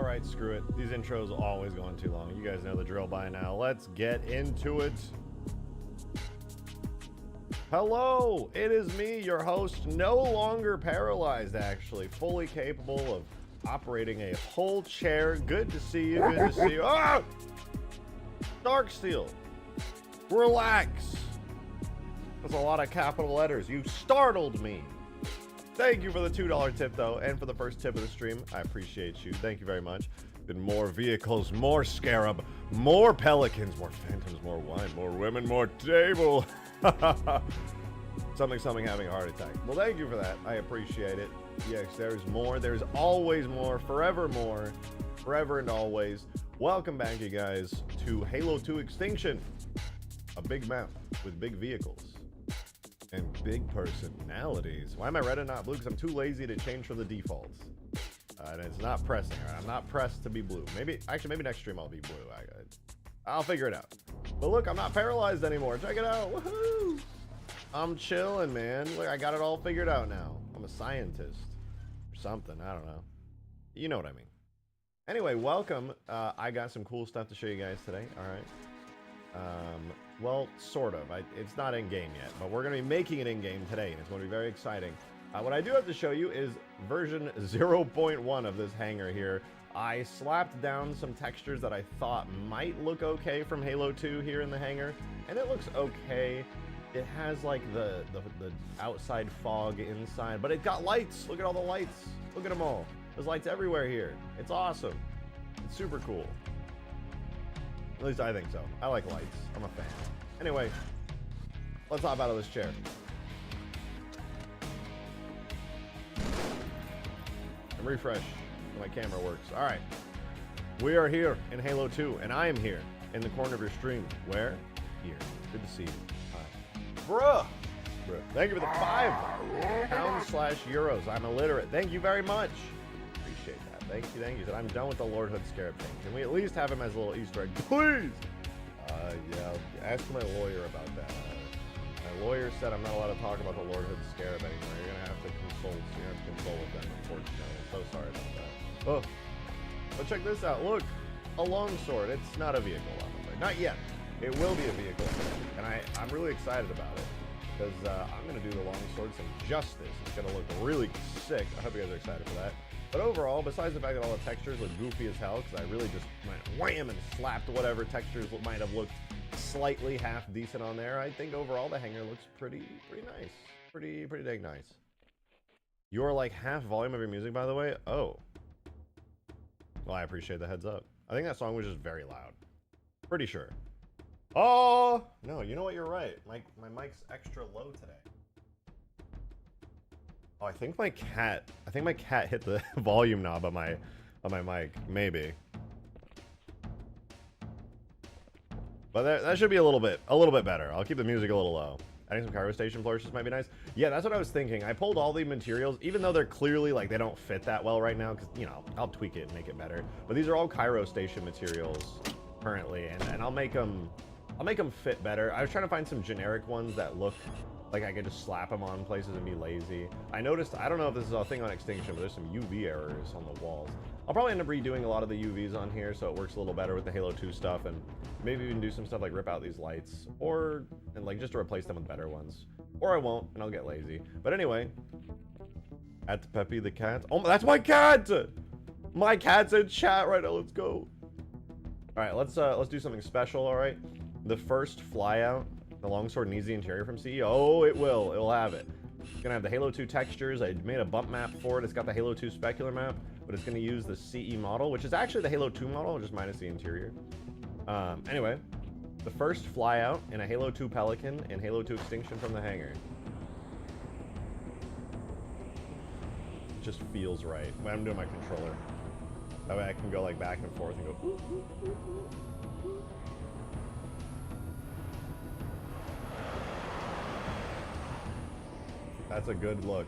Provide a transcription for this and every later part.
Alright, screw it. These intros always going too long. You guys know the drill by now. Let's get into it. Hello, it is me, your host, no longer paralyzed, actually. Fully capable of operating a whole chair. Good to see you, good to see you. Ah! Darksteel. Relax. That's a lot of capital letters. You startled me. Thank you for the $2 tip, though, and for the first tip of the stream. I appreciate you. Thank you very much. Been more vehicles, more Scarab, more Pelicans, more Phantoms, more wine, more women, more table. Something having a heart attack. Well, thank you for that. I appreciate it. Yes, there's more. There's always more. Forever more. Forever and always. Welcome back, you guys, to Halo 2 Extinction. A big map with big vehicles. And big personalities. Why am I red and not blue? Because I'm too lazy to change from the defaults. And it's not pressing. Right? I'm not pressed to be blue. Maybe next stream I'll be blue. I'll figure it out. But look, I'm not paralyzed anymore. Check it out. Woohoo! I'm chilling, man. Look, I got it all figured out now. I'm a scientist. Or something. I don't know. You know what I mean. Anyway, welcome. I got some cool stuff to show you guys today. All right. Well, sort of. It's not in-game yet, but we're going to be making it in-game today, and it's going to be very exciting. What I do have to show you is version 0.1 of this hangar here. I slapped down some textures that I thought might look okay from Halo 2 here in the hangar, and it looks okay. It has, like, the outside fog inside, but it got lights. Look at all the lights. Look at them all. There's lights everywhere here. It's awesome. It's super cool. At least I think so. I like lights. I'm a fan. Anyway, let's hop out of this chair. And refresh so my camera works. All right. We are here in Halo 2, and I am here in the corner of your stream. Where? Here. Good to see you. Bruh. Thank you for the £5/euros. I'm illiterate. Thank you very much. Appreciate that. Thank you. I'm done with the Lord Hood Scarab thing. Can we at least have him as a little Easter egg, please? Yeah, ask my lawyer about that. My lawyer said I'm not allowed to talk about the Lord Hood Scarab anymore. You're gonna have to consult. You're gonna have to consult with them, unfortunately. So sorry about that. Oh, but check this out. Look, a Longsword. It's not a vehicle, obviously. Not yet. It will be a vehicle, and I'm really excited about it because I'm gonna do the Longsword some justice. It's gonna look really sick. I hope you guys are excited for that. But overall, besides the fact that all the textures look goofy as hell, because I really just went wham and slapped whatever textures might have looked slightly half decent on there, I think overall the hangar looks pretty nice. Pretty dang nice. You're like half volume of your music, by the way? Oh. Well, I appreciate the heads up. I think that song was just very loud. Pretty sure. Oh! No, you know what? You're right. My mic's extra low today. Oh, I think my cat hit the volume knob on my mic, maybe. But that should be a little bit better. I'll keep the music a little low. Adding some cargo station flourishes might be nice. Yeah, that's what I was thinking. I pulled all the materials, even though they're clearly like they don't fit that well right now, because you know I'll tweak it and make it better. But these are all Cairo station materials currently, and I'll make them fit better. I was trying to find some generic ones that look like I could just slap them on places and be lazy. I noticed, I don't know if this is a thing on Extinction, but there's some UV errors on the walls. I'll probably end up redoing a lot of the UVs on here so it works a little better with the Halo 2 stuff, and maybe even do some stuff like rip out these lights, and like just to replace them with better ones. Or I won't, and I'll get lazy. But anyway, at Peppy the cat. Oh, that's my cat! My cat's in chat right now, let's go. All right, let's do something special, all right? The first flyout. The Longsword needs the interior from CE. Oh, it will. It will have it. It's going to have the Halo 2 textures. I made a bump map for it. It's got the Halo 2 specular map, but it's going to use the CE model, which is actually the Halo 2 model, just minus the interior. Anyway, the first flyout in a Halo 2 Pelican and Halo 2 Extinction from the hangar. It just feels right when I'm doing my controller. That way I can go like back and forth and go, ooh, ooh, ooh, ooh. That's a good look.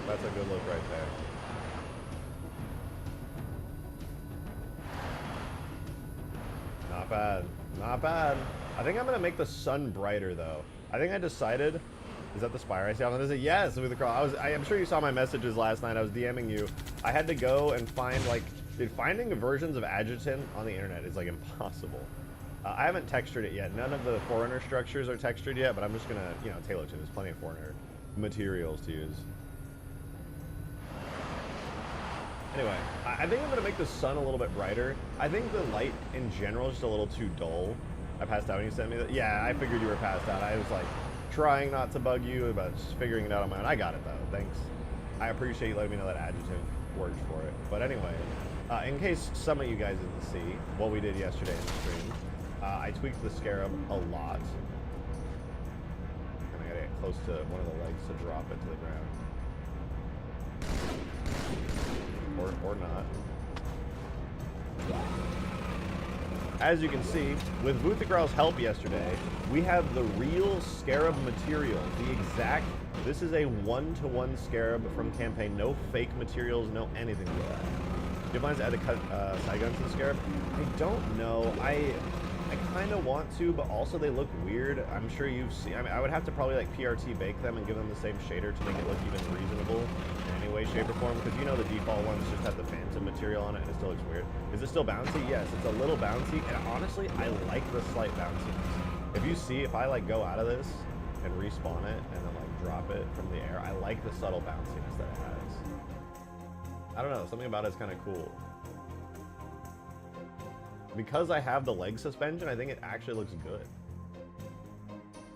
That's a good look right there. Not bad. Not bad. I think I'm going to make the sun brighter, though. I think I decided... Is that the Spire I see on this? Yes, with the crawl. I'm sure you saw my messages last night. I was DMing you. I had to go and find, like, Dude, finding versions of Adjutant on the internet is like impossible. I haven't textured it yet. None of the Forerunner structures are textured yet, but I'm just gonna, you know, tailor to it. There's plenty of Forerunner materials to use. Anyway, I think I'm gonna make the sun a little bit brighter. I think the light in general is just a little too dull. I passed out when you sent me that. Yeah, I figured you were passed out. I was like trying not to bug you, but just figuring it out on my own. I got it though, thanks. I appreciate you letting me know that Adjutant worked for it. But anyway, in case some of you guys didn't see what we did yesterday in the stream, I tweaked the Scarab a lot. And I gotta get close to one of the legs to drop it to the ground. Or not. As you can see, with Vuthigral's help yesterday, we have the real Scarab material. The exact, this is a one-to-one Scarab from campaign. No fake materials, no anything like that. Do you have plans to add the cut side guns to the Scarab? I don't know. I kind of want to, but also they look weird. I'm sure you've seen, I mean, I would have to probably like PRT bake them and give them the same shader to make it look even reasonable in any way, shape, or form, because you know the default ones just have the phantom material on it and it still looks weird. Is it still bouncy? Yes, it's a little bouncy, and honestly, I like the slight bounciness. If you see, if I like go out of this and respawn it and then like drop it from the air, I like the subtle bounciness that it has. I don't know, something about it is kind of cool. Because I have the leg suspension, I think it actually looks good.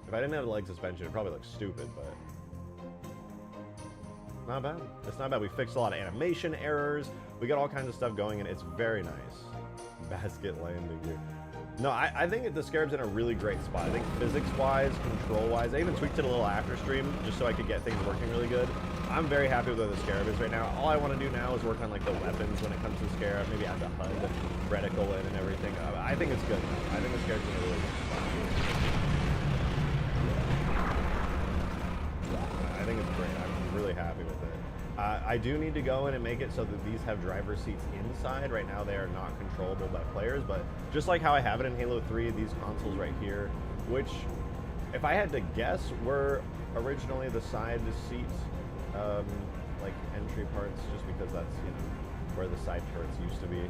If I didn't have the leg suspension, it probably looks stupid, but not bad. It's not bad. We fixed a lot of animation errors. We got all kinds of stuff going, and it's very nice. Basket landing gear. No, I think the Scarab's in a really great spot. I think physics-wise, control-wise, I even tweaked it a little after stream just so I could get things working really good. I'm very happy with where the Scarab is right now. All I want to do now is work on like the weapons when it comes to Scarab, maybe add the HUD, reticle in and everything. I think it's good. I think the Scarab's in a really good spot. I think it's great. I'm really happy with it. I do need to go in and make it so that these have driver seats inside. Right now they are not controllable by players, but just like how I have it in Halo 3, these consoles right here, which if I had to guess were originally the side seats, like entry parts, just because that's, you know, where the side turrets used to be.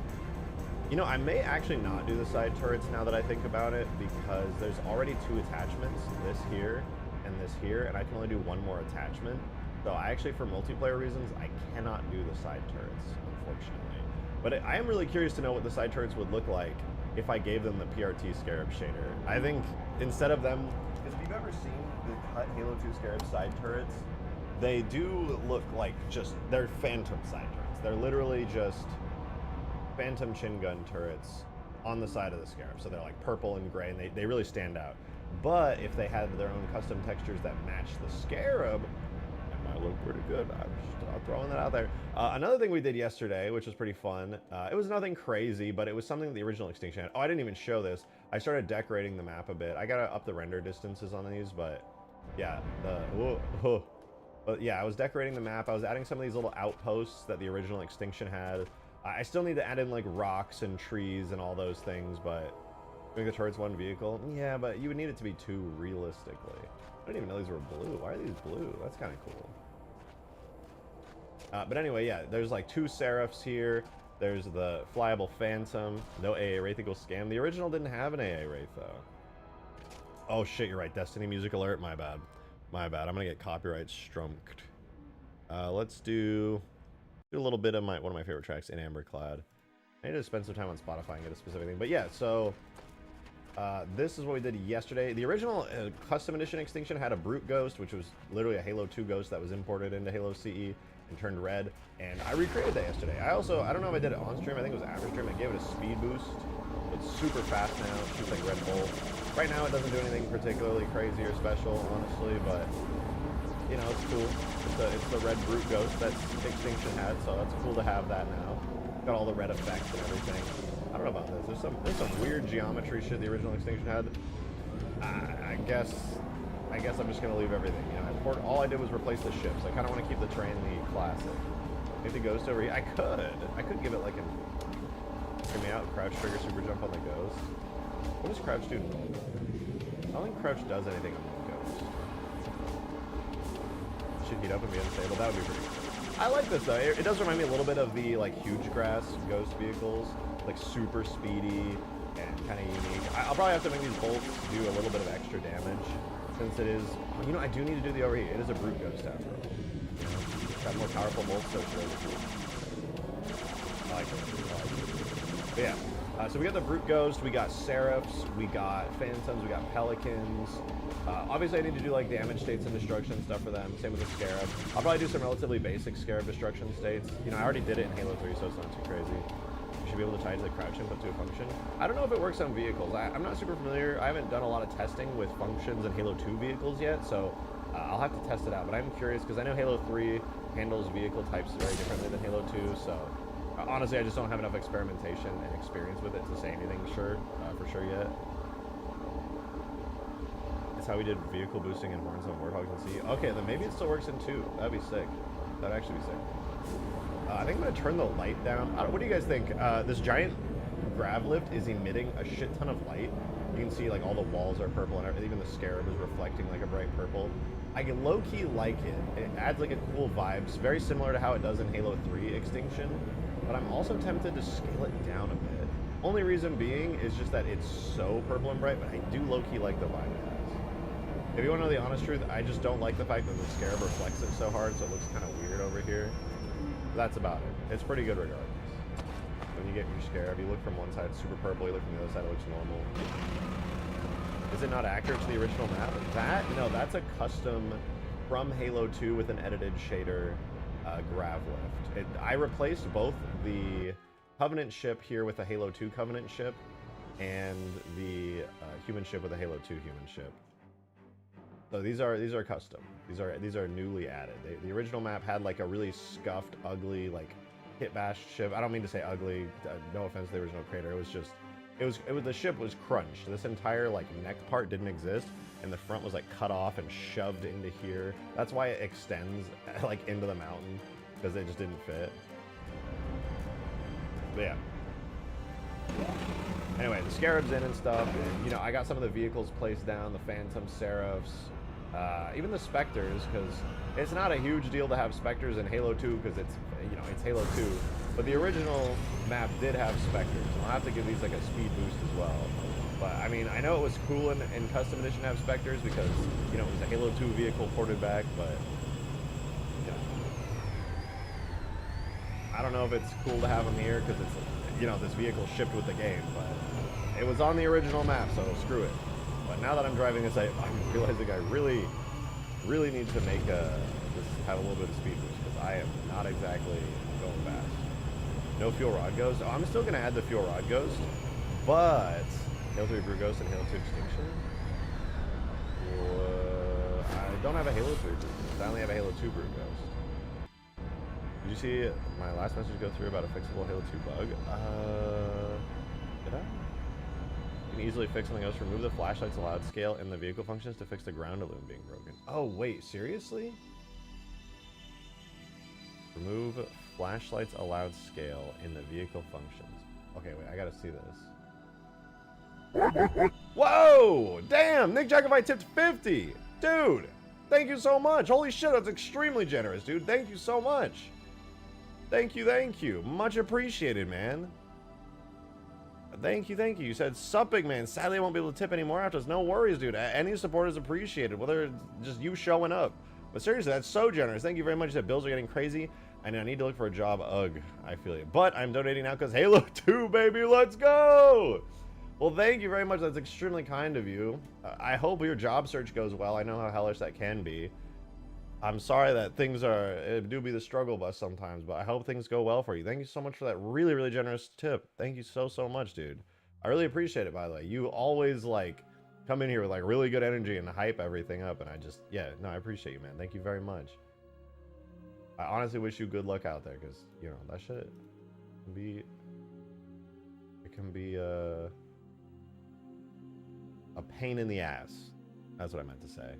You know, I may actually not do the side turrets now that I think about it, because there's already two attachments, this here and this here, and I can only do one more attachment. So I actually, for multiplayer reasons, I cannot do the side turrets, unfortunately. But I am really curious to know what the side turrets would look like if I gave them the PRT Scarab shader. I think instead of them, because if you've ever seen the cut Halo 2 Scarab side turrets, they do look like just, they're phantom side turrets. They're literally just phantom chin gun turrets on the side of the Scarab. So they're like purple and gray, and they really stand out. But if they had their own custom textures that match the Scarab, it might look pretty good. I'm just throwing that out there. Another thing we did yesterday, which was pretty fun, it was nothing crazy, but it was something that the original Extinction had. Oh, I didn't even show this. I started decorating the map a bit. I gotta up the render distances on these, but yeah, But yeah, I was decorating the map. I was adding some of these little outposts that the original Extinction had. I still need to add in like rocks and trees and all those things, but make the turrets one vehicle? Yeah, but you would need it to be two realistically. I didn't even know these were blue. Why are these blue? That's kind of cool. But anyway, yeah, there's like two Seraphs here. There's the flyable Phantom. No AA Wraith equals scam. The original didn't have an AA Wraith though. Oh shit, you're right. Destiny music alert. My bad. My bad. I'm gonna get copyright strumped. Let's do a little bit of one of my favorite tracks, In Amber Clad. I need to spend some time on Spotify and get a specific thing. But yeah, so this is what we did yesterday. The original custom edition Extinction had a Brute Ghost, which was literally a Halo 2 ghost that was imported into Halo CE and turned red. And I recreated that yesterday. I don't know if I did it on stream. I think it was after stream. I gave it a speed boost. It's super fast now. It shoots like Red Bull. Right now it doesn't do anything particularly crazy or special, honestly, but you know, it's cool. It's the red Brute Ghost that Extinction had, so that's cool to have that now. Got all the red effects and everything. I don't know about this. There's some weird geometry shit the original Extinction had. I guess I'm just gonna leave everything. You know, all I did was replace the ships. I kind of want to keep the train the classic. Make the Ghost over here. I could give it like Hear me out. Crouch trigger super jump on the Ghost. What does crouch do? I don't think crouch does anything on the Ghost. Should heat up and be unstable. That would be pretty cool. I like this though. It does remind me a little bit of the like huge grass ghost vehicles, like super speedy and kind of unique. I'll probably have to make these bolts do a little bit of extra damage since it is. You know, I do need to do the overheat. It is a brute ghost after all. You know, it's got more powerful bolts, so it's really cool. I like it. But yeah. So we got the brute ghost, we got seraphs, we got phantoms, we got pelicans. Obviously I need to do like damage states and destruction stuff for them. Same with the scarab. I'll probably do some relatively basic scarab destruction states. You know, I already did it in Halo 3, so it's not too crazy. You should be able to tie it to the crouch input to a function. I don't know if it works on vehicles. I'm not super familiar. I haven't done a lot of testing with functions in Halo 2 vehicles yet, so I'll have to test it out. But I'm curious because I know Halo 3 handles vehicle types very differently than Halo 2, so honestly, I just don't have enough experimentation and experience with it to say anything for sure yet. That's how we did vehicle boosting and horns on Warthogs and Sea. Okay, then maybe it still works in 2. That'd be sick. That'd actually be sick. I think I'm gonna turn the light down. What do you guys think? This giant grav lift is emitting a shit ton of light. You can see like all the walls are purple and even the Scarab is reflecting like a bright purple. I can low-key like it. It adds like a cool vibe. It's very similar to how it does in Halo 3 Extinction. But I'm also tempted to scale it down a bit. Only reason being is just that it's so purple and bright, but I do low-key like the vibe it has. If you want to know the honest truth, I just don't like the fact that the Scarab reflects it so hard, so it looks kind of weird over here. That's about it. It's pretty good regardless. When you get your Scarab, you look from one side, it's super purple, you look from the other side, it looks normal. Is it not accurate to the original map? No, that's a custom from Halo 2 with an edited shader grav lift. I replaced both the Covenant ship here with a Halo 2 Covenant ship and the human ship with a Halo 2 human ship. So these are custom. These are newly added. The original map had like a really scuffed, ugly, like hit bash ship. I don't mean to say ugly. No offense to the original creator. It was just the ship was crunched. This entire like neck part didn't exist, and the front was like cut off and shoved into here. That's why it extends like into the mountain, because it just didn't fit. But yeah. Anyway, the Scarab's in and stuff. And, you know, I got some of the vehicles placed down, the Phantom, Seraphs, even the Spectres, because it's not a huge deal to have Spectres in Halo 2, because it's, you know, it's Halo 2. But the original map did have Spectres. I'll have to give these like a speed boost as well. But I mean, I know it was cool in Custom Edition to have Spectres because, you know, it was a Halo 2 vehicle ported back, but you know, I don't know if it's cool to have them here because it's, you know, this vehicle shipped with the game, but it was on the original map, so screw it. But now that I'm driving this, I'm realizing I really need to make this have a little bit of speed boost because I am not exactly going fast. No fuel rod ghost. Oh, I'm still gonna add the fuel rod ghost, but Halo 3 Brute Ghost and Halo 2 Extinction. I don't have a Halo 3 Brute Ghost. I only have a Halo 2 Brute Ghost. Did you see my last message go through about a fixable Halo 2 bug? Did I? You can easily fix something else. Remove the flashlight's allowed scale in the vehicle functions to fix the ground illumination being broken. Oh, wait, seriously? Remove flashlight's allowed scale in the vehicle functions. Okay, wait, I gotta see this. Whoa! Damn! Nick Jacobite tipped 50! Dude! Thank you so much! Holy shit, that's extremely generous, dude. Thank you so much. Thank you. Much appreciated, man. Thank you. You said supping, man. Sadly, I won't be able to tip anymore after this. No worries, dude. Any support is appreciated, whether it's just you showing up. But seriously, that's so generous. Thank you very much. You said bills are getting crazy, and I need to look for a job. Ugh, I feel you. But I'm donating now because Halo 2, baby. Let's go! Well, thank you very much. That's extremely kind of you. I hope your job search goes well. I know how hellish that can be. I'm sorry that things it do be the struggle bus sometimes, but I hope things go well for you. Thank you so much for that really generous tip. Thank you so much, dude. I really appreciate it, by the way. You always like come in here with like really good energy and hype everything up, and I appreciate you, man. Thank you very much. I honestly wish you good luck out there, because you know that shit can be a pain in the ass. That's what I meant to say.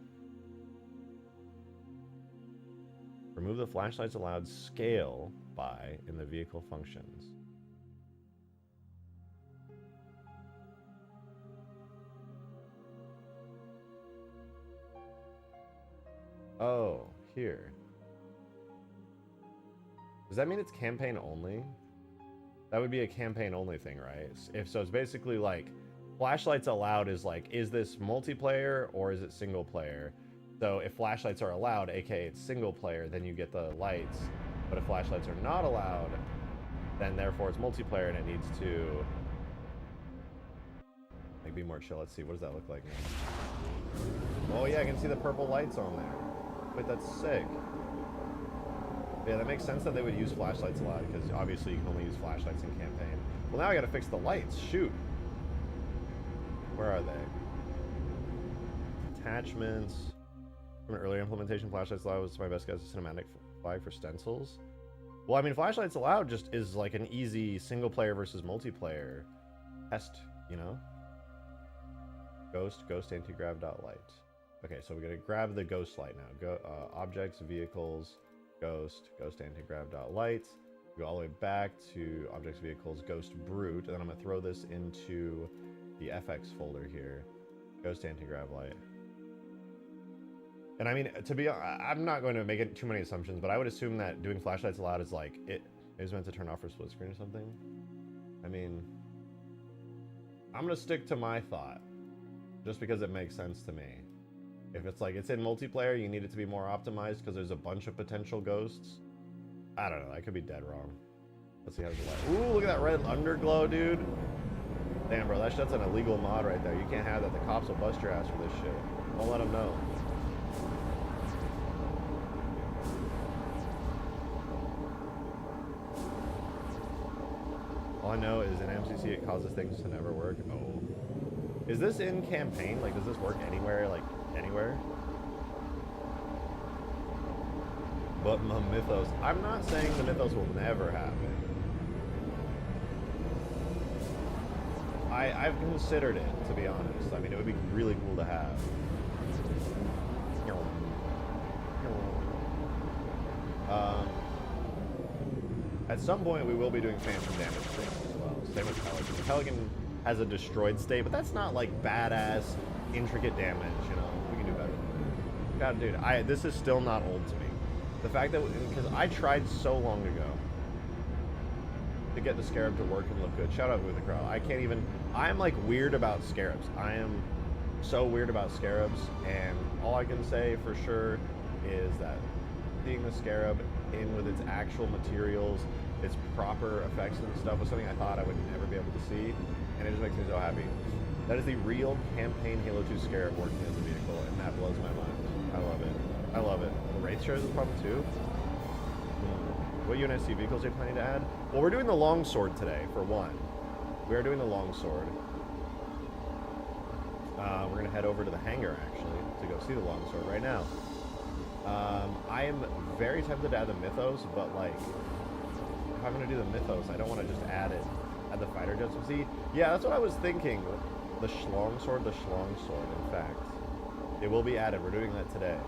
Remove the flashlight's allowed scale by in the vehicle functions. Oh, here. Does that mean it's campaign only? That would be a campaign only thing, right? If so, it's basically like flashlights allowed is like, is this multiplayer or is it single player? So if flashlights are allowed, aka it's single player, then you get the lights. But if flashlights are not allowed, then therefore it's multiplayer and it needs to like be more chill. Let's see, what does that look like now? Oh yeah, I can see the purple lights on there. Wait, that's sick. Yeah, that makes sense that they would use flashlights a lot, because obviously you can only use flashlights in campaign. Well, now I gotta fix the lights. Shoot. Where are they? Attachments. From an earlier implementation, flashlights allowed was my best guess a cinematic flag for stencils. Well, I mean, flashlights allowed just is like an easy single player versus multiplayer test, you know? Ghost anti-grav dot light. Okay, so we're gonna grab the ghost light now. Go objects, vehicles, ghost anti-grav dot light. Go all the way back to objects, vehicles, ghost brute, and then I'm gonna throw this into the FX folder here. Ghost anti-grav light. And I mean, I'm not going to make it too many assumptions, but I would assume that doing flashlights allowed is like it is meant to turn off for split screen or something. I mean, I'm gonna stick to my thought just because it makes sense to me. If it's like it's in multiplayer, you need it to be more optimized because there's a bunch of potential ghosts. I don't know, I could be dead wrong. Let's see how the light. Ooh, look at that red underglow, dude. Damn, bro, that's an illegal mod right there. You can't have that. The cops will bust your ass for this shit. Don't let them know. All I know is in MCC it causes things to never work. Oh. Is this in campaign? Like, does this work anywhere? Like, anywhere? But my mythos. I'm not saying the mythos will never happen. I've considered it, to be honest. I mean, it would be really cool to have. At some point, we will be doing phantom damage things as well. Same with Pelican. The Pelican has a destroyed state, but that's not like badass, intricate damage, you know? We can do better than that. God, dude, this is still not old to me. The fact that, because I tried so long ago to get the Scarab to work and look good. Shout out with the crowd. I can't even, I'm like weird about Scarabs. I am so weird about Scarabs, and all I can say for sure is that seeing the Scarab in with its actual materials, its proper effects and stuff was something I thought I would never be able to see, and it just makes me so happy. That is the real campaign Halo 2 Scarab working as a vehicle, and that blows my mind. I love it. I love it. The Wraith shares this problem too. What UNSC vehicles are you planning to add? Well, we're doing the Longsword today, for one. We are doing the Longsword. We're going to head over to the hangar, actually, to go see the Longsword right now. I am very tempted to add the Mythos, but, like, if I'm going to do the Mythos, I don't want to just add it. Add the fighter jets. See, yeah, that's what I was thinking. The Longsword, in fact. It will be added. We're doing that today.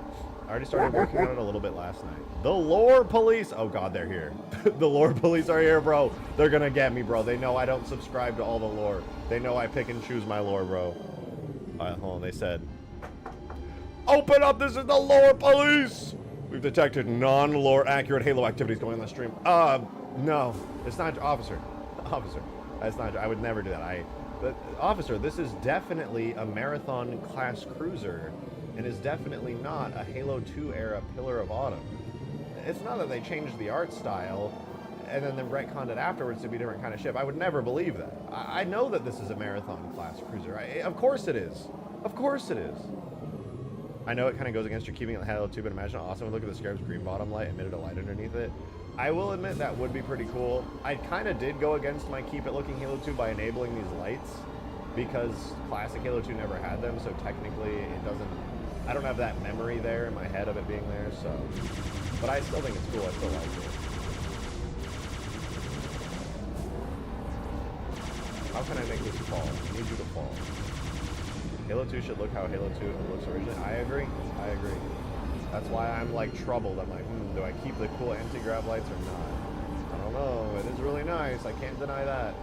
I already started working on it a little bit last night. The lore police! Oh god, they're here. The lore police are here, bro. They're gonna get me, bro. They know I don't subscribe to all the lore. They know I pick and choose my lore, bro. Alright, hold on. They said, open up! This is the lore police! We've detected non-lore accurate Halo activities going on the stream. No. It's not, officer. Officer. That's not, I would never do that. Officer, this is definitely a Marathon class cruiser. And is definitely not a Halo 2 era Pillar of Autumn. It's not that they changed the art style and then they retconned it afterwards to be a different kind of ship. I would never believe that. I know that this is a Marathon class cruiser. Of course it is. Of course it is. I know it kind of goes against your keeping it Halo 2, but imagine how awesome. Look at the Scarab's green bottom light, emitted a light underneath it. I will admit that would be pretty cool. I kind of did go against my keep it looking Halo 2 by enabling these lights because classic Halo 2 never had them, so technically it doesn't, I don't have that memory there in my head of it being there, so. But I still think it's cool. I still like it. How can I make this fall? I need you to fall. Halo 2 should look how Halo 2 looks originally. I agree. I agree. That's why I'm like troubled. I'm like, do I keep the cool anti-grav lights or not? I don't know. It is really nice. I can't deny that.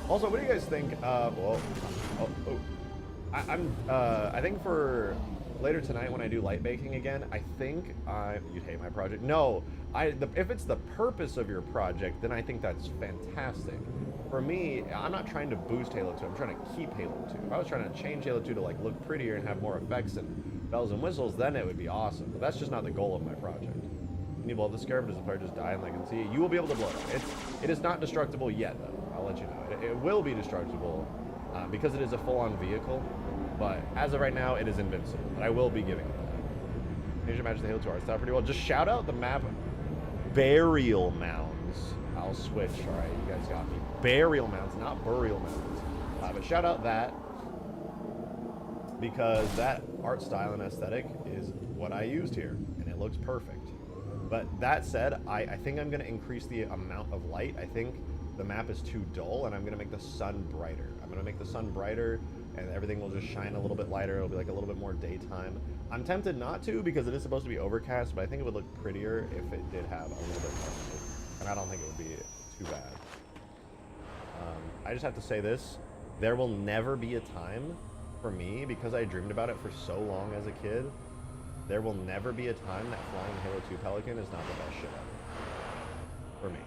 Also, what do you guys think? I think for later tonight when I do light baking again, I think you'd hate my project. No, if it's the purpose of your project, then I think that's fantastic. For me, I'm not trying to boost Halo 2. I'm trying to keep Halo 2. If I was trying to change Halo 2 to like look prettier and have more effects and bells and whistles, then it would be awesome. But that's just not the goal of my project. You blow up the Scarab, does the player just die and they can see it? You will be able to blow it up. It is not destructible yet, though. I'll let you know. It will be destructible because it is a full-on vehicle. But as of right now, it is invincible. But I will be giving it that. Change your match the Halo 2 art style pretty well. Just shout out the map Burial Mounds. I'll switch. All right, you guys got me. Burial Mounds, not Burial Mounds. But shout out that because that art style and aesthetic is what I used here, and it looks perfect. But that said, I think I'm going to increase the amount of light. I think the map is too dull, and I'm going to make the sun brighter. I'm going to make the sun brighter, and everything will just shine a little bit lighter. It'll be like a little bit more daytime. I'm tempted not to because it is supposed to be overcast, but I think it would look prettier if it did have a little bit more light. And I don't think it would be too bad. I just have to say this. There will never be a time for me, because I dreamed about it for so long as a kid, there will never be a time that flying Halo 2 Pelican is not the best shit ever. For me.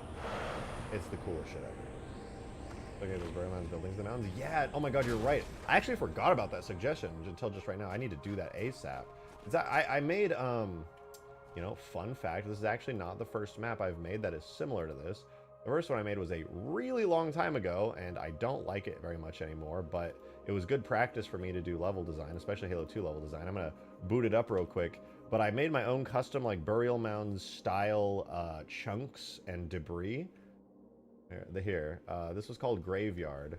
It's the coolest shit ever. Okay, those Berlin's buildings, the mountains. Yeah, oh my god, you're right. I actually forgot about that suggestion until just right now. I need to do that ASAP. I made, you know, fun fact, this is actually not the first map I've made that is similar to this. The first one I made was a really long time ago, and I don't like it very much anymore, but it was good practice for me to do level design, especially Halo 2 level design. I'm going to boot it up real quick, but I made my own custom, like, burial mound style chunks and debris. Here, this was called Graveyard,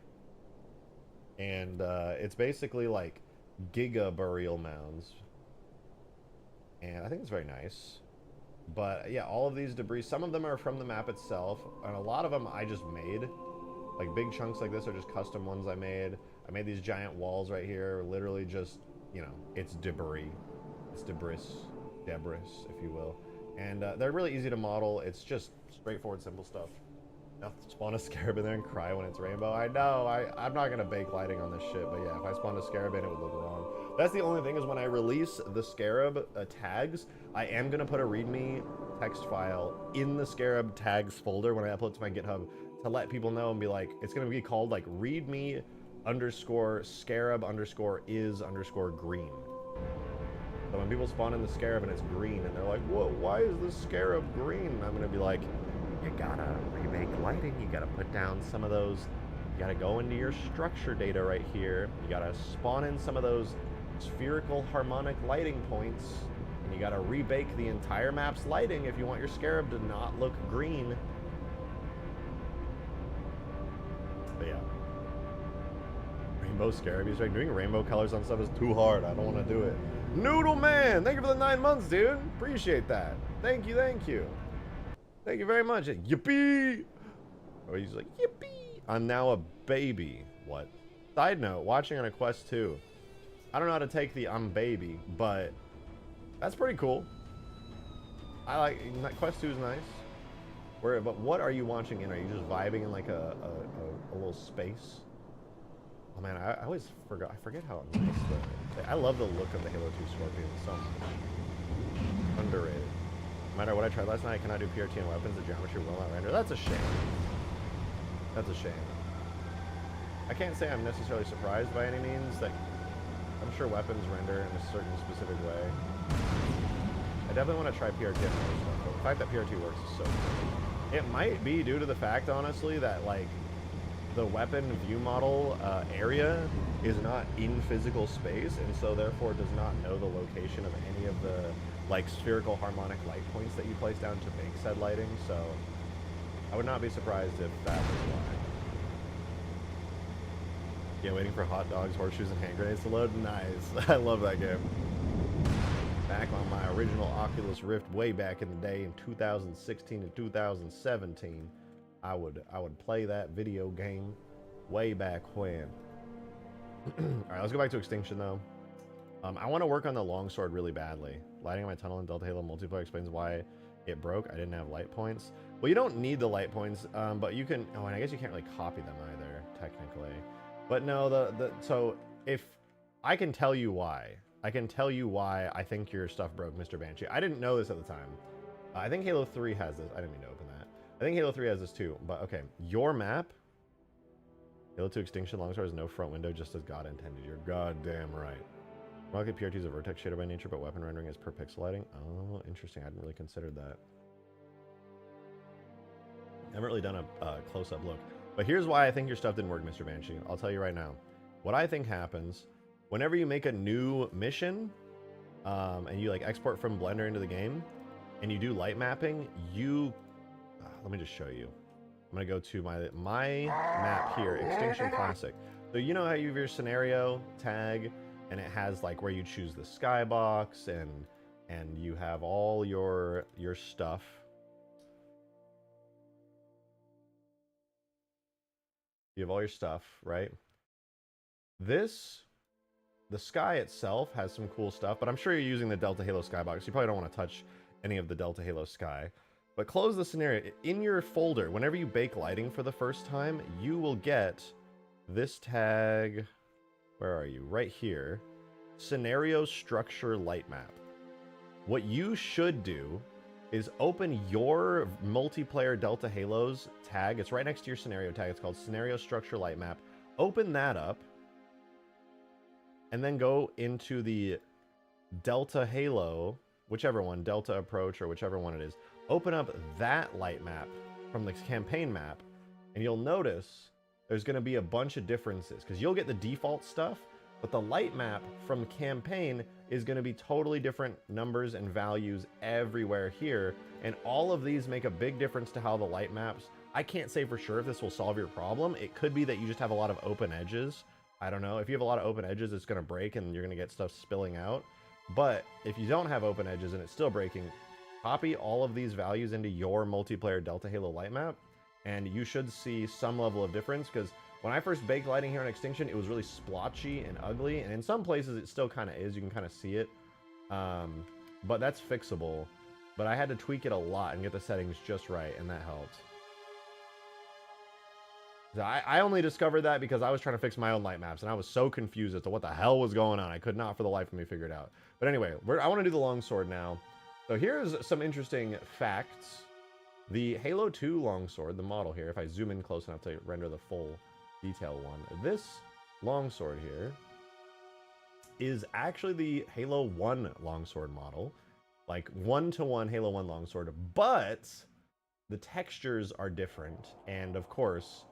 and it's basically like giga burial mounds, and I think it's very nice. But yeah, all of these debris, some of them are from the map itself, and a lot of them I just made. Like big chunks like this are just custom ones I made. I made these giant walls right here, literally just, you know, it's debris. It's debris, if you will. And they're really easy to model. It's just straightforward, simple stuff. Now spawn a Scarab in there and cry when it's rainbow. I know, I'm not gonna bake lighting on this shit, but yeah, if I spawned a Scarab in, it would look wrong. That's the only thing, is when I release the Scarab tags, I am gonna put a README text file in the Scarab tags folder when I upload to my GitHub to let people know and be like, it's gonna be called like README underscore Scarab underscore is underscore green. So when people spawn in the Scarab and it's green and they're like, whoa, why is this Scarab green? I'm gonna be like, you gotta remake lighting, you gotta put down some of those, you gotta go into your structure data right here, you gotta spawn in some of those spherical harmonic lighting points, and you gotta rebake the entire map's lighting if you want your Scarab to not look green. But yeah. Rainbow Scarab, he's like, doing rainbow colors on stuff is too hard, I don't wanna do it. Noodle Man, thank you for the 9 months, dude. Appreciate that. Thank you, thank you. Thank you very much. Yippee! Oh, he's like, yippee! I'm now a baby. What? Side note, watching on a Quest 2. I don't know how to take the I'm baby, but that's pretty cool. I like, Quest 2 is nice. But what are you watching in? Are you just vibing in like a little space? Oh man, I always forgot. I forget how nice I love the look of the Halo 2 Scorpion so much. Underrated. No matter what I tried last night, I cannot do PRT and weapons. The geometry will not render. That's a shame. That's a shame. I can't say I'm necessarily surprised by any means. Like, I'm sure weapons render in a certain specific way. I definitely want to try PRT and other stuff, but the fact that PRT works is so good. It might be due to the fact, honestly, that like the weapon view model area is not in physical space, and so therefore does not know the location of any of the like spherical harmonic light points that you place down to make said lighting. So I would not be surprised if that was why. Yeah, waiting for hot dogs, horseshoes, and hand grenades to load. Nice. I love that game. Back on my original Oculus Rift way back in the day in 2016 and 2017, I would play that video game way back when. Alright, let's go back to Extinction though. I want to work on the Longsword really badly. Lighting my tunnel in Delta Halo multiplayer explains why it broke. I didn't have light points. Well, you don't need the light points, but you can. Oh, and I guess you can't really copy them either, technically. But no, so if I can tell you why, I can tell you why I think your stuff broke, Mr. Banshee. I didn't know this at the time. I think Halo 3 has this. I didn't mean to open that. I think Halo 3 has this too. But okay, your map, Halo 2 Extinction Longsword has no front window, just as God intended. You're goddamn right. Rocket PRT is a vertex shader by nature, but weapon rendering is per pixel lighting. Oh, interesting. I hadn't really considered that. I haven't really done a close-up look. But here's why I think your stuff didn't work, Mr. Banshee. I'll tell you right now. What I think happens, whenever you make a new mission, and you like export from Blender into the game, and you do light mapping, let me just show you. I'm gonna go to my map here, Extinction Classic. So you know how you have your scenario tag, and it has like where you choose the skybox, and you have all your stuff. You have all your stuff, right? The sky itself has some cool stuff, but I'm sure you're using the Delta Halo skybox. You probably don't want to touch any of the Delta Halo sky. But close the scenario. In your folder, whenever you bake lighting for the first time, you will get this tag. Where are you? Right here. Scenario Structure Light Map. What you should do is open your multiplayer Delta Halos tag. It's right next to your scenario tag. It's called Scenario Structure Light Map. Open that up. And then go into the Delta Halo, whichever one, Delta Approach or whichever one it is. Open up that light map from the campaign map, and you'll notice there's going to be a bunch of differences, because you'll get the default stuff, but the light map from campaign is going to be totally different numbers and values everywhere here, and all of these make a big difference to how the light maps. I can't say for sure if this will solve your problem. It could be that you just have a lot of open edges. I don't know. If you have a lot of open edges, it's going to break and you're going to get stuff spilling out. But if you don't have open edges and it's still breaking, copy all of these values into your multiplayer Delta Halo light map, and you should see some level of difference, because when I first baked lighting here on Extinction, it was really splotchy and ugly, and in some places it still kind of is. You can kind of see it, but that's fixable. But I had to tweak it a lot and get the settings just right, and that helped. So I only discovered that because I was trying to fix my own light maps, and I was so confused as to what the hell was going on. I could not for the life of me figure it out. But anyway, I want to do the Longsword now. So here's some interesting facts. The Halo 2 Longsword, the model here, if I zoom in close enough to render the full detail one, this Longsword here is actually the Halo 1 Longsword model. Like one-to-one Halo 1 Longsword, but the textures are different, and of course,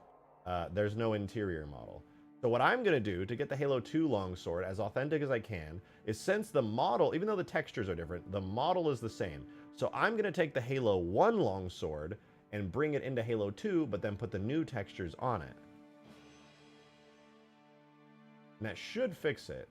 there's no interior model. So what I'm going to do to get the Halo 2 Longsword as authentic as I can is, since the model, even though the textures are different, the model is the same. So I'm going to take the Halo 1 Longsword and bring it into Halo 2, but then put the new textures on it. And that should fix it,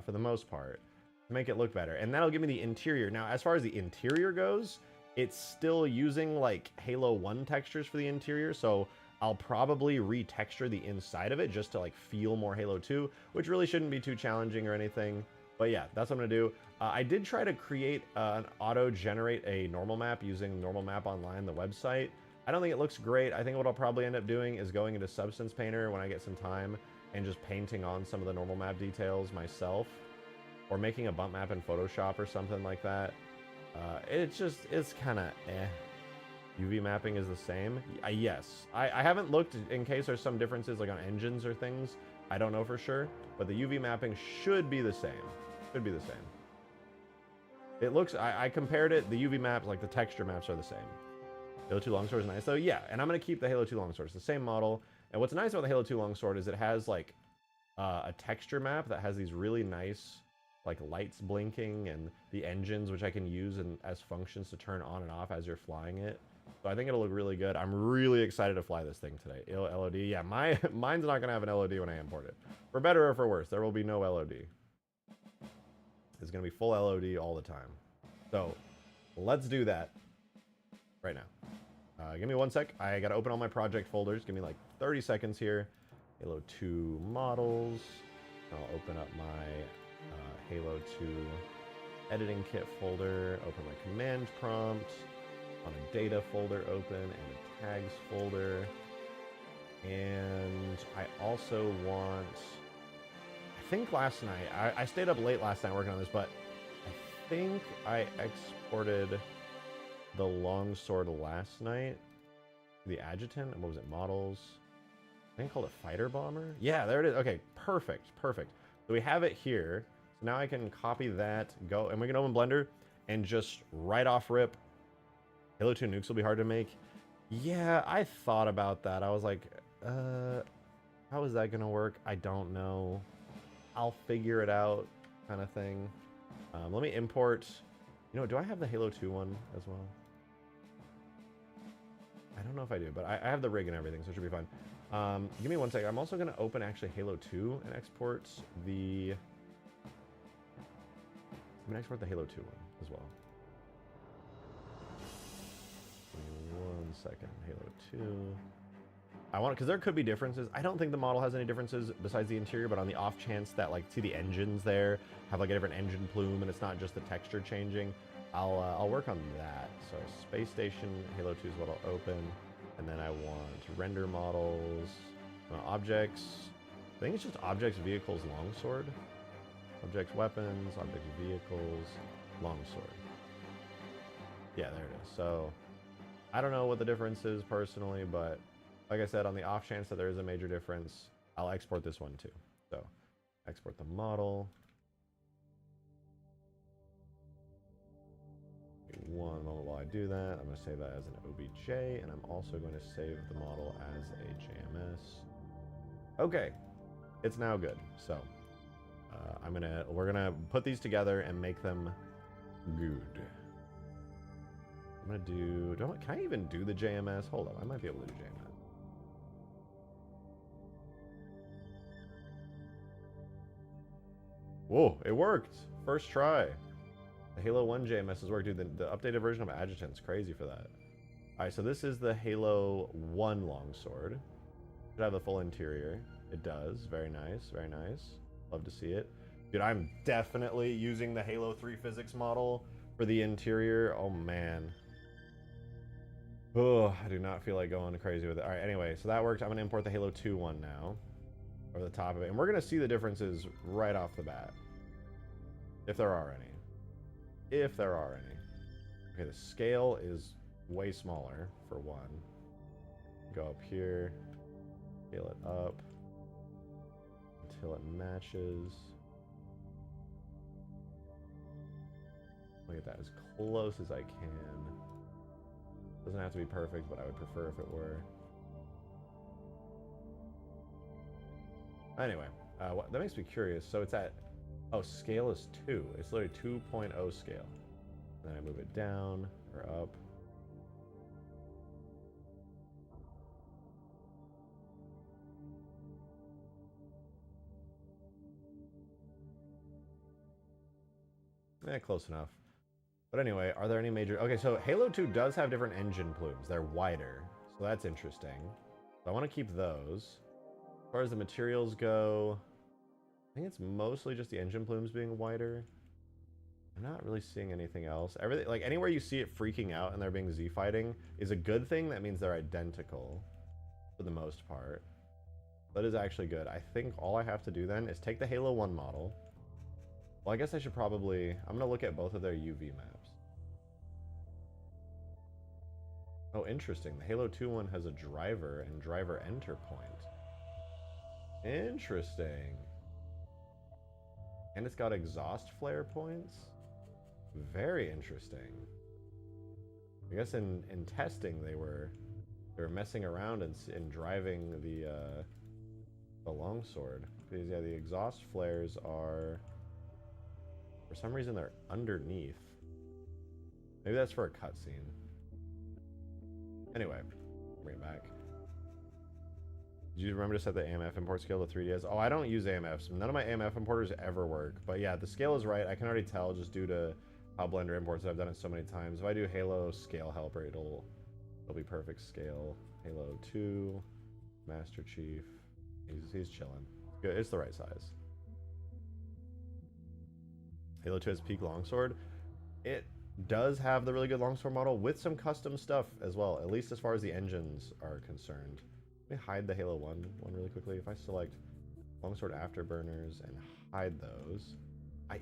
for the most part, to make it look better. And that'll give me the interior. Now, as far as the interior goes, it's still using like Halo 1 textures for the interior, so I'll probably retexture the inside of it just to like feel more Halo 2, which really shouldn't be too challenging or anything. But yeah, that's what I'm gonna do. I did try to create an auto-generate a normal map using Normal Map Online, the website. I don't think it looks great. I think what I'll probably end up doing is going into Substance Painter when I get some time and just painting on some of the normal map details myself, or making a bump map in Photoshop or something like that. It's kind of eh. UV mapping is the same. Yes. I haven't looked in case there's some differences like on engines or things. I don't know for sure, but the UV mapping should be the same. Should be the same. It looks, I compared it, the UV maps, like the texture maps are the same. Halo 2 Longsword is nice. So yeah, and I'm going to keep the Halo 2 Longsword. It's the same model. And what's nice about the Halo 2 Longsword is it has like a texture map that has these really nice like lights blinking, and the engines, which I can use as functions to turn on and off as you're flying it. So I think it'll look really good. I'm really excited to fly this thing today. LOD, yeah, mine's not gonna have an LOD when I import it. For better or for worse, there will be no LOD. It's gonna be full LOD all the time. So let's do that right now. Give me 1 sec. I gotta open all my project folders. Give me like 30 seconds here. Halo 2 models. I'll open up my Halo 2 editing kit folder. Open my command prompt. On a data folder open, and a tags folder. And I also want, I think last night, I stayed up late last night working on this, but I think I exported the longsword last night. The adjutant, and what was it, models? I think I called it fighter bomber. Yeah, there it is. Okay, perfect, perfect. So we have it here. So now I can copy that, go, and we can open Blender and just right off rip. Halo 2 nukes will be hard to make. Yeah, I thought about that. I was like, how is that gonna work? I don't know. I'll figure it out, kind of thing. Let me import. You know, do I have the Halo 2 one as well? I don't know if I do, but I have the rig and everything, so it should be fine. Give me one second. I'm also gonna open actually Halo 2 and export the. I'm gonna export the Halo 2 one as well. Give me 1 second. Halo 2. I want, because there could be differences. I don't think the model has any differences besides the interior, but on the off chance that, like, see the engines there have like a different engine plume and it's not just the texture changing, I'll work on that. So space station Halo 2 is what I'll open, and then I want render models, objects. I think it's just objects, vehicles, longsword. Objects, weapons, objects, vehicles, longsword. Yeah, there it is. So I don't know what the difference is personally, but like I said, on the off chance that there is a major difference, I'll export this one too. So export the model. One moment while I do that, I'm going to save that as an OBJ, and I'm also going to save the model as a JMS. Okay, it's now good. So we're gonna put these together and make them good. I'm gonna do. Can I even do the JMS? Hold on, I might be able to do JMS. Whoa, it worked! First try. The Halo 1 JMS has worked, dude. The updated version of Adjutant's crazy for that. Alright, so this is the Halo 1 longsword. Should have the full interior. It does. Very nice, very nice. Love to see it. Dude, I'm definitely using the Halo 3 physics model for the interior. Oh, man. Oh, I do not feel like going crazy with it. Alright, anyway, so that worked. I'm going to import the Halo 2 one now. Over the top of it. And we're going to see the differences right off the bat. If there are any. If there are any. Okay, the scale is way smaller, for one. Go up here. Scale it up. Until it matches. I'll get that as close as I can. Doesn't have to be perfect, but I would prefer if it were. Anyway, that makes me curious. So it's at, oh, scale is 2. It's literally 2.0 scale. And then I move it down or up. Close enough. But anyway, are there any major... Okay, so Halo 2 does have different engine plumes. They're wider, so that's interesting. So I want to keep those. As far as the materials go, I think it's mostly just the engine plumes being wider. I'm not really seeing anything else. Everything, like anywhere you see it freaking out and they're being Z-fighting is a good thing. That means they're identical for the most part. That is actually good. I think all I have to do then is take the Halo 1 model. Well, I guess I should probably... I'm going to look at both of their UV maps. Oh, interesting. The Halo 2 one has a driver and driver enter point. Interesting. And it's got exhaust flare points. Very interesting. I guess in testing they were messing around and driving the longsword. Because yeah, the exhaust flares are... For some reason, they're underneath. Maybe that's for a cutscene. Anyway, bring it back. Did you remember to set the AMF import scale to 3DS? Oh, I don't use AMFs. None of my AMF importers ever work. But yeah, the scale is right. I can already tell just due to how Blender imports it. I've done it so many times. If I do Halo scale helper, it'll be perfect scale. Halo 2, Master Chief. He's chilling. Good. It's the right size. Halo 2 has peak longsword. It does have the really good longsword model with some custom stuff as well, at least as far as the engines are concerned. Let me hide the Halo 1 one really quickly. If I select Longsword afterburners and hide those.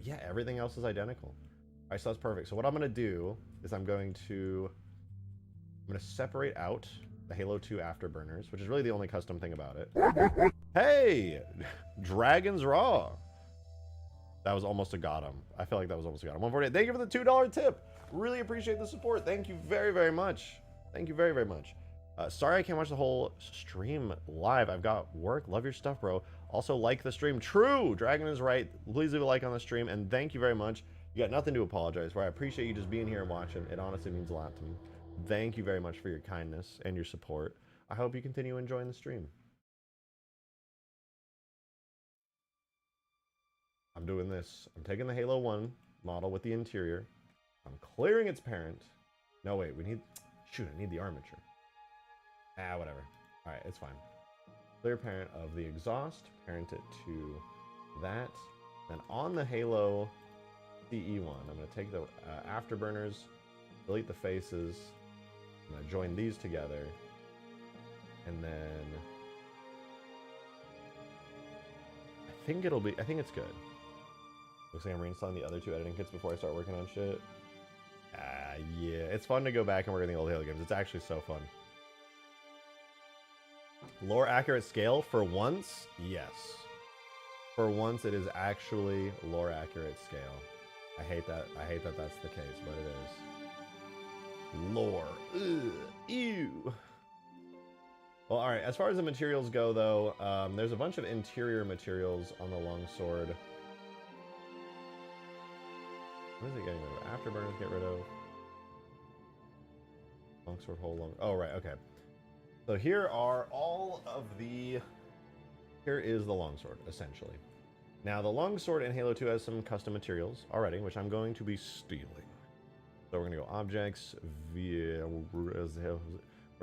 Yeah, everything else is identical. All right, so that's perfect. So what I'm gonna do is I'm gonna separate out the Halo 2 afterburners, which is really the only custom thing about it. Hey, Dragon's Raw. That was almost a got him. I feel like that was almost a got him. 148. Thank you for the $2 tip. Really appreciate the support. Thank you very, very much. Thank you very, very much. Sorry I can't watch the whole stream live. I've got work. Love your stuff, bro. Also, like the stream. True. Dragon is right. Please leave a like on the stream. And thank you very much. You got nothing to apologize for. I appreciate you just being here and watching. It honestly means a lot to me. Thank you very much for your kindness and your support. I hope you continue enjoying the stream. I'm doing this. I'm taking the Halo 1 model with the interior. I'm clearing its parent. No, wait, we need... Shoot, I need the armature. Ah, whatever. Alright, it's fine. Clear parent of the exhaust. Parent it to that. Then on the Halo CE one, I'm going to take the afterburners, delete the faces. I'm going to join these together. And then... I think it's good. Looks like I'm reinstalling the other 2 editing kits before I start working on shit. Yeah. It's fun to go back and work on the old Halo games. It's actually so fun. Lore accurate scale for once? Yes. For once, it is actually lore accurate scale. I hate that that's the case, but it is. Lore. Ugh. Ew. Well, alright. As far as the materials go, though, there's a bunch of interior materials on the Longsword. What is it getting rid of? Afterburners get rid of. Longsword hole. Oh, right. Okay. So here are all of the... Here is the Longsword, essentially. Now, the Longsword in Halo 2 has some custom materials already, which I'm going to be stealing. So we're going to go objects via... We're going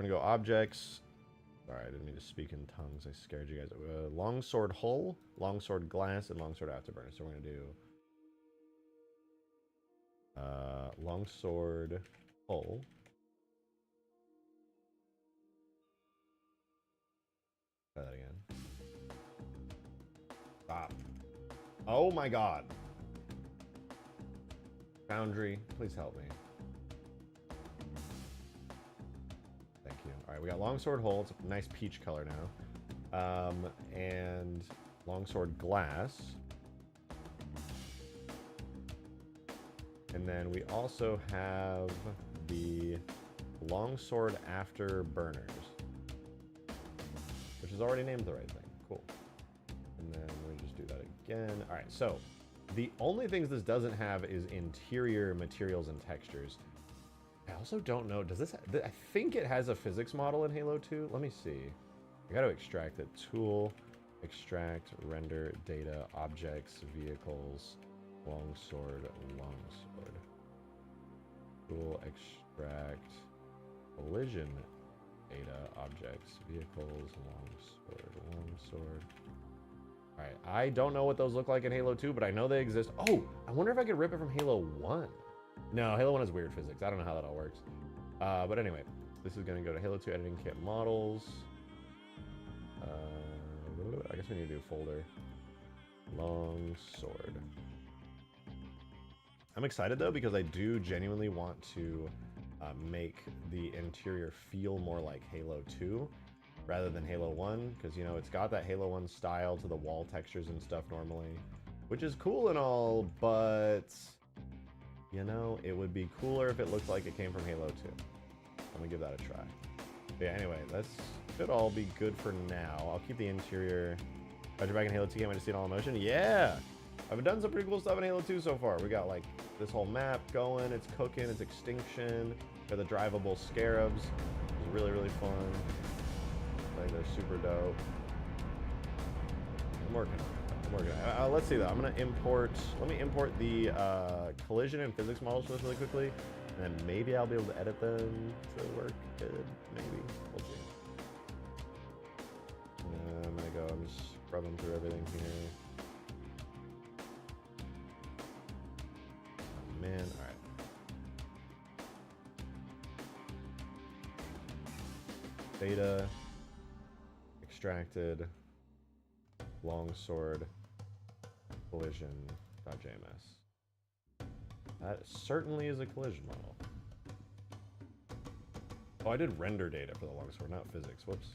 to go objects... Sorry, I didn't mean to speak in tongues. I scared you guys. Longsword hull, Longsword glass, and Longsword afterburner. So we're going to do... Longsword hull. Try that again. Stop. Oh my god. Foundry, please help me. Thank you. Alright, we got Longsword hull. It's a nice peach color now. And Longsword glass. And then we also have the Longsword afterburners, which is already named the right thing. Cool. And then we just do that again. All right, so the only things this doesn't have is interior materials and textures. I also don't know, does this, I think it has a physics model in Halo 2. Let me see. I gotta extract it. Tool, extract, render, data, objects, vehicles, Longsword, Longsword. Tool, extract, collision, data, objects, vehicles, Longsword. Alright, I don't know what those look like in Halo 2, but I know they exist. Oh, I wonder if I could rip it from Halo 1. No, Halo 1 has weird physics. I don't know how that all works. But anyway, this is going to go to Halo 2 editing kit models. I guess we need to do folder. Longsword. I'm excited though because I do genuinely want to make the interior feel more like Halo 2 rather than Halo 1, because you know it's got that Halo 1 style to the wall textures and stuff normally, which is cool and all, but you know it would be cooler if it looked like it came from Halo 2. I'm gonna give that a try. But yeah, anyway, that should all be good for now. I'll keep the interior. You're back in Halo 2, can't wait to see it all in motion. Yeah! I've done some pretty cool stuff in Halo 2 so far. We got like this whole map going, it's cooking, it's Extinction, got the drivable Scarabs, which is really, really fun. Like they're super dope. I'm working on it. Let's see though, let me import the collision and physics models for this really quickly, and then maybe I'll be able to edit them to work good, maybe. We'll see. I'm just scrubbing through everything here. Man, all right. Data extracted. Longsword collision.jms. That certainly is a collision model. Oh, I did render data for the longsword, not physics. Whoops.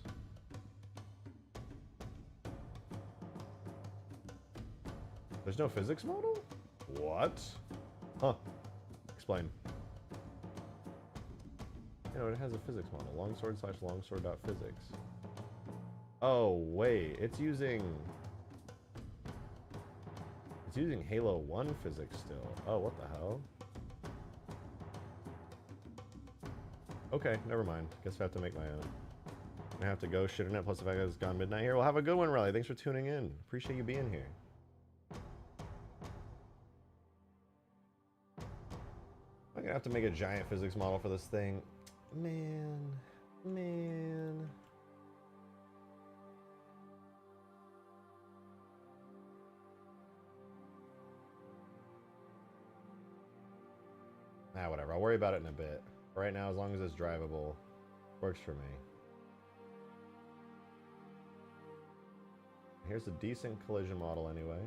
There's no physics model? What? Huh. Explain. You know, it has a physics model. Longsword / longsword.physics. Oh, wait. It's using Halo 1 physics still. Oh, what the hell? Okay, never mind. Guess I have to make my own. I have to go shit in it, plus the fact that it's gone midnight here. Well, have a good one, Riley. Thanks for tuning in. Appreciate you being here. I'm gonna have to make a giant physics model for this thing. Man. Nah, whatever. I'll worry about it in a bit. Right now, as long as it's drivable, works for me. Here's a decent collision model anyway.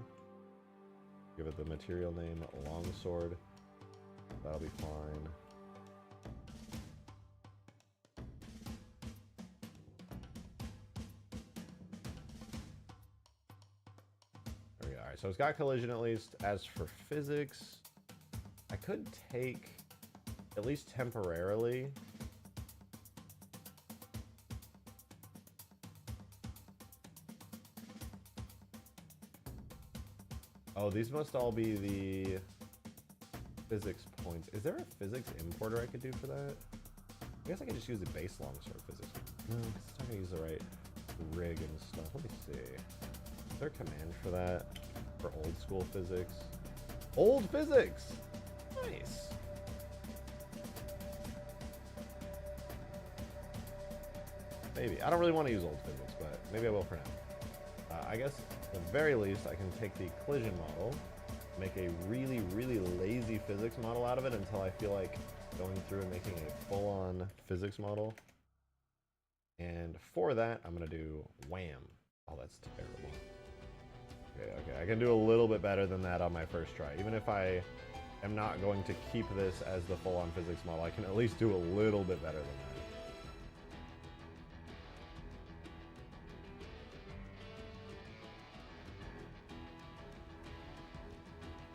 Give it the material name Longsword. That'll be fine. There we go. Alright, so it's got collision at least. As for physics, I could take, at least temporarily, oh, these must all be the physics points. Is there a physics importer I could do for that? I guess I could just use the base longsword physics. No, because it's not going to use the right rig and stuff. Let me see. Is there a command for that? For old school physics? Old physics! Nice! Maybe. I don't really want to use old physics, but maybe I will for now. I guess, at the very least, I can take the collision model, make a really, really lazy physics model out of it until I feel like going through and making a full-on physics model. And for that, I'm going to do wham. Oh, that's terrible. Okay, I can do a little bit better than that on my first try. Even if I am not going to keep this as the full-on physics model, I can at least do a little bit better than that.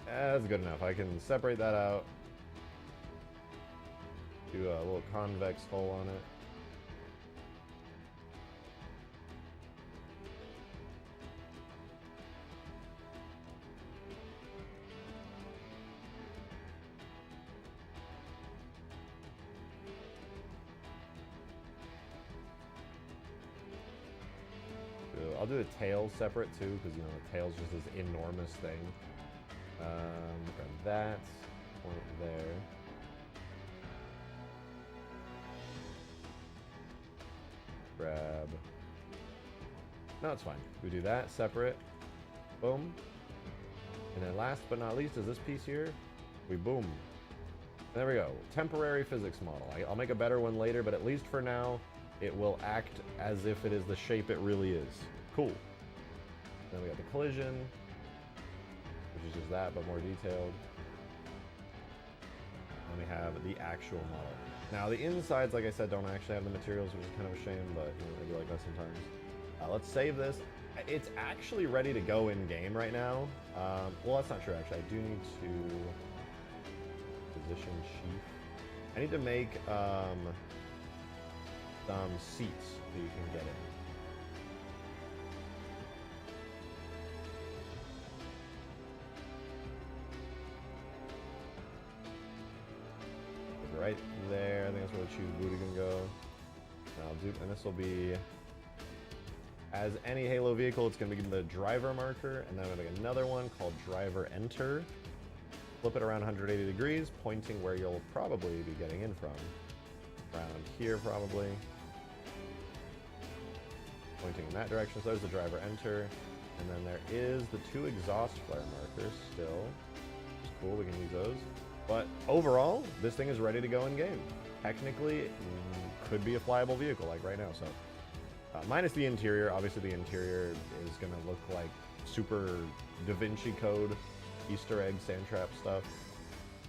That's good enough. I can separate that out. Do a little convex hole on it. I'll do the tail separate too, because you know the tail's just this enormous thing. Grab that point there. Grab. No, it's fine. We do that separate. Boom. And then last but not least is this piece here. We boom. There we go. Temporary physics model. I'll make a better one later, but at least for now, it will act as if it is the shape it really is. Cool. Then we got the collision, which is just that, but more detailed. And we have the actual model. Now, the insides, like I said, don't actually have the materials, which is kind of a shame, but you know, they be like that sometimes. Let's save this. It's actually ready to go in game right now. Well, that's not true, actually. I do need to position sheath. I need to make some seats that you can get in. Right there, I think that's where the choose booty can go. And this will be, as any Halo vehicle, it's going to be the driver marker, and then I'm going to make another one called driver enter. Flip it around 180 degrees, pointing where you'll probably be getting in from. Around here, probably. Pointing in that direction, so there's the driver enter. And then there is the 2 exhaust flare markers still. Which is cool, we can use those. But overall, this thing is ready to go in game. Technically, it could be a flyable vehicle like right now. So Minus the interior. Obviously the interior is going to look like super Da Vinci Code, Easter egg, sand trap stuff.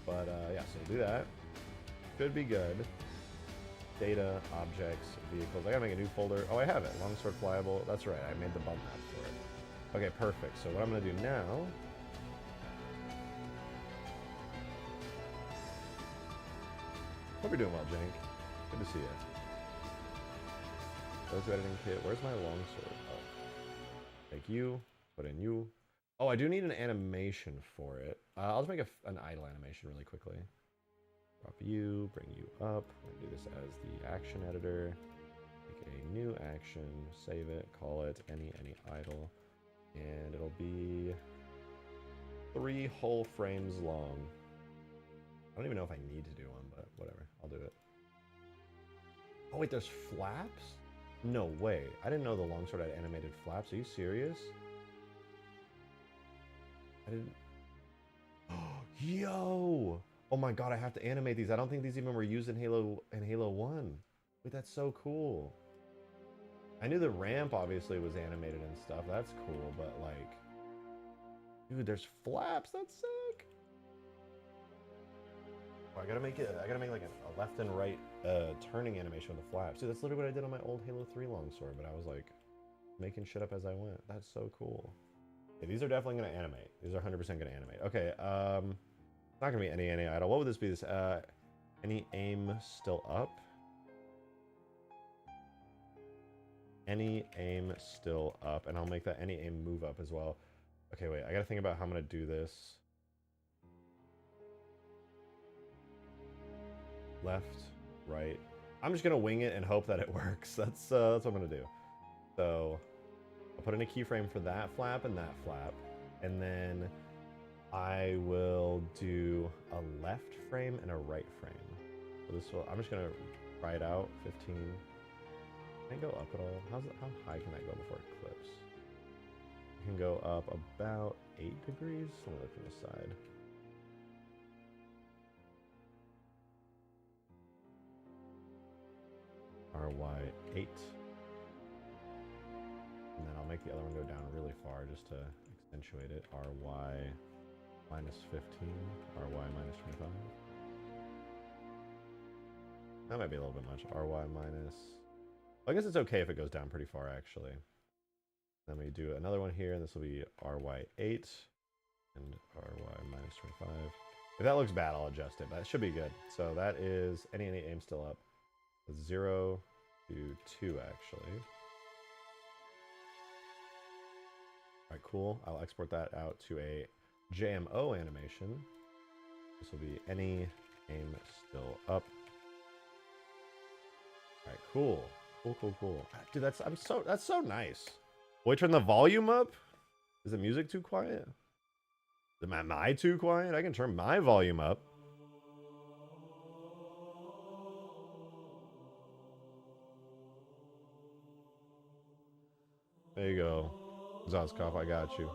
But yeah, so we'll do that. Should be good. Data, objects, vehicles. I gotta make a new folder. Oh, I have it. Longsword flyable. That's right. I made the bump map for it. Okay, perfect. So what I'm gonna do now. Hope you're doing well, Jank. Good to see you. Go to editing kit. Where's my longsword? Oh. Take you. Put in you. Oh, I do need an animation for it. I'll just make an idle animation really quickly. Drop you, bring you up. We're gonna do this as the action editor. Make a new action, save it, call it any idle, and it'll be 3 whole frames long. I don't even know if I need to do one, but whatever, I'll do it. Oh wait, there's flaps? No way. I didn't know the longsword had animated flaps. Are you serious? I didn't. Yo! Oh my god, I have to animate these. I don't think these even were used in Halo 1. Wait, that's so cool. I knew the ramp obviously was animated and stuff. That's cool, but like, dude, there's flaps. That's sick. Oh, I gotta make like a left and right turning animation with the flaps. Dude, that's literally what I did on my old Halo 3 longsword, but I was like making shit up as I went. That's so cool. Yeah, these are definitely gonna animate. These are 100% gonna animate. Okay, it's not gonna be any idle. What would this be? This any aim still up? Any aim still up, and I'll make that any aim move up as well. Okay, wait, I gotta think about how I'm gonna do this. Left, right. I'm just gonna wing it and hope that it works. That's what I'm gonna do. So I'll put in a keyframe for that flap and that flap, and then I will do a left frame and a right frame. So this will, I'm just gonna try it out. 15. Can I go up at all? How high can I go before it clips? I can go up about 8 degrees. Let me look from the side. RY8. And then I'll make the other one go down really far just to accentuate it. RY minus 15, RY minus 25. That might be a little bit much. RY minus... Well, I guess it's okay if it goes down pretty far, actually. Then we do another one here, and this will be RY8 and RY minus 25. If that looks bad, I'll adjust it, but it should be good. So that is any aim still up. 0 to 2, actually. All right, cool. I'll export that out to a JMO animation. This will be any aim still up. All right, cool. Cool. Dude, that's so nice. Will I turn the volume up? Is the music too quiet? Am I too quiet? I can turn my volume up. There you go. Zoskov, I got you.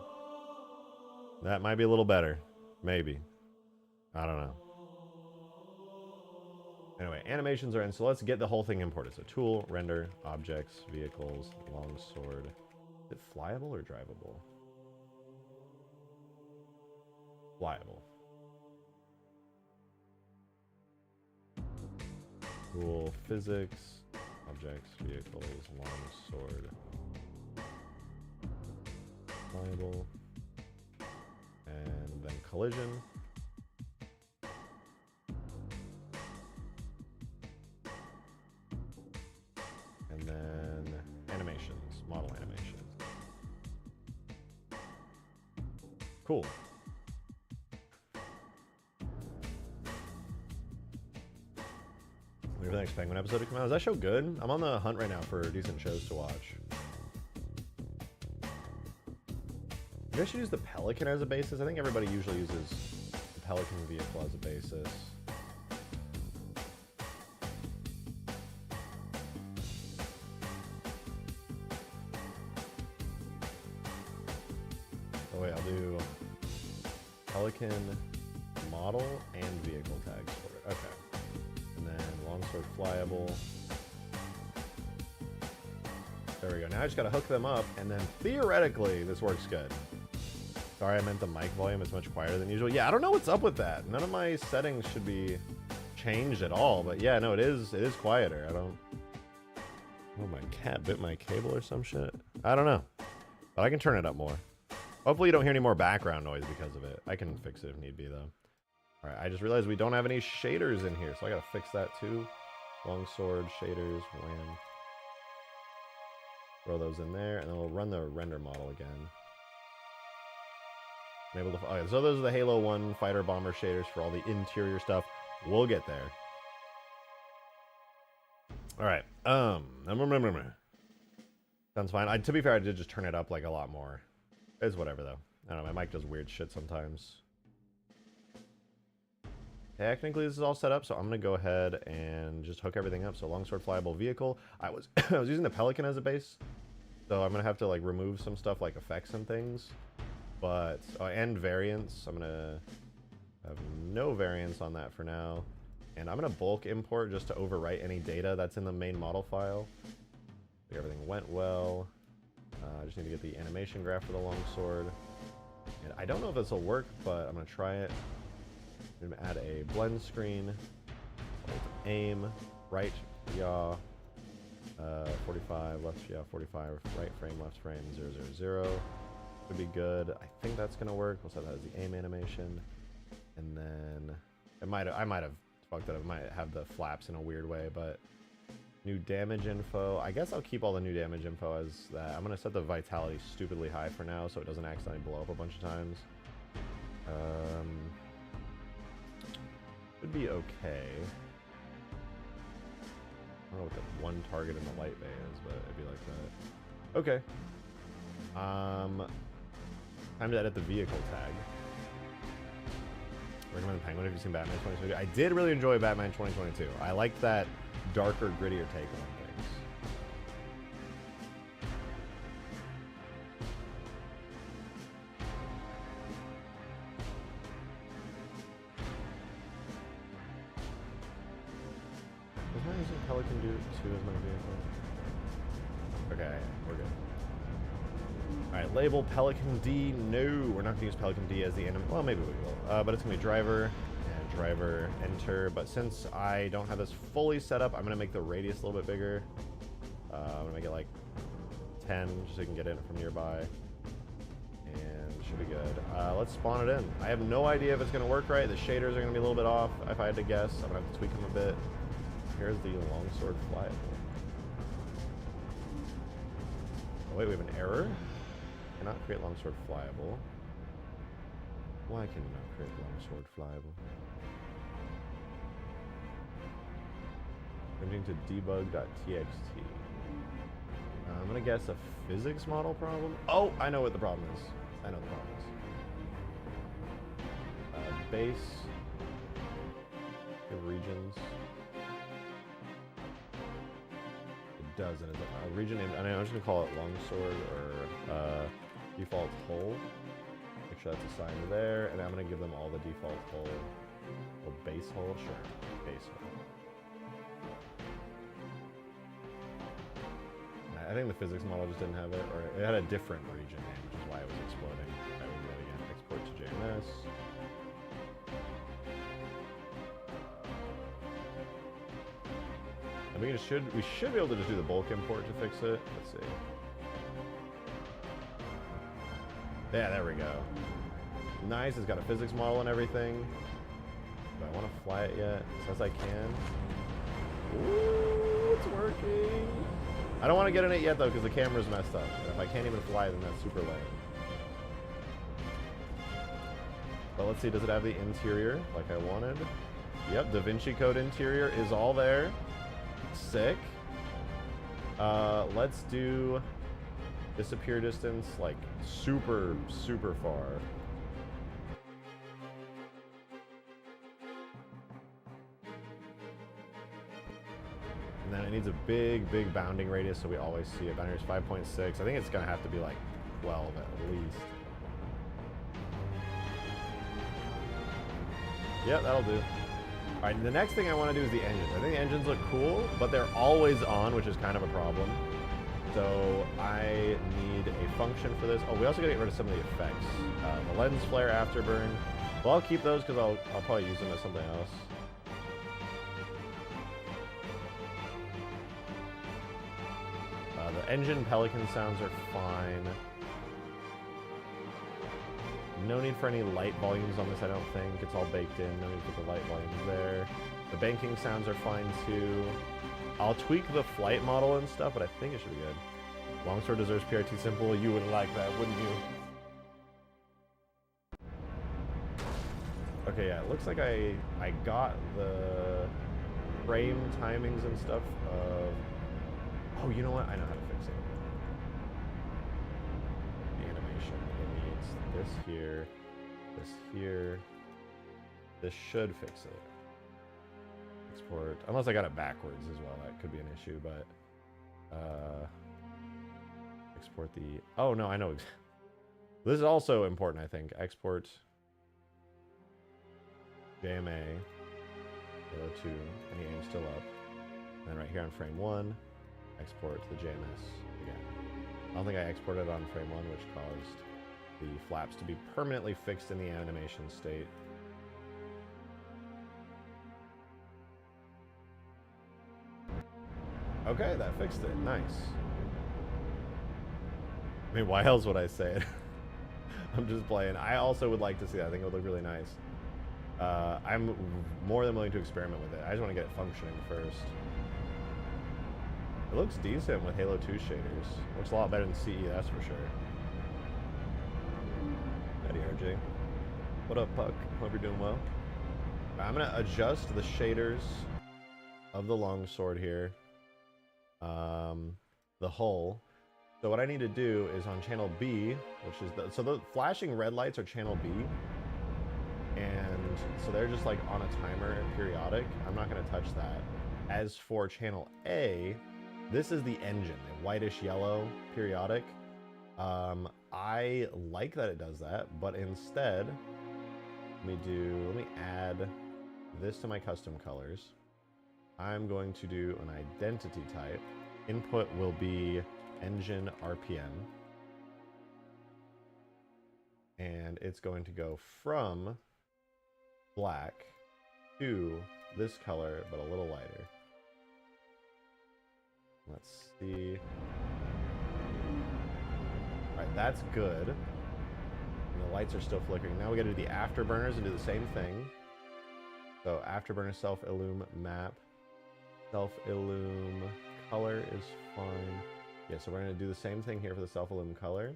That might be a little better. Maybe. I don't know. Anyway, animations are in, so let's get the whole thing imported. So tool, render, objects, vehicles, longsword. Is it flyable or drivable? Flyable. Tool, physics, objects, vehicles, longsword. Flyable. And then collision. And then animations, model animations. Cool. Wait for the next Penguin episode to come out. Is that show good? I'm on the hunt right now for decent shows to watch. Maybe I should use the Pelican as a basis. I think everybody usually uses the Pelican vehicle as a basis. Oh wait, I'll do Pelican model and vehicle tags for it. Okay. And then longsword flyable. There we go. Now I just gotta hook them up, and then theoretically, this works good. Sorry, I meant the mic volume is much quieter than usual. Yeah, I don't know what's up with that. None of my settings should be changed at all, but yeah, no, it is quieter. I don't... Oh, my cat bit my cable or some shit? I don't know. But I can turn it up more. Hopefully you don't hear any more background noise because of it. I can fix it if need be, though. Alright, I just realized we don't have any shaders in here, so I gotta fix that too. Longsword, shaders, wham. Throw those in there, and then we'll run the render model again. I'm able to... Okay, so those are the Halo 1 fighter bomber shaders for all the interior stuff. We'll get there. Alright, sounds fine. To be fair, I did just turn it up like a lot more. It's whatever though. I don't know, my mic does weird shit sometimes. Technically this is all set up, so I'm gonna go ahead and just hook everything up. So Longsword flyable vehicle. I was using the Pelican as a base, so I'm gonna have to like remove some stuff like effects and things. But and variants. I'm gonna have no variants on that for now. And I'm gonna bulk import just to overwrite any data that's in the main model file. Everything went well. I just need to get the animation graph for the longsword. And I don't know if this will work, but I'm gonna try it. I'm gonna add a blend screen. Hold aim, right, yaw, 45, left, yeah, 45, right frame, left frame, 0, 0, 0. Should be good. I think that's gonna work. We'll set that as the aim animation. And then I might have fucked it up. I might have the flaps in a weird way, but new damage info. I guess I'll keep all the new damage info as that. I'm gonna set the vitality stupidly high for now so it doesn't accidentally blow up a bunch of times. Should be okay. I don't know what the one target in the light bay is, but it'd be like that. Okay. Time to edit the vehicle tag. Recommend the Penguin if you've seen Batman 2022. I did really enjoy Batman 2022. I liked that darker, grittier take on things. Was I using Pelican 2 as my vehicle? Okay, we're good. Alright, label Pelican D. No, we're not going to use Pelican D as the enemy. Well, maybe we will. But it's going to be driver and driver enter. But since I don't have this fully set up, I'm going to make the radius a little bit bigger. I'm going to make it like 10 just so you can get in from nearby. And should be good. Let's spawn it in. I have no idea if it's going to work right. The shaders are going to be a little bit off. If I had to guess, I'm going to have to tweak them a bit. Here's the longsword flyable. Oh, wait, we have an error? Cannot create longsword flyable. Why can you not create longsword flyable? Changing to debug.txt. I'm gonna guess a physics model problem. Oh, I know what the problem is. I know the problem is. Base. Regions. It does, and it's a region name. I'm just gonna call it longsword or default hull. Make sure that's assigned there, and I'm gonna give them all the default hull. Oh, base hull, sure, base hull. I think the physics model just didn't have it, or it had a different region name, which is why it was exploding. I will do that again. Export to JMS. And we should be able to just do the bulk import to fix it. Let's see. Yeah, there we go. Nice, it's got a physics model and everything. Do I want to fly it yet? Says I can. Ooh, it's working. I don't want to get in it yet though because the camera's messed up. And if I can't even fly, then that's super lame. But let's see, does it have the interior like I wanted? Yep, Da Vinci Code interior is all there. Sick. Let's do disappear distance like super, super far. And then it needs a big, big bounding radius so we always see it. Bounding radius 5.6. I think it's gonna have to be like 12 at least. Yep, that'll do. Alright, the next thing I want to do is the engines. I think the engines look cool, but they're always on, which is kind of a problem. So I need a function for this. Oh, we also gotta get rid of some of the effects. The lens flare, afterburn. Well, I'll keep those because I'll probably use them as something else. The engine pelican sounds are fine. No need for any light volumes on this, I don't think. It's all baked in. No need to put the light volumes there. The banking sounds are fine too. I'll tweak the flight model and stuff, but I think it should be good. Longsword deserves PRT simple. You would like that, wouldn't you? Okay, yeah, it looks like I got the frame timings and stuff of... Oh, you know what? I know how to fix it. The animation. It needs this here, this here. This should fix it. Export. Unless I got it backwards as well. That could be an issue, but... export the... Oh, no, I know. This is also important, I think. Export... JMA, Halo 2, and the aim's still up. And then right here on frame 1, export to the JMS again. I don't think I exported on frame 1, which caused the flaps to be permanently fixed in the animation state. Okay, that fixed it. Nice. I mean, why else would I say it? I'm just playing. I also would like to see that. I think it would look really nice. I'm more than willing to experiment with it. I just want to get it functioning first. It looks decent with Halo 2 shaders. Looks a lot better than CE, that's for sure. Howdy, RJ. What up, Puck? Hope you're doing well. I'm going to adjust the shaders of the longsword here. The hull. So what I need to do is on channel B, which is so the flashing red lights are channel B. And so they're just like on a timer and periodic. I'm not going to touch that. As for channel A, this is the engine, the whitish yellow periodic. I like that it does that, but instead, let me add this to my custom colors. I'm going to do an identity type. Input will be engine RPM. And it's going to go from black to this color, but a little lighter. Let's see. Alright, that's good. And the lights are still flickering. Now we gotta do the afterburners and do the same thing. So afterburner self-illum map. Self-illum color is fine. Yeah, so we're gonna do the same thing here for the self-illum color.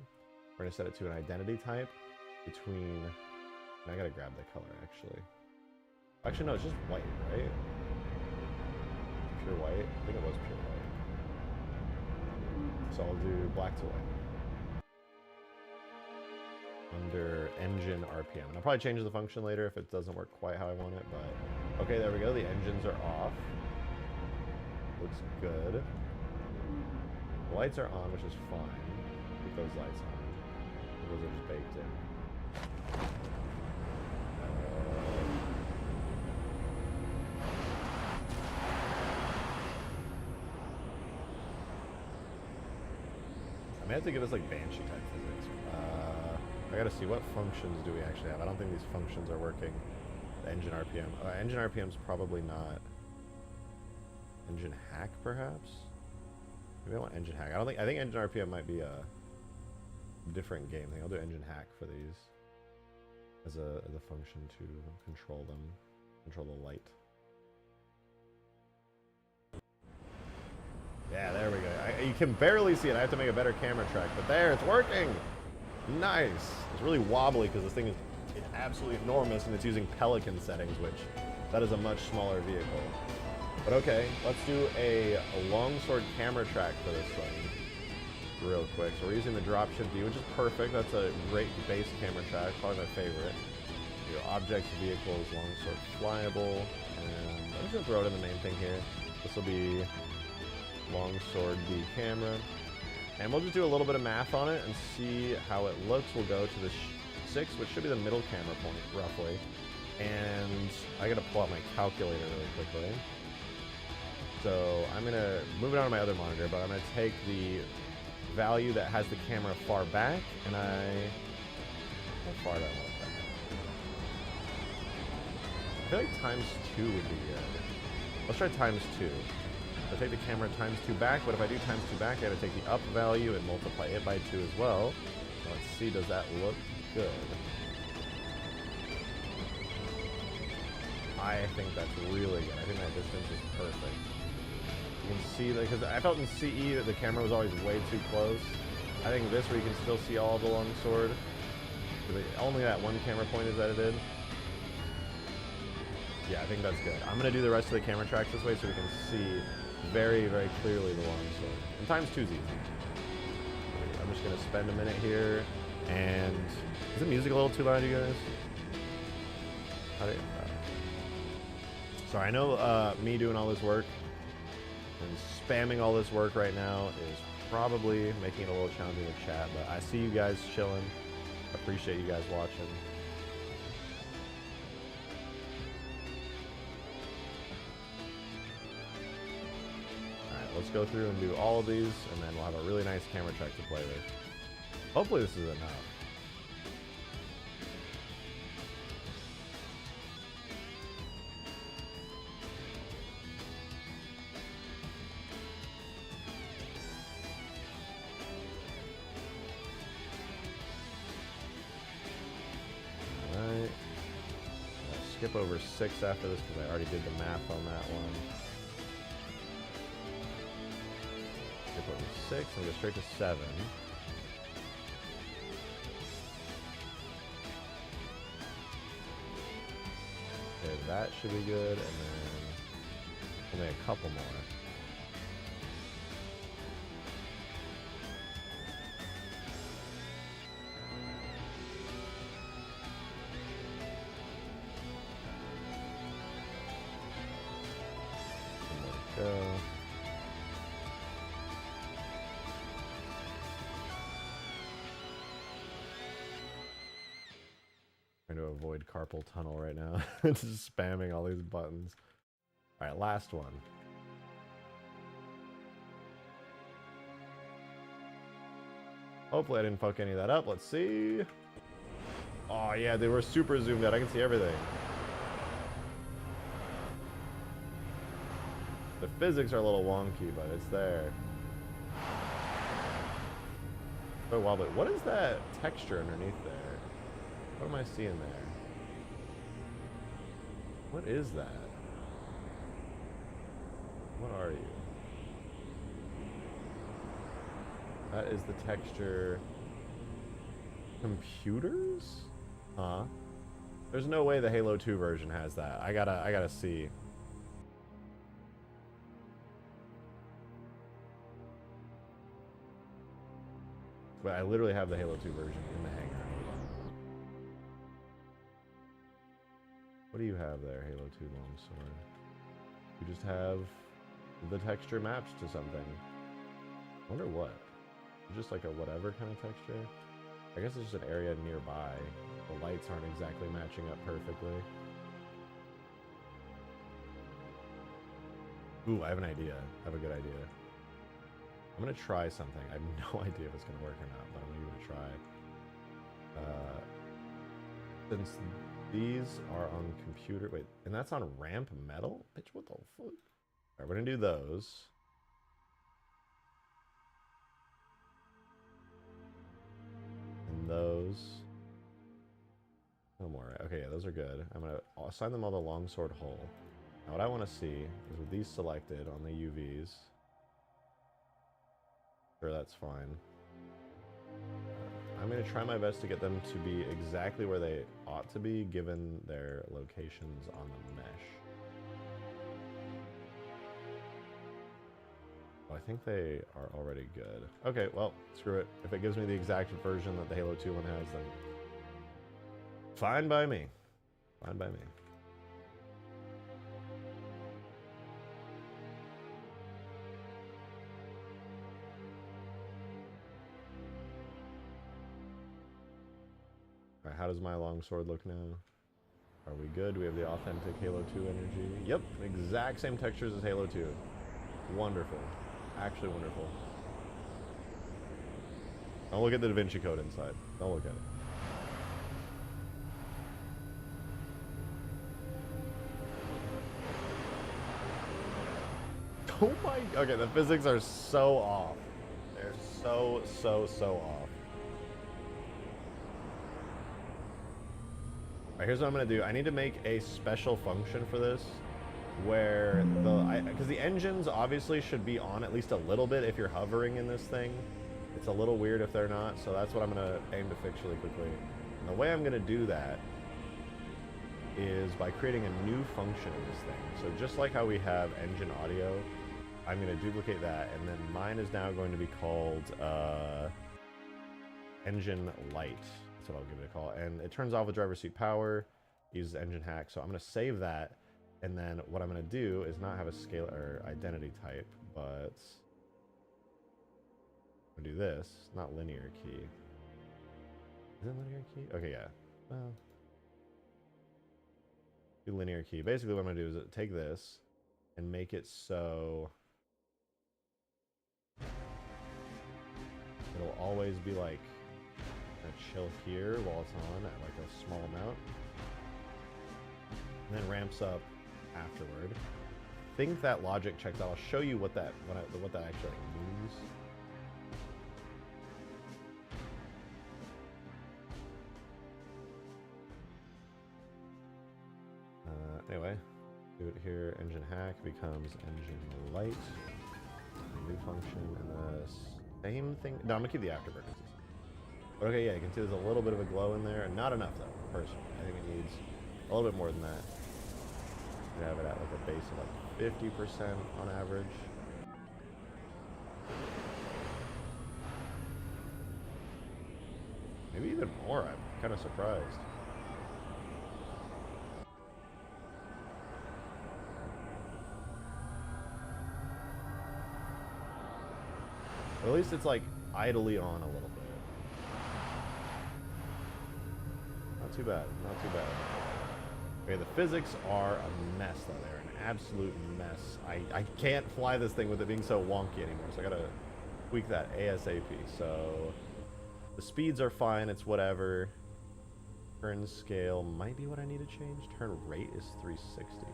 We're gonna set it to an identity type between... I gotta grab the color, actually. Actually, no, it's just white, right? Pure white? I think it was pure white. So I'll do black to white. Under engine RPM. And I'll probably change the function later if it doesn't work quite how I want it, but... Okay, there we go. The engines are off. Looks good. The lights are on, which is fine. Keep those lights on. Those are just baked in. I may have to give us like Banshee type physics. I gotta see what functions do we actually have. I don't think these functions are working. The engine RPM. Engine RPM's probably not. Engine hack perhaps? Maybe I want engine hack. I think engine RPM might be a different game thing. I'll do engine hack for these as a function to control them, control the light. Yeah, there we go. You can barely see it. I have to make a better camera track, but there, it's working. Nice. It's really wobbly because this thing is absolutely enormous and it's using Pelican settings, which that is a much smaller vehicle. But okay, let's do a longsword camera track for this thing real quick. So we're using the dropshift view, which is perfect. That's a great base camera track, probably my favorite. Your objects, vehicles, longsword, flyable, and I'm just gonna throw it in the main thing here. This will be longsword D camera, and we'll just do a little bit of math on it and see how it looks. We'll go to the 6, which should be the middle camera point, roughly. And I gotta pull out my calculator really quickly. So I'm gonna move it on to my other monitor, but I'm gonna take the value that has the camera far back, and how far do I want that? I feel like times 2 would be good. Let's try times 2. I'll take the camera times 2 back, but if I do times 2 back, I gotta take the up value and multiply it by 2 as well. So let's see, does that look good? I think that's really good. I think that distance is perfect. You can see, because I felt in CE that the camera was always way too close. I think this where you can still see all of the longsword. Only that one camera point is edited. Yeah, I think that's good. I'm going to do the rest of the camera tracks this way so we can see very, very clearly the longsword. And times 2 is easy. I'm just going to spend a minute here. And is the music a little too loud, you guys? Sorry, I know me doing all this work and spamming all this work right now is probably making it a little challenging to chat, but I see you guys chilling. Appreciate you guys watching. Alright, let's go through and do all of these, and then we'll have a really nice camera track to play with. Hopefully this is enough. Skip over 6 after this because I already did the math on that one. Skip over 6 and go straight to 7. Okay, that should be good, and then only a couple more. Trying to avoid carpal tunnel right now. Just spamming all these buttons. Alright, last one. Hopefully I didn't fuck any of that up. Let's see. Oh yeah, they were super zoomed out. I can see everything. The physics are a little wonky, but it's there. Oh wow, but what is that texture underneath there? What am I seeing there? What is that? What are you? That is the texture. Computers? Huh? There's no way the Halo 2 version has that. I gotta see. But I literally have the Halo 2 version in the hangar. What do you have there, Halo 2 Longsword? You just have the texture maps to something. I wonder what. Just like a whatever kind of texture? I guess it's just an area nearby. The lights aren't exactly matching up perfectly. Ooh, I have an idea. I have a good idea. I'm gonna try something. I have no idea if it's gonna work or not, but I'm gonna give it a try. Since these are on computer, wait, and that's on ramp metal? Bitch, what the fuck? Alright, we're gonna do those. And those. No more, right? Okay, yeah, those are good. I'm gonna assign them all to longsword hull. Now what I wanna see is with these selected on the UVs. Sure, that's fine. I'm going to try my best to get them to be exactly where they ought to be given their locations on the mesh. Well, I think they are already good. Okay, well, screw it. If it gives me the exact version that the Halo 2 one has, then fine by me. Fine by me. How does my longsword look now? Are we good? Do we have the authentic Halo 2 energy? Yep, exact same textures as Halo 2. Wonderful. Actually wonderful. Don't look at the Da Vinci Code inside. Don't look at it. Oh my, okay, the physics are so off. They're so off. Alright, here's what I'm gonna do. I need to make a special function for this where because the engines obviously should be on at least a little bit if you're hovering in this thing. It's a little weird if they're not, so that's what I'm gonna aim to fix really quickly. And the way I'm gonna do that is by creating a new function in this thing. So just like how we have engine audio, I'm going to duplicate that, and then mine is now going to be called engine light. That's what I'll give it a call. And it turns off with driver's seat power, uses engine hack. So I'm going to save that, and then what I'm going to do is not have a scale or identity type, but I'm going to do this, not linear key. Is it linear key? Okay, yeah. Well, do linear key. Basically what I'm going to do is take this and make it so it'll always be like gonna chill here while it's on at like a small amount, and then ramps up afterward. I think that logic checks out. I'll show you what that actually means. Anyway, do it here. Engine hack becomes engine light. New function, and the same thing. No, I'm gonna keep the afterburners. But okay, yeah, you can see there's a little bit of a glow in there, and not enough though. Personally, I think it needs a little bit more than that. We have it at like a base of like 50% on average. Maybe even more. I'm kind of surprised. At least it's like idly on a little bit. Not too bad, not too bad. Okay, the physics are a mess though. They're an absolute mess. I can't fly this thing with it being so wonky anymore, so I gotta tweak that ASAP. So the speeds are fine, it's whatever. Turn scale might be what I need to change. Turn rate is 360.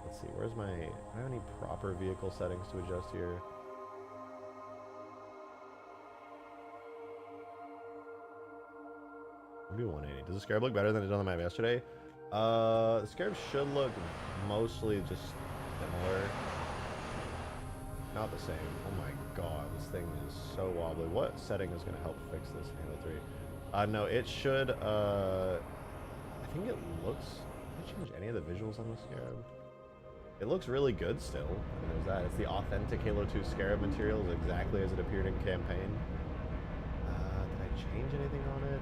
Let's see, where's my, do I have any proper vehicle settings to adjust here? Do 180. Does the Scarab look better than it did on the map yesterday? The Scarab should look mostly just similar. Not the same. Oh my god, this thing is so wobbly. What setting is going to help fix this Halo 3? No, it should, I think it looks, did I change any of the visuals on the Scarab? It looks really good still. There's that. It's the authentic Halo 2 Scarab materials exactly as it appeared in campaign. Did I change anything on it?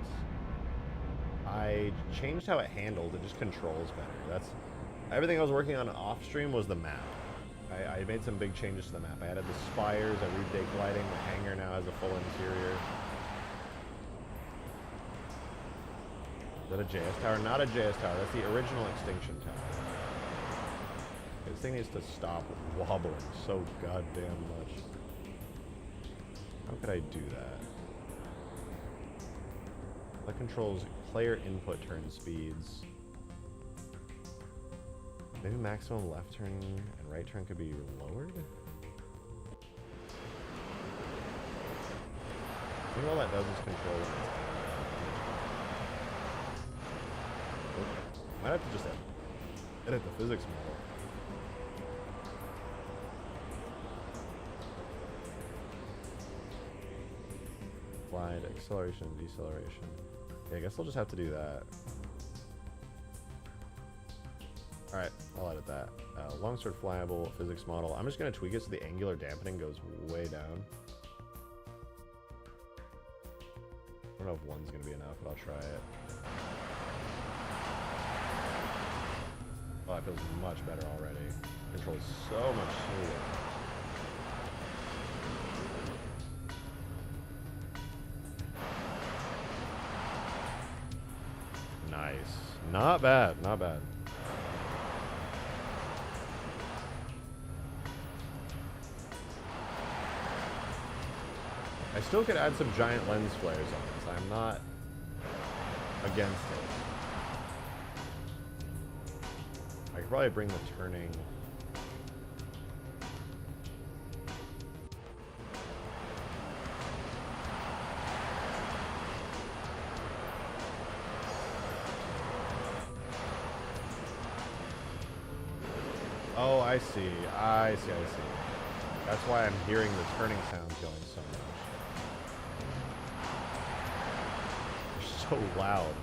I changed how it handled. It just controls better. That's everything I was working on off stream was the map. I made some big changes to the map. I added the spires, I redid lighting, the hangar now has a full interior. Is that a JS tower? Not a JS tower, that's the original Extinction tower. This thing needs to stop wobbling so goddamn much. How could I do that? That controls player input turn speeds. Maybe maximum left turn and right turn could be lowered? I think all that does is control it. Might have to just edit the physics more. Glide, acceleration, deceleration. Yeah, I guess I'll just have to do that. Alright, I'll edit that. Longsword flyable, physics model. I'm just going to tweak it so the angular dampening goes way down. I don't know if one's going to be enough, but I'll try it. Oh, that feels much better already. Controls so much smoother. Nice. Not bad, not bad. I still could add some giant lens flares on this. I'm not against it. I could probably bring the turning. Oh, I see. I see. That's why I'm hearing the turning sounds going so much. They're so loud.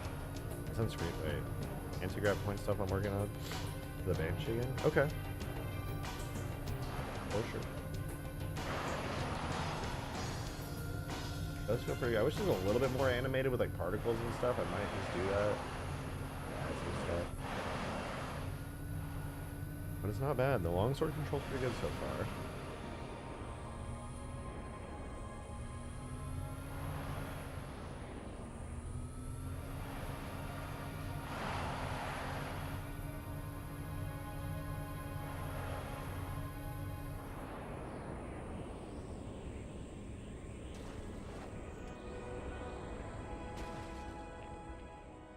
It's on screen. Wait. Anti-grab point stuff I'm working on. The Banshee again? Okay. For sure. Does feel pretty good. I wish it was a little bit more animated with like particles and stuff. I might just do that. Add some stuff. But it's not bad. The longsword control's pretty good so far.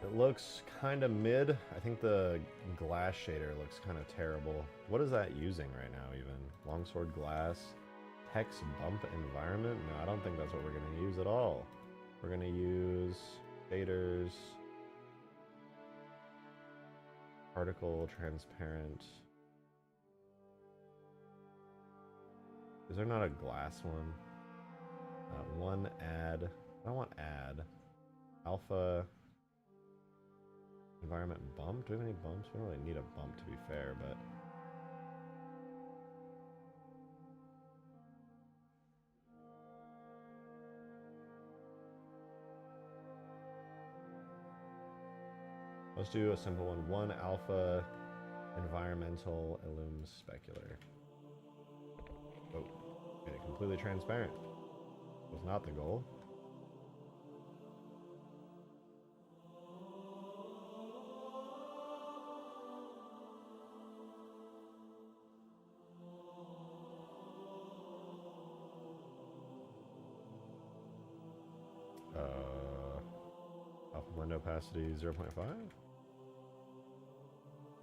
It looks kind of mid. I think the glass shader looks kind of terrible. What is that using right now even? Longsword glass, hex bump environment? No, I don't think that's what we're going to use at all. We're going to use shaders, particle transparent. Is there not a glass one? One add. I don't want add. Alpha. Environment bump? Do we have any bumps? We don't really need a bump to be fair, but... Let's do a simple one. One alpha environmental illum specular. Oh, made it completely transparent. Was not the goal. Alpha window opacity 0.5?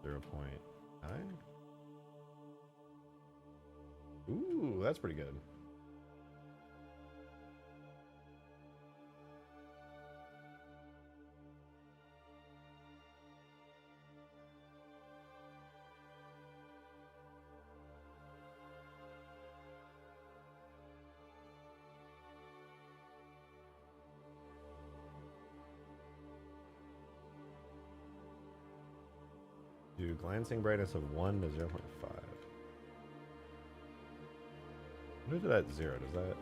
0.9? Ooh, that's pretty good. Do glancing brightness of 1 to 0.5. What is it at 0? Does that...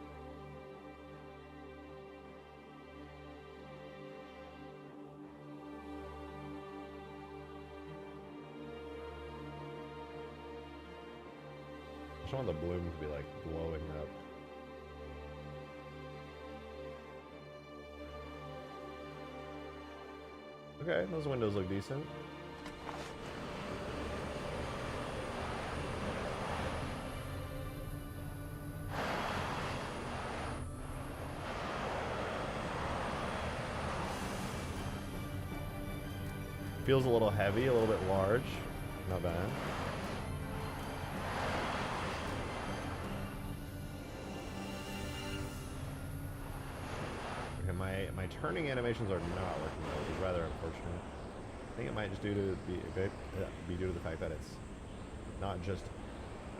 I just want the bloom to be like blowing up. Okay, those windows look decent. Feels a little heavy, a little bit large. Not bad. Okay, my turning animations are not working though, which is rather unfortunate. I think it might just be due to the fact that it's not just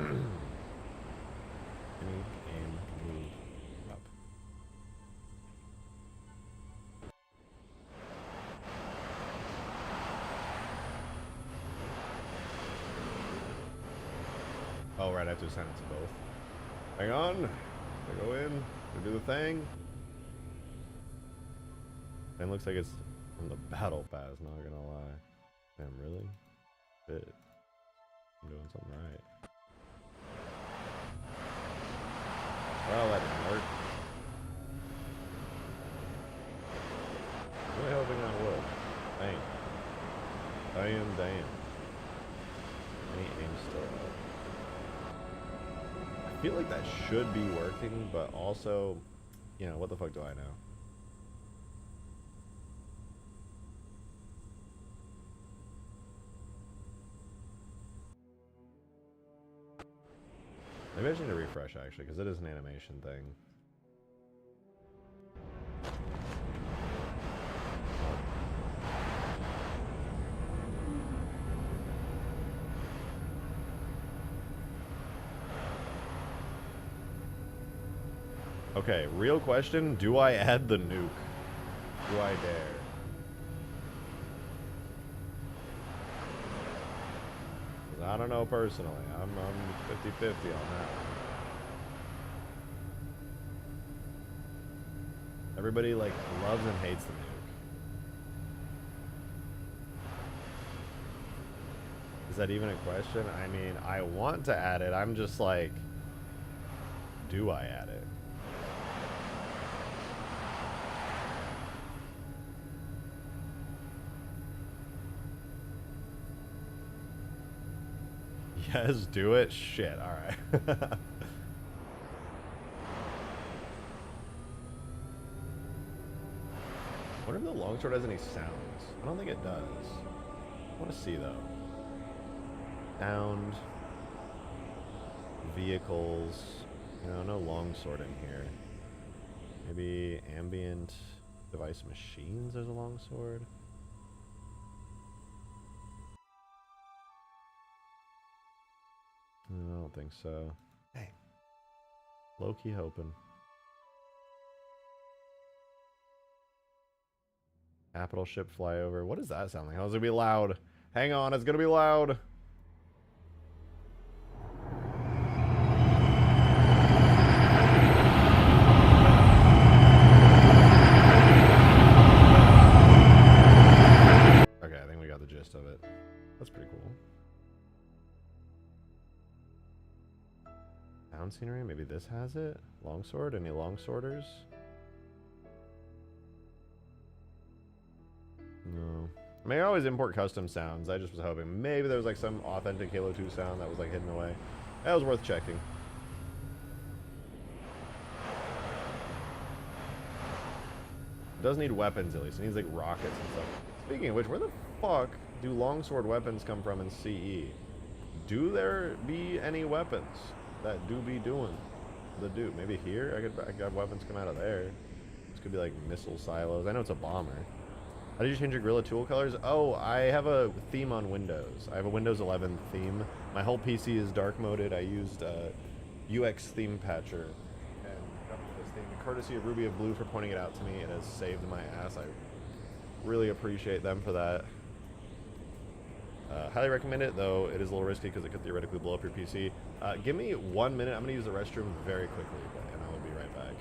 any aim move up. Oh, right, I have to assign it to both. Hang on. I go in, I do the thing. And it looks like it's from the battle pass, not gonna lie. Damn, really? Shit. I'm doing something right. Well, that didn't work. I'm really hoping that will. Dang. Damn. Any aim still up? I feel like that should be working, but also you know, what the fuck do I know? Maybe I just need to refresh, actually, because it is an animation thing. Okay, real question, do I add the nuke? Do I dare? I don't know personally. I'm 50-50 on that one. Everybody like loves and hates the nuke. Is that even a question? I mean, I want to add it. I'm just like, do I add it? Yes, do it. Shit, alright. I wonder if the longsword has any sounds. I don't think it does. I want to see though. Sound. Vehicles. No longsword in here. Maybe ambient device machines there's a longsword. I don't think so. Hey. Low-key hoping. Capital ship flyover. What does that sound like? How's it gonna be loud? Hang on, it's gonna be loud. Okay, I think we got the gist of it. That's pretty cool. Sound scenery? Maybe this has it? Longsword? Any longsworders? No. I mean, I always import custom sounds. I just was hoping maybe there was like some authentic Halo 2 sound that was like hidden away. That was worth checking. It does need weapons at least. It needs like rockets and stuff. Speaking of which, where the fuck do longsword weapons come from in CE? Do there be any weapons that do be doing the do? Maybe here? I could have weapons come out of there. This could be like missile silos. I know it's a bomber. How did you change your Gorilla tool colors? Oh, I have a theme on Windows. I have a Windows 11 theme. My whole PC is dark moded. I used UX theme patcher and got this theme. Courtesy of Ruby of Blue for pointing it out to me. It has saved my ass. I really appreciate them for that. Highly recommend it, though it is a little risky because it could theoretically blow up your PC. Give me 1 minute. I'm going to use the restroom very quickly, and I will be right back.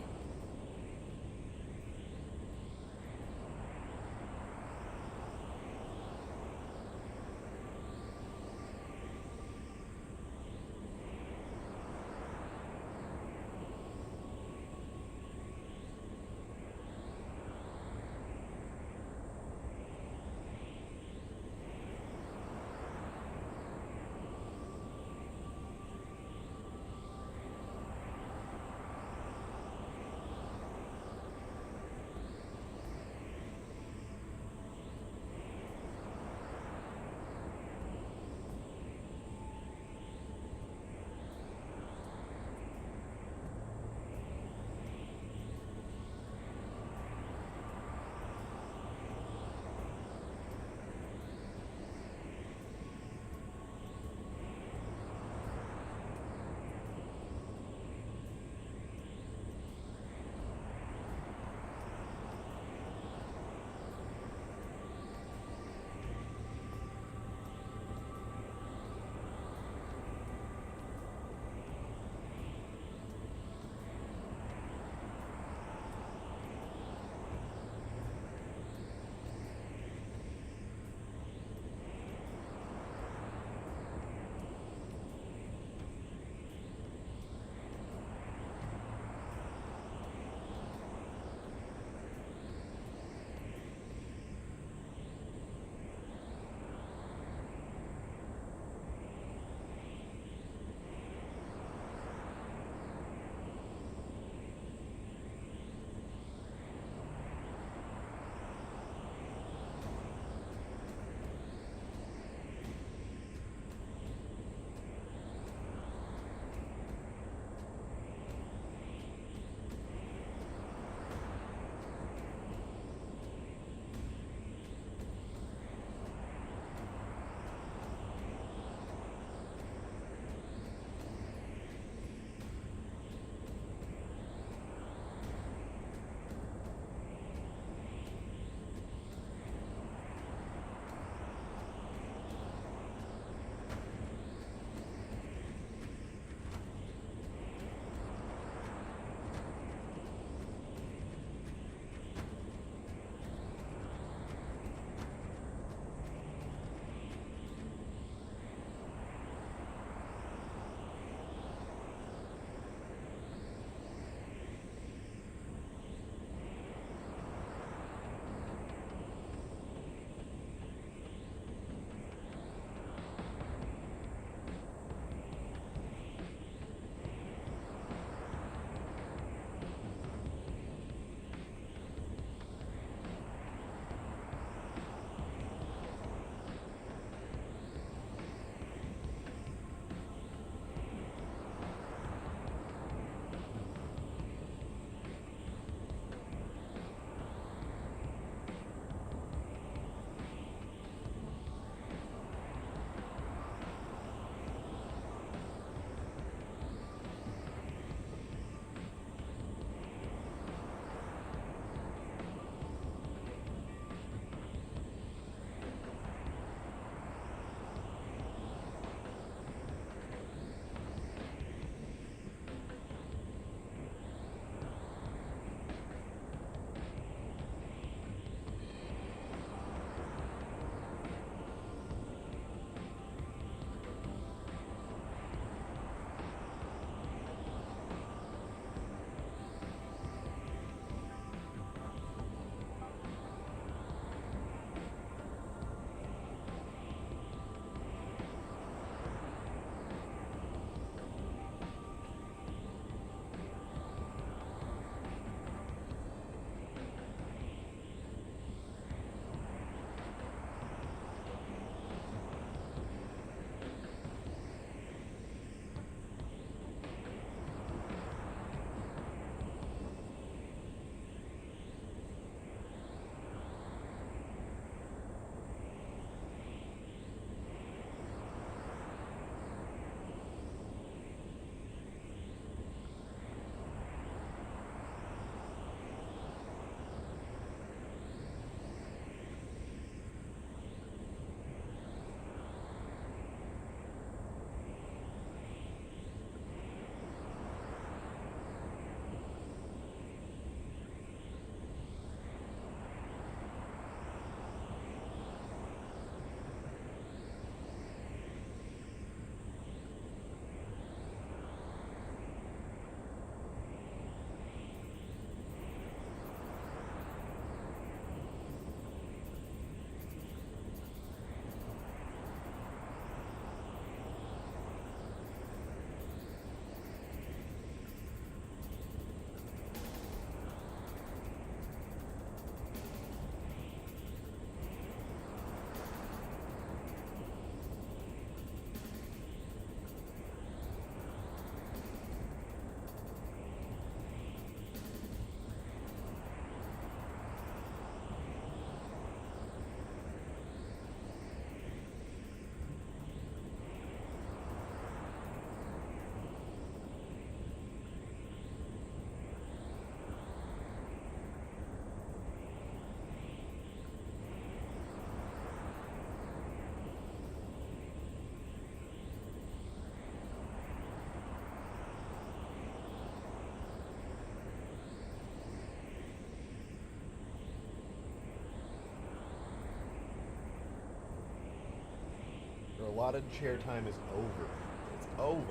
Allotted chair time is over. It's over.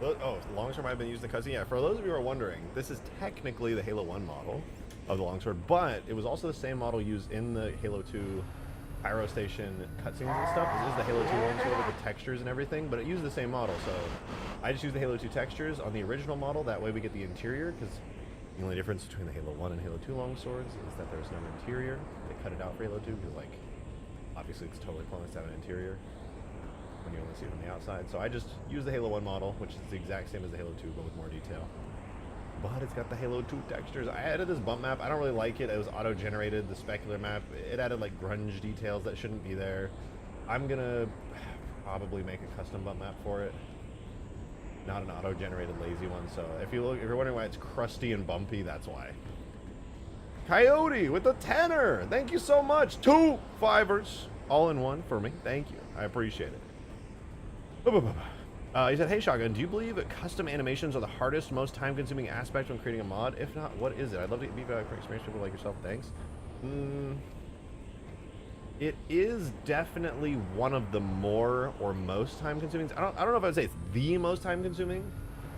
Oh, Longsword might have been used in the cutscene. Yeah, for those of you who are wondering, this is technically the Halo 1 model of the Longsword, but it was also the same model used in the Halo 2 Pyro Station cutscenes and stuff. This is the Halo 2 Longsword with the textures and everything, but it used the same model, so I just used the Halo 2 textures on the original model. That way we get the interior, because the only difference between the Halo 1 and Halo 2 Longswords is that there's no interior. They cut it out for Halo 2 because, like, obviously it's totally pointless to have an interior when you only see it from the outside. So I just use the Halo 1 model, which is the exact same as the Halo 2, but with more detail. But it's got the Halo 2 textures. I added this bump map. I don't really like it. It was auto-generated, the specular map. It added, like, grunge details that shouldn't be there. I'm gonna probably make a custom bump map for it. Not an auto-generated lazy one, so if you're wondering why it's crusty and bumpy, that's why. Coyote with the tenor! Thank you so much! 2 fivers, all in one for me. Thank you. I appreciate it. He said, hey Shotgun, do you believe that custom animations are the hardest, most time-consuming aspect when creating a mod? If not, what is it? I'd love to get feedback from experienced people like yourself. Thanks. It is definitely one of the more or most time-consuming. I don't know if I would say it's the most time-consuming.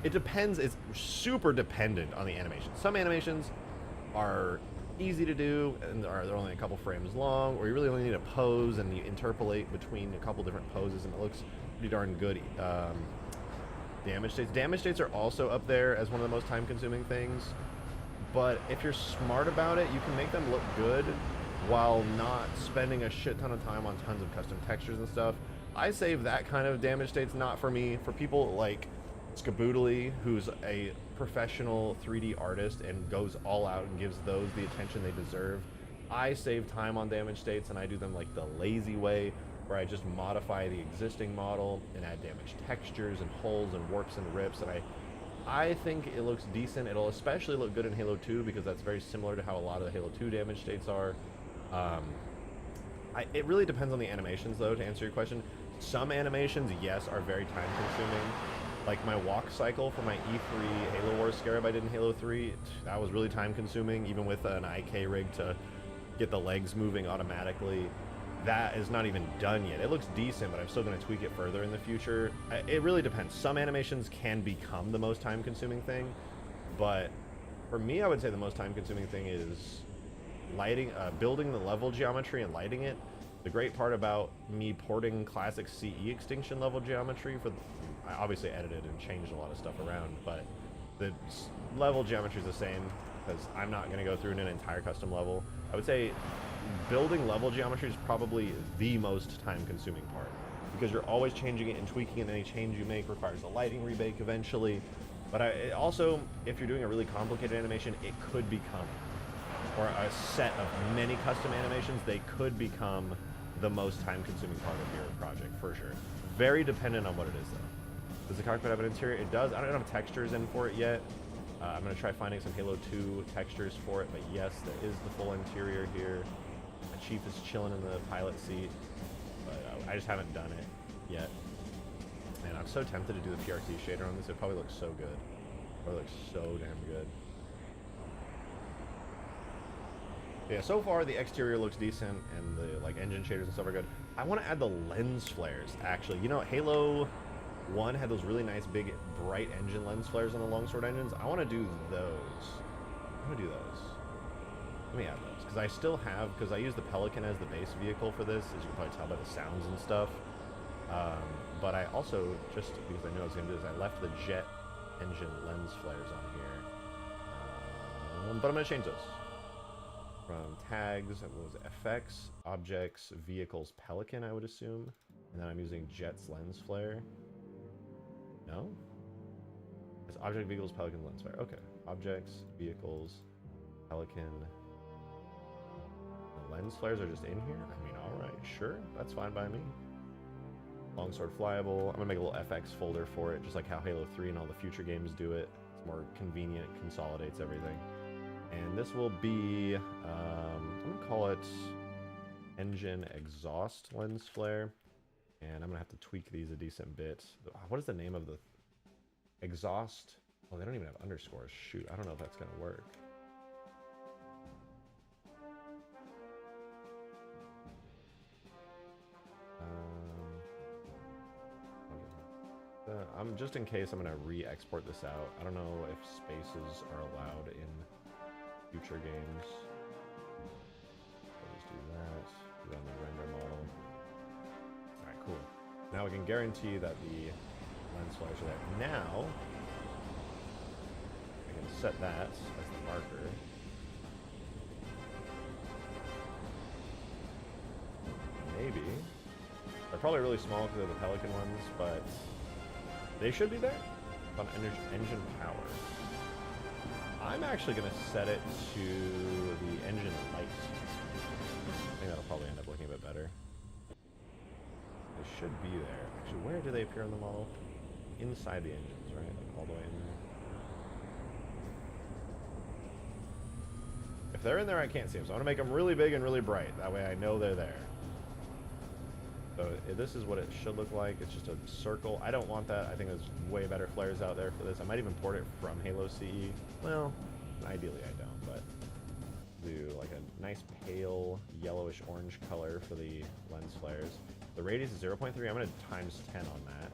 It depends. It's super dependent on the animation. Some animations are easy to do, and they're only a couple frames long, or you really only need a pose, and you interpolate between a couple different poses, and it looks pretty darn good. Damage states. Damage states are also up there as one of the most time-consuming things, but if you're smart about it, you can make them look good while not spending a shit ton of time on tons of custom textures and stuff. I save that kind of damage states not for me. For people like Skaboodly, who's a professional 3D artist and goes all out and gives those the attention they deserve, I save time on damage states, and I do them like the lazy way, where I just modify the existing model and add damage textures and holes and warps and rips, and I think it looks decent. It'll especially look good in Halo 2 because that's very similar to how a lot of the Halo 2 damage states are. It really depends on the animations, though, to answer your question. Some animations, yes, are very time consuming. Like my walk cycle for my E3 Halo Wars Scarab I did in Halo 3, that was really time consuming, even with an IK rig to get the legs moving automatically. That is not even done yet. It looks decent, but I'm still going to tweak it further in the future. It really depends. Some animations can become the most time consuming thing, but for me, I would say the most time consuming thing is lighting, building the level geometry and lighting it. The great part about me porting classic CE Extinction level geometry I obviously edited and changed a lot of stuff around, but the level geometry is the same because I'm not going to go through an entire custom level. I would say building level geometry is probably the most time-consuming part because you're always changing it and tweaking it, and any change you make requires a lighting rebake eventually. But also, if you're doing a really complicated animation, it could become, or a set of many custom animations, they could become the most time-consuming part of your project, for sure. Very dependent on what it is, though. Does the cockpit have an interior? It does. I don't have textures in for it yet. I'm going to try finding some Halo 2 textures for it, but yes, there is the full interior here. My Chief is chilling in the pilot seat, but I just haven't done it yet. Man, I'm so tempted to do the PRT shader on this. It probably looks so good. It probably looks so damn good. Yeah, so far the exterior looks decent, and the like engine shaders and stuff are good. I want to add the lens flares, actually. You know, Halo 1 had those really nice big bright engine lens flares on the Longsword engines. I want to do those. I'm going to do those. Let me add those, because I still have, because I use the Pelican as the base vehicle for this, as you can probably tell by the sounds and stuff. But I also, just because I knew I was going to do this, I left the jet engine lens flares on here. But I'm going to change those. From tags, what was it? Effects, objects, vehicles, Pelican, I would assume. And then I'm using Jet's lens flare. No? It's object, vehicles, Pelican, lens flare. Okay. Objects, vehicles, Pelican. The lens flares are just in here? I mean, alright, sure. That's fine by me. Longsword flyable. I'm gonna make a little FX folder for it, just like how Halo 3 and all the future games do it. It's more convenient, it consolidates everything. And this will be, I'm going to call it engine exhaust lens flare. And I'm going to have to tweak these a decent bit. What is the name of the exhaust? Oh, they don't even have underscores. Shoot, I don't know if that's going to work. I'm just in case I'm gonna re-export this out. I don't know if spaces are allowed in future games. I'll just do that. Do that on the render model. All right, cool. Now we can guarantee that the lens flares are there. Now I can set that as the marker. Maybe. They're probably really small because they're the Pelican ones, but they should be there on engine power. I'm actually going to set it to the engine light. I think that'll probably end up looking a bit better. They should be there. Actually, where do they appear in the model? Inside the engines, right? Like all the way in there. If they're in there, I can't see them. So I want to make them really big and really bright. That way I know they're there. So this is what it should look like. It's just a circle. I don't want that. I think there's way better flares out there for this. I might even port it from Halo CE. Well, ideally I don't, but do like a nice pale yellowish orange color for the lens flares. The radius is 0.3. I'm going to times 10 on that.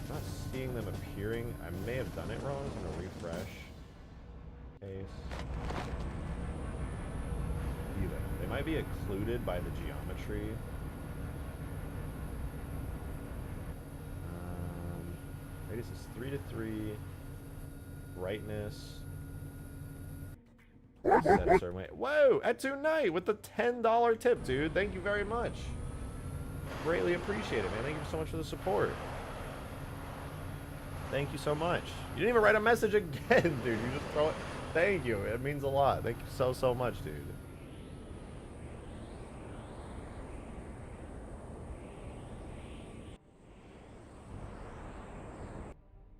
I'm not seeing them appearing. I may have done it wrong. I'm going to refresh. Case. They might be occluded by the geometry. Radius is 3 to 3. Brightness. Set a certain way. Whoa! Etu Knight with the $10 tip, dude. Thank you very much. Greatly appreciate it, man. Thank you so much for the support. Thank you so much. You didn't even write a message again, dude. You just throw it. Thank you. It means a lot. Thank you so much, dude.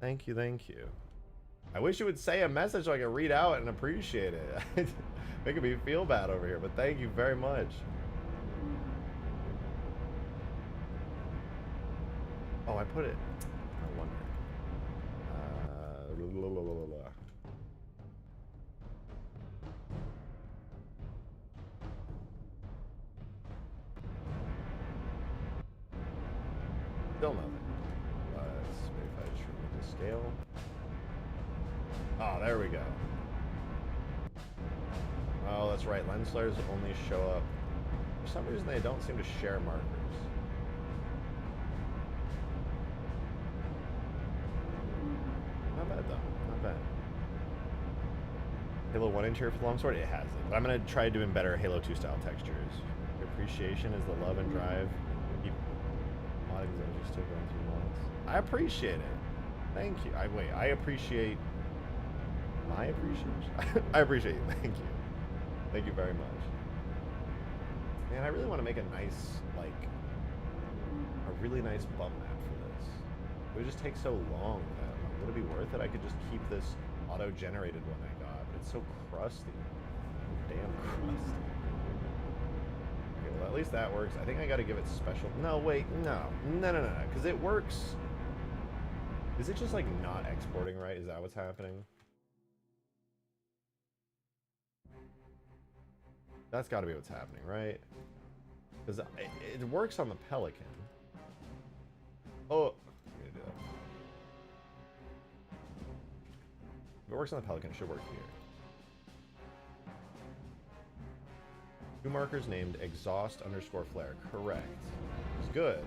Thank you, thank you. I wish you would say a message so I could read out and appreciate it. Making me feel bad over here, but thank you very much. Oh, I put it. I wonder. Still nothing. Scale. Oh, there we go. Oh, that's right. Lens flares only show up. For some reason, they don't seem to share markers. Not bad, though. Not bad. Halo 1 interior for the Longsword? It has it. But I'm going to try doing better Halo 2 style textures. Your appreciation is the love and drive. Keep modding those just still going through mods. I appreciate it. Thank you. I appreciate my appreciation. I appreciate you. Thank you. Thank you very much. Man, I really want to make a nice, like, a really nice bump map for this. It would just take so long. Would it be worth it? I could just keep this auto-generated one I got, but it's so crusty. Damn crusty. Okay, well, at least that works. I think I got to give it special. No, wait, no, because it works. Is it just like not exporting right? Is that what's happening? That's got to be what's happening, right? Because it works on the Pelican. Oh, I'm gonna do that. If it works on the Pelican, it should work here. 2 markers named exhaust_flare. Correct. It's good.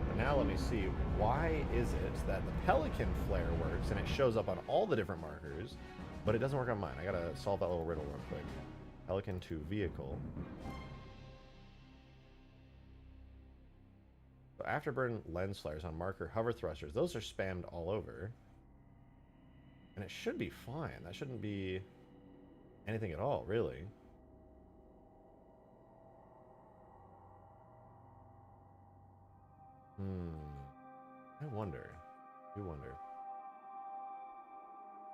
But now let me see, why is it that the Pelican flare works and it shows up on all the different markers, but it doesn't work on mine? I gotta solve that little riddle real quick. Pelican to vehicle. So afterburn lens flares on marker hover thrusters, those are spammed all over. And it should be fine. That shouldn't be anything at all, really. I wonder. I wonder.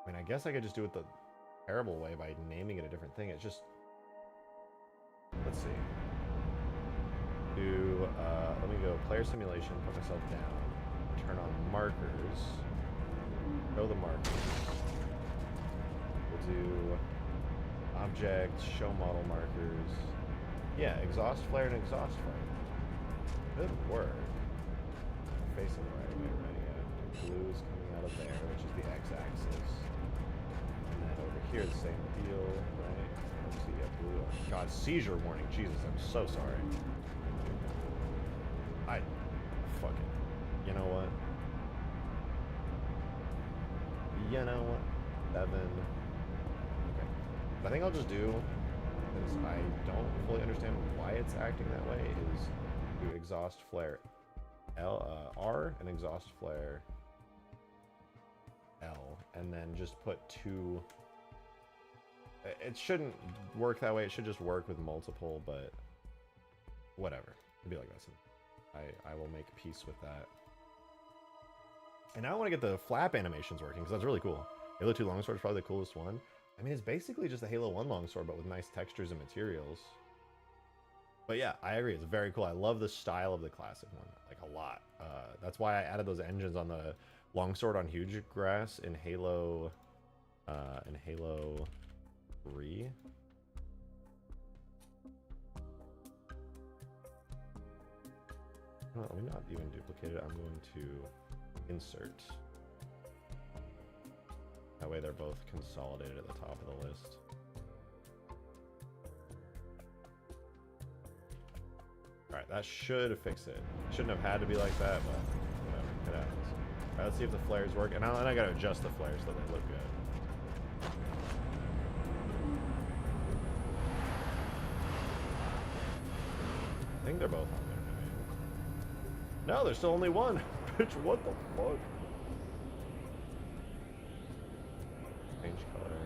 I mean, I guess I could just do it the terrible way by naming it a different thing. It's just... Let's see. Let me go player simulation, put myself down, turn on markers, show the markers. We'll do object, show model markers. Yeah, exhaust flare and exhaust flare. Could work. Facing the right way, right? Yeah. Blue is coming out of there, which is the x-axis. And then over here, the same deal, right? Let's see, yeah, blue. Oh, God, seizure warning. Jesus, I'm so sorry. Fuck it. You know what? You know what? 7. Okay. I think I'll just do, since I don't fully understand why it's acting that way, is do exhaust flare R and exhaust flare L, and then just put 2. It shouldn't work that way. It should just work with multiple, but whatever. It'll be like that. I will make peace with that. And now I want to get the flap animations working, because that's really cool. Halo 2 Longsword is probably the coolest one. I mean, it's basically just a Halo 1 Longsword, but with nice textures and materials. But yeah, I agree. It's very cool. I love the style of the classic one, like a lot. That's why I added those engines on the Longsword on Huge Grass in Halo 3. Let me not even duplicate it. I'm going to insert. That way they're both consolidated at the top of the list. Alright, that should fix it. Shouldn't have had to be like that, but whatever. It happens. Alright, let's see if the flares work. And I gotta adjust the flares so they look good. I think they're both on there. No, there's still only one. Bitch, what the fuck? Change color.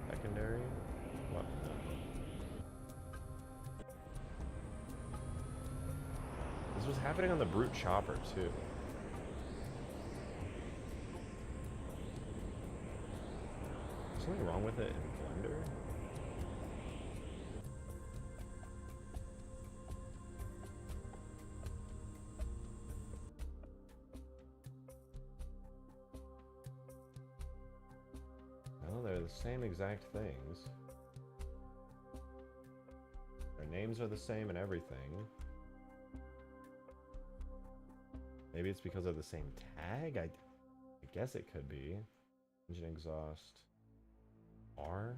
Secondary? What? This was happening on the Brute Chopper, too. Is something wrong with it in Blender? They're the same exact things. Their names are the same and everything. Maybe it's because of the same tag? I guess it could be. Engine exhaust R?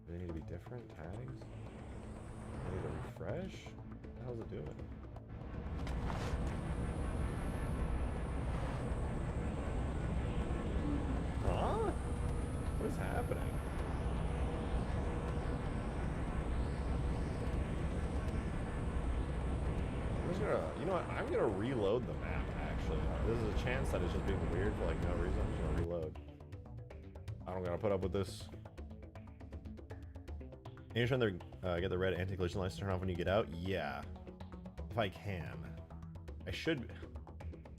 Do they need to be different tags? I need to refresh? What the hell is it doing? Huh? What is happening? I'm just gonna, you know what? I'm gonna reload the map, actually. This is a chance that it's just being weird for like no reason. I'm just gonna reload. I don't gotta put up with this. Are you trying to get the red anti-collision lights to turn off when you get out? Yeah. If I can. I should.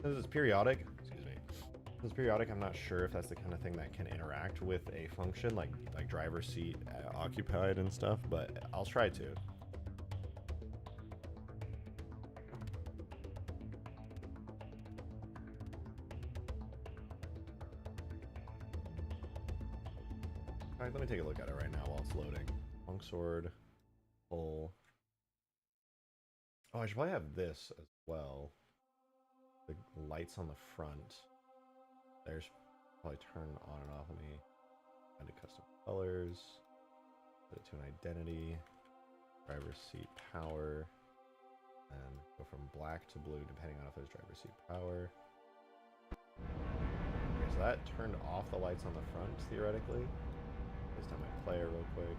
This is periodic. Since periodic, I'm not sure if that's the kind of thing that can interact with a function like driver seat occupied and stuff, but I'll try to. All right, let me take a look at it right now while it's loading. Longsword, pull. Oh, I should probably have this as well. The lights on the front. There's probably turn on and off. Let me add to custom colors, set it to an identity, driver seat power, and go from black to blue depending on if there's driver seat power. Okay, so that turned off the lights on the front theoretically. This time I play it real quick.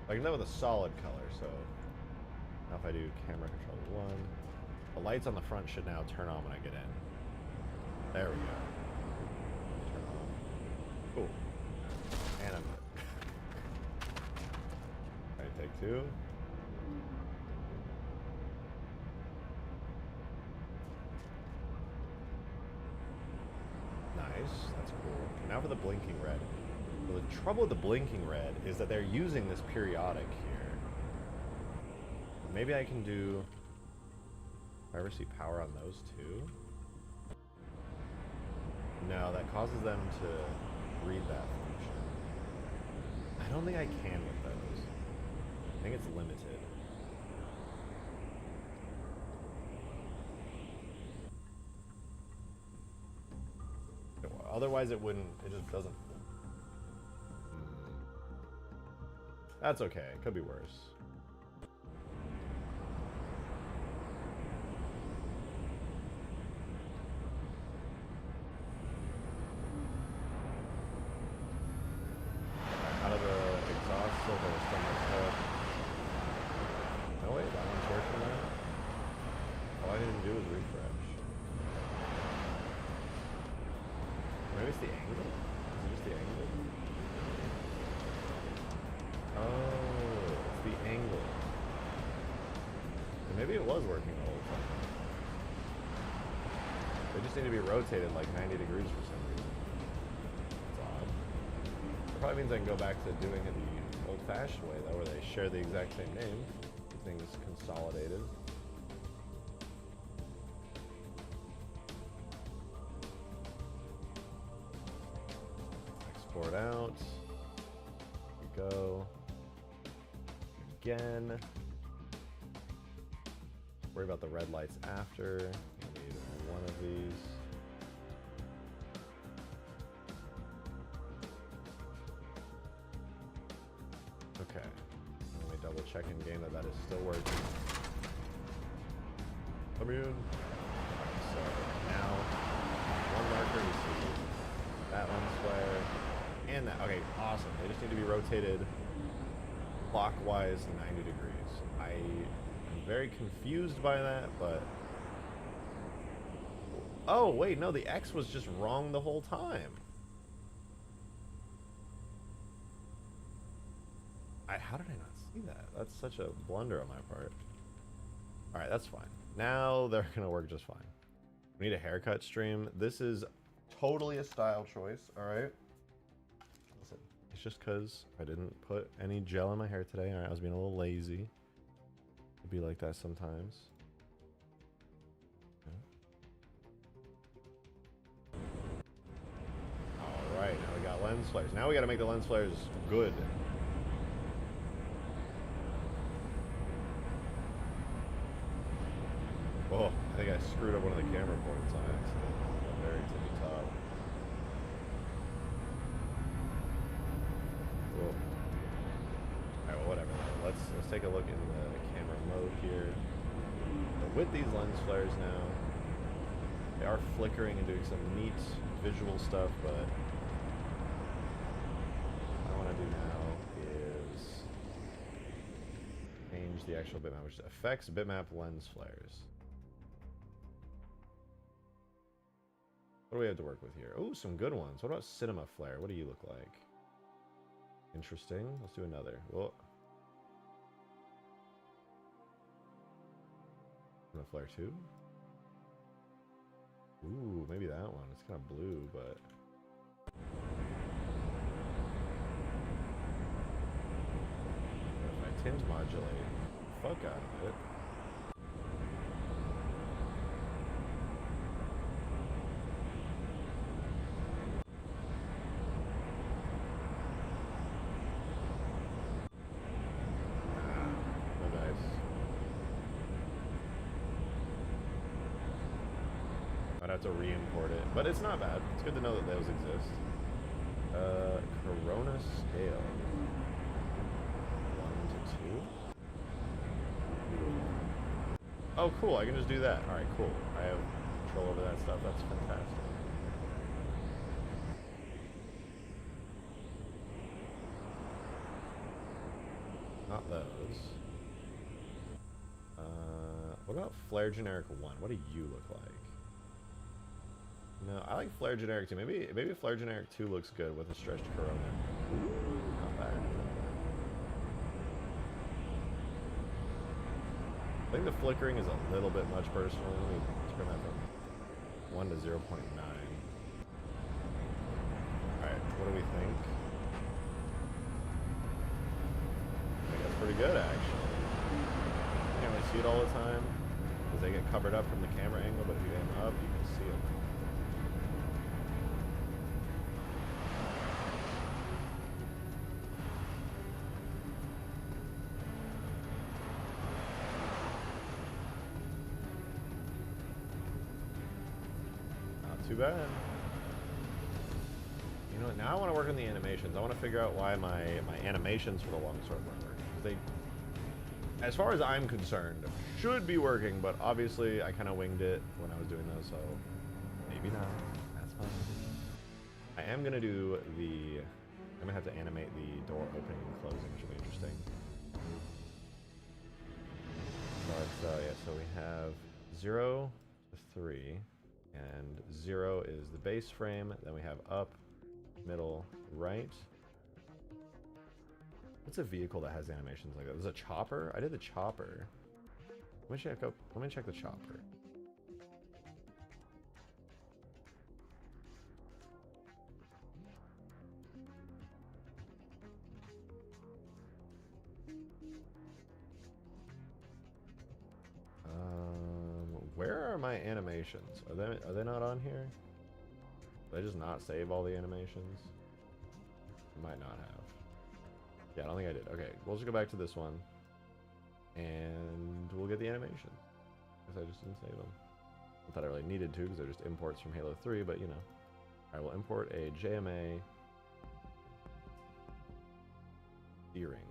I can do that with a solid color, so now if I do camera control 1, the lights on the front should now turn on when I get in. There we go. Cool. And I'm good. Alright, take 2. Nice, that's cool. Now for the blinking red. Well, the trouble with the blinking red is that they're using this periodic here. Maybe I can do driver seat power on those too. No, that causes them to read that function. I don't think I can with those. I think it's limited. Otherwise it wouldn't, it just doesn't. That's okay, it could be worse. Out of the exhaust filter, there's so much stuff. No wait, that one's working now. All I didn't do was refresh. Maybe it's the angle? Is it just the angle? Oh, it's the angle. And maybe it was working the whole time. They just need to be rotated like 90 degrees for some reason. That's odd. It probably means I can go back to doing it the old-fashioned way, though, where they share the exact same name. Everything's consolidated. Export out. Here we go. Again. Worry about the red lights after. I need one of these. Okay. Let me double check in game that that is still working. Come in. So now, one marker, you see that lens flare, and that. Okay, awesome. They just need to be rotated clockwise 90 degrees. I am very confused by that, but... Oh, wait, no, the X was just wrong the whole time. How did I not see that? That's such a blunder on my part. Alright, that's fine. Now they're gonna work just fine. We need a haircut stream. This is totally a style choice, alright? Listen, it's just because I didn't put any gel in my hair today. Alright, I was being a little lazy. It'd be like that sometimes. Alright, now we got lens flares. Now we gotta make the lens flares good. Oh, I think I screwed up one of the camera ports on accident. Very tippy top. Whoa. Alright, well, whatever. Let's take a look in the camera mode here. But with these lens flares now, they are flickering and doing some neat visual stuff, but what I want to do now is change the actual bitmap, which affects bitmap lens flares. What do we have to work with here? Oh, some good ones. What about cinema flare? What do you look like? Interesting. Let's do another. Whoa. Cinema flare 2? Ooh, maybe that one. It's kind of blue, but... If I tint modulate the fuck out of it... I'd have to re-import it, but it's not bad. It's good to know that those exist. Corona scale. 1 to 2. Oh, cool. I can just do that. All right, cool. I have control over that stuff. That's fantastic. Not those. What about flare generic 1? What do you look like? No, I like flare generic 2. Maybe flare generic 2 looks good with a stretched corona. Not bad. I think the flickering is a little bit much personally. Let me turn that from 1 to 0.9. Alright, what do we think? I think that's pretty good, actually. You can't really see it all the time because they get covered up from the camera angle, but if you aim up, you can see it. Too bad. You know what? Now I want to work on the animations. I want to figure out why my animations for the longsword weren't working. They, as far as I'm concerned, should be working, but obviously I kind of winged it when I was doing those, so maybe not. That's fine. I am gonna do the. I'm gonna have to animate the door opening and closing, which will be interesting. But yeah, so we have 0 to 3, and 0 is the base frame. Then we have up, middle, right. What's a vehicle that has animations like that? There's a chopper. I did the chopper. Let me check the chopper. Where are my animations? Are they not on here? Did I just not save all the animations? I might not have. Yeah, I don't think I did. Okay, we'll just go back to this one, and we'll get the animation. Because I just didn't save them. I thought I really needed to, because they're just imports from Halo 3, but you know. Alright, we'll import a JMA steering.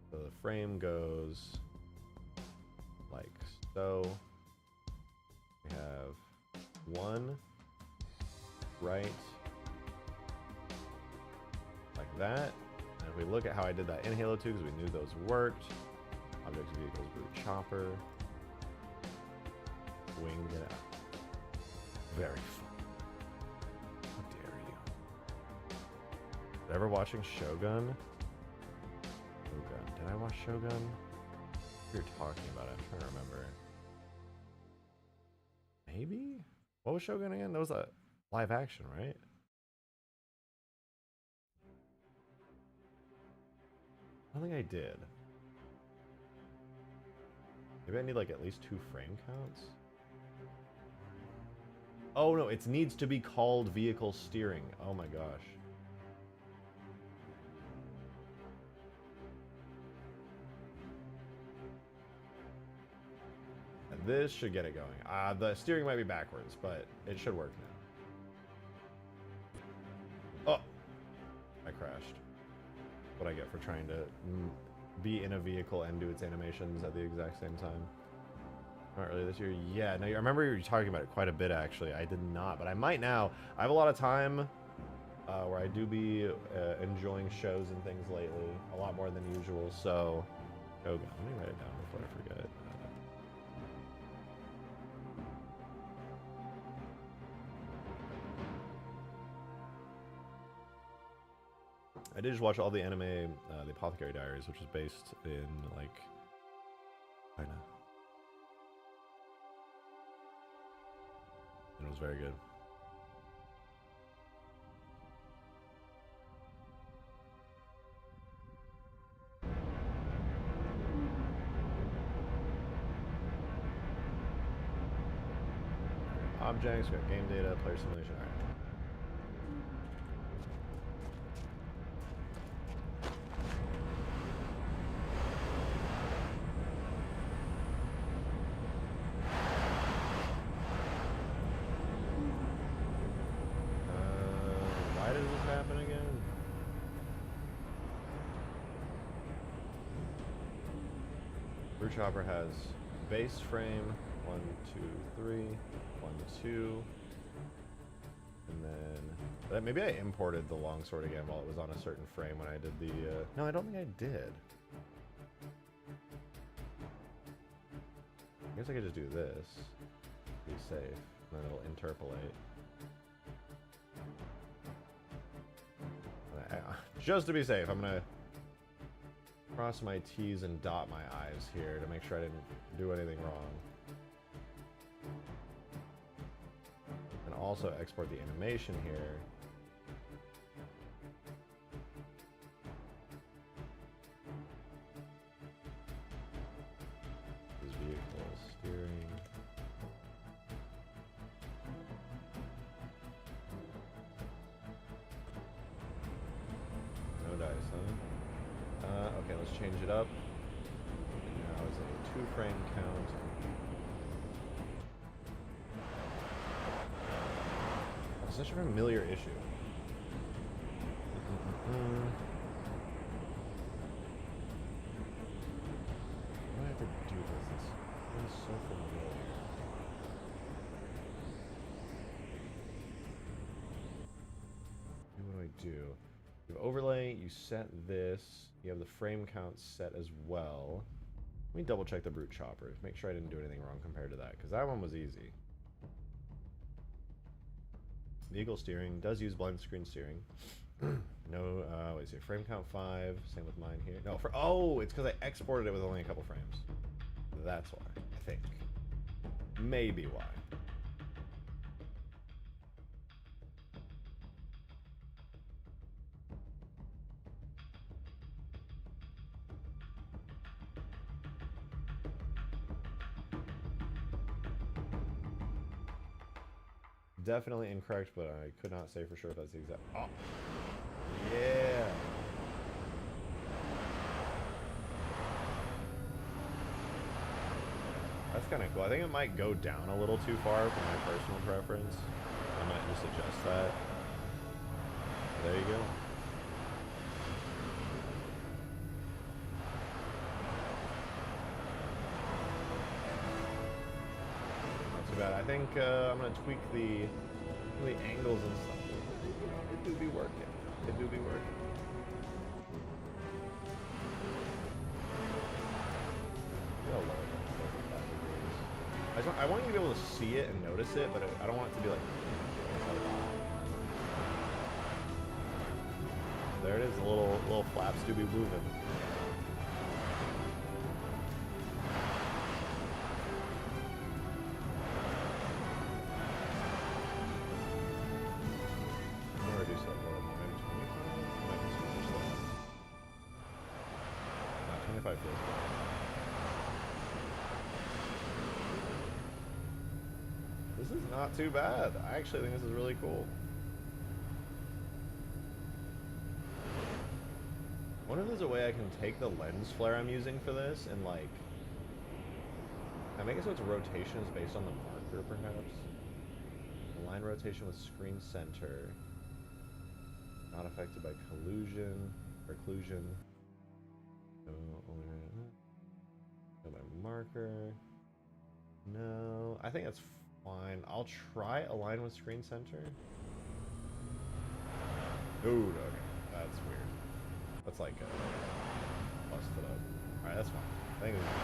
So the frame goes like so. We have 1, right, like that. And if we look at how I did that in Halo 2, because we knew those worked, objects, vehicles, boot, chopper, wing it out. Very fun. How dare you? Ever watching Shogun? Shogun. Did I watch Shogun? We were talking about it. I'm trying to remember. Maybe? What was Shogun again? That was a live action, right? I don't think I did. Maybe I need like at least 2 frame counts. Oh no, it needs to be called vehicle steering. Oh my gosh. And this should get it going. The steering might be backwards, but it should work now. Oh! I crashed. What I get for trying to be in a vehicle and do its animations at the exact same time. Not really this year. Yeah, no, I remember you were talking about it quite a bit, actually. I did not, but I might now. I have a lot of time where I do be enjoying shows and things lately, a lot more than usual, so... Oh, God, let me write it down before I forget. I did just watch all the anime, the Apothecary Diaries, which is based in, like, China. And it was very good. Objects, we got game data, player simulation, alright. Chopper has base frame 1, 2, 3, 1, 2, and then maybe I imported the longsword again while it was on a certain frame when I did the. No, I don't think I did. I guess I could just do this, be safe, and then it'll interpolate. Just to be safe, I'm gonna cross my T's and dot my I's here to make sure I didn't do anything wrong. And also export the animation here. This vehicle steering. No dice, huh? Okay, let's change it up. Now it's a 2 frame count. such a familiar issue. What do I have to do with this? It is so familiar. What do I do? You have overlay, you set this, you have the frame count set as well. Let me double check the brute choppers, make sure I didn't do anything wrong compared to that, because that one was easy. Vehicle steering does use blend screen steering. No, wait, see, frame count 5, same with mine here. No, oh, it's because I exported it with only a couple frames. That's why, I think. Maybe why. Definitely incorrect, but I could not say for sure if that's the exact. Oh, yeah. That's kind of cool. I think it might go down a little too far for my personal preference. I might just adjust that. There you go. Bad. I think I'm gonna tweak the angles and stuff. It do be working. It do be working. I want you to be able to see it and notice it, but I don't want it to be like. There it is. The little flaps do be moving. This is not too bad. I actually think this is really cool. I wonder if there's a way I can take the lens flare I'm using for this and like... I make it so its rotation is based on the marker, perhaps? Align rotation with screen center. Not affected by collusion or occlusion. Go by marker. No, I think that's fine. I'll try align with screen center. Ooh, okay, that's weird. That's like busted up. All right, that's fine. I think it's fine.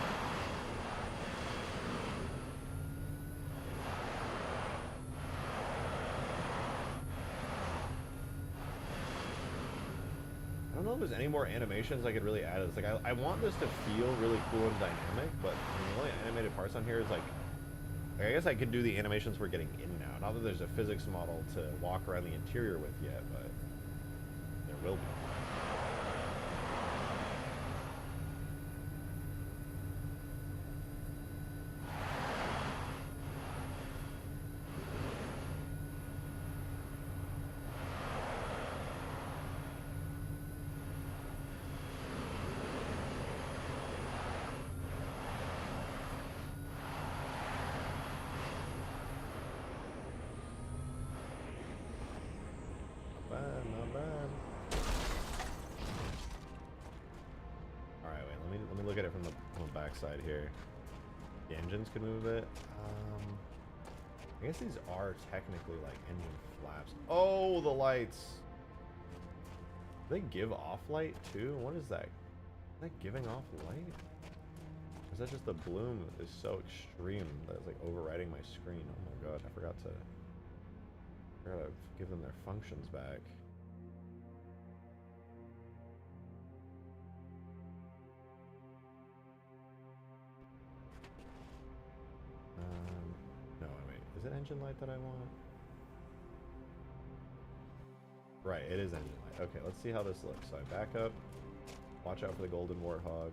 I don't know if there's any more animations I could really add. It's like I want this to feel really cool and dynamic, but the only animated parts on here is like I guess I could do the animations we're getting in now. Not that there's a physics model to walk around the interior with yet, but there will be. Look at it from the back side here. The engines could move it. I guess these are technically like engine flaps. Oh, the lights. Do they give off light too? What is that? Is that giving off light? Or is that just the bloom is so extreme that it's like overriding my screen? Oh my god, I forgot to give them their functions back. No, wait. Is it engine light that I want? Right, it is engine light. Okay, let's see how this looks. So I back up. Watch out for the golden warthog.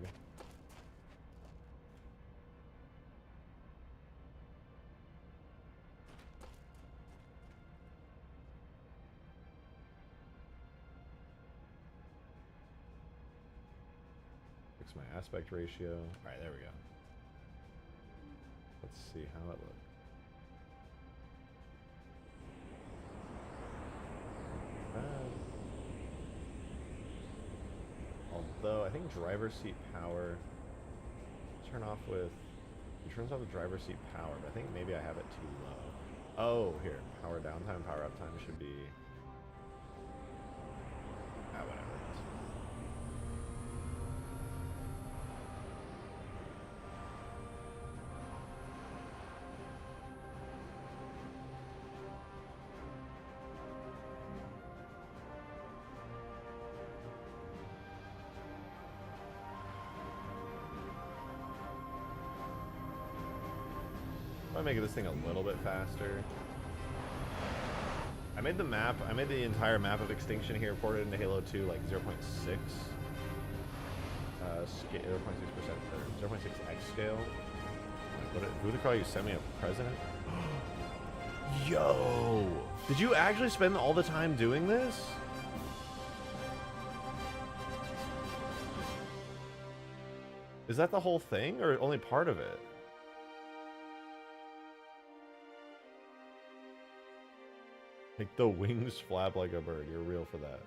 Fix my aspect ratio. Alright, there we go. Let's see how it looks. though. I think driver seat power. Turn off with. It turns off the driver seat power, but I think maybe I have it too low. Oh, here. Power downtime, power uptime should be. Whatever. I'm making this thing a little bit faster. I made the entire map of Extinction here, ported into Halo 2 like 0.6. 0.6% or 0.6x scale. Who the call you sent me a president? Yo! Did you actually spend all the time doing this? Is that the whole thing or only part of it? Like the wings flap like a bird. You're real for that.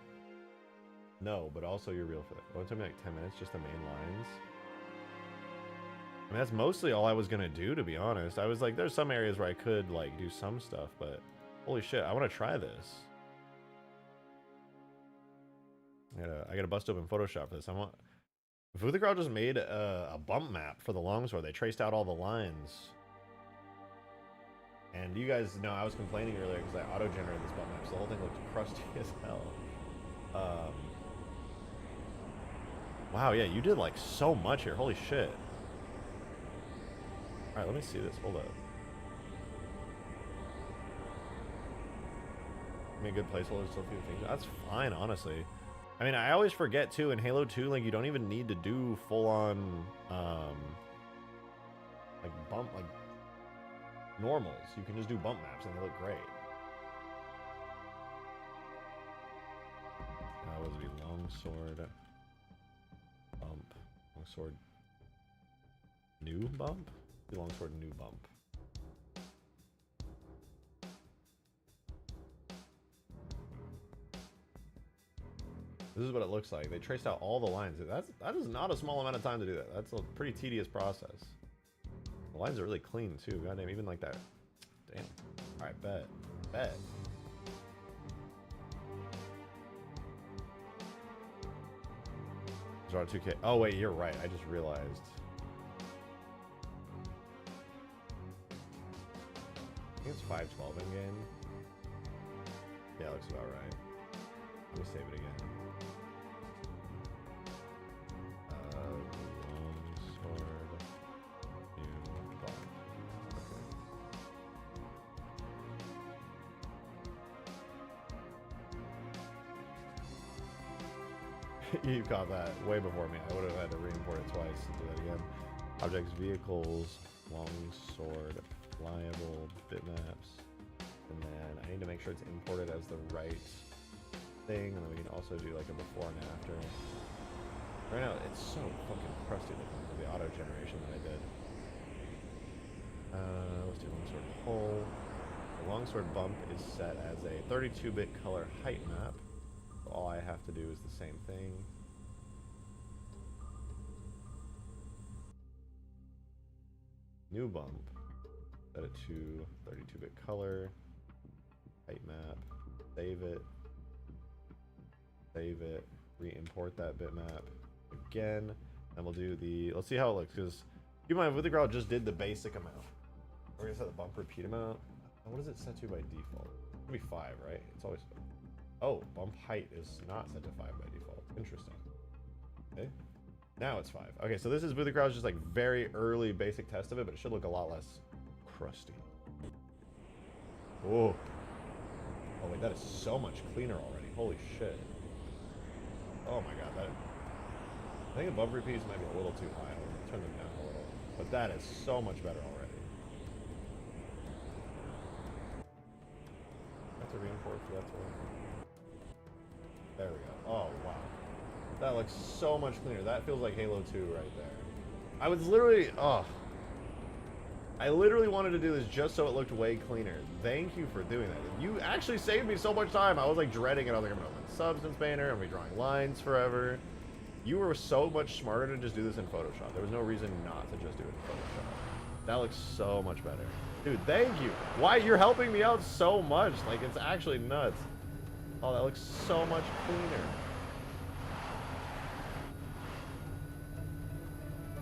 No, but also you're real for that. It only took me like 10 minutes, just the main lines. I mean, that's mostly all I was gonna do, to be honest. I was like, there's some areas where I could like do some stuff, but holy shit, I want to try this. I gotta bust open Photoshop for this. I want. Vuthagral just made a bump map for the Longsword. They traced out all the lines. And you guys know I was complaining earlier because I auto-generated this bump map, so the whole thing looked crusty as hell. Wow, yeah, you did like so much here. Holy shit. Alright, let me see this. Hold up. I mean, good placeholders, still a few things. That's fine, honestly. I mean, I always forget too, in Halo 2, like, you don't even need to do full-on, like, normals. You can just do bump maps and they look great. What would it be? Longsword bump. Longsword new bump? Longsword new bump. This is what it looks like. They traced out all the lines. That is not a small amount of time to do that. That's a pretty tedious process. The lines are really clean too. Goddamn, even like that. Damn. All right, bet. Draw 2K. Oh wait, you're right. I just realized. I think it's 512 in game. Yeah, looks about right. Let me save it again. Longsword. New bump. Okay. You caught that way before me. I would have had to re-import it twice to do that again. Objects, vehicles, Longsword, flyable, bitmaps, and then I need to make sure it's imported as the right thing, and then we can also do like a before and after. Right now, it's so fucking crusty looking for the auto generation that I did. Let's do Longsword hull. The Longsword bump is set as a 32-bit color height map. So all I have to do is the same thing. New bump. Set it to 32-bit color. Height map. Save it. Save it. Re-import that bitmap again. And we'll do the. Let's see how it looks. Because keep in mind, Vuthagral just did the basic amount. We're gonna set the bump repeat amount. What is it set to by default? It'll be 5, right? It's always. Oh, bump height is not set to 5 by default. Interesting. Okay. Now it's 5. Okay, so this is Vuthagral, just like very early basic test of it, but it should look a lot less crusty. Oh. Oh wait, that is so much cleaner already. Holy shit. Oh my god, that. I think the bump repeats might be a little too high. I'll turn them down a little. But that is so much better already. I have to re-import for that to work. There we go. Oh wow. That looks so much cleaner. That feels like Halo 2 right there. I was literally, I literally wanted to do this just so it looked way cleaner. Thank you for doing that. You actually saved me so much time. I was like dreading it. I was like, I'm gonna open the substance banner. I'm gonna be drawing lines forever. You were so much smarter to just do this in Photoshop. There was no reason not to just do it in Photoshop. That looks so much better. Dude, thank you. Why, you're helping me out so much. Like, it's actually nuts. Oh, that looks so much cleaner.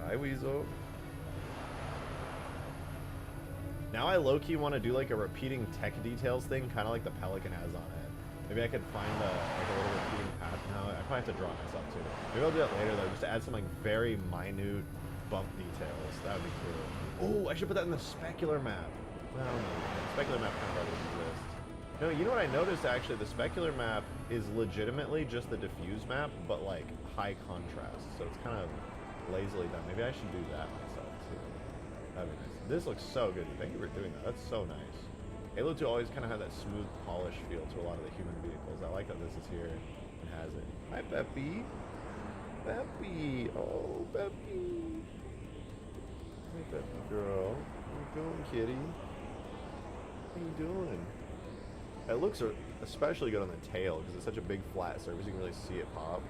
Hi, Weasel. Now I low-key want to do like a repeating tech details thing, kind of like the Pelican has on it. Maybe I could find like a little repeating path. No, I probably have to draw it myself too. Maybe I'll do that later though, just to add some like very minute bump details. That would be cool. Oh, I should put that in the specular map. Well, no, the specular map kind of already exists. No, you know what I noticed actually? The specular map is legitimately just the diffuse map, but like high contrast. So it's kind of lazily done. Maybe I should do that myself too. That'd be nice. This looks so good. Thank you for doing that. That's so nice. Halo 2 always kind of had that smooth, polished feel to a lot of the human vehicles. I like that this is here and has it. Hi, Peppy. Peppy. Oh, Peppy. Hey, Peppy girl. How you doing, kitty? How you doing? It looks especially good on the tail because it's such a big flat surface. You can really see it pop.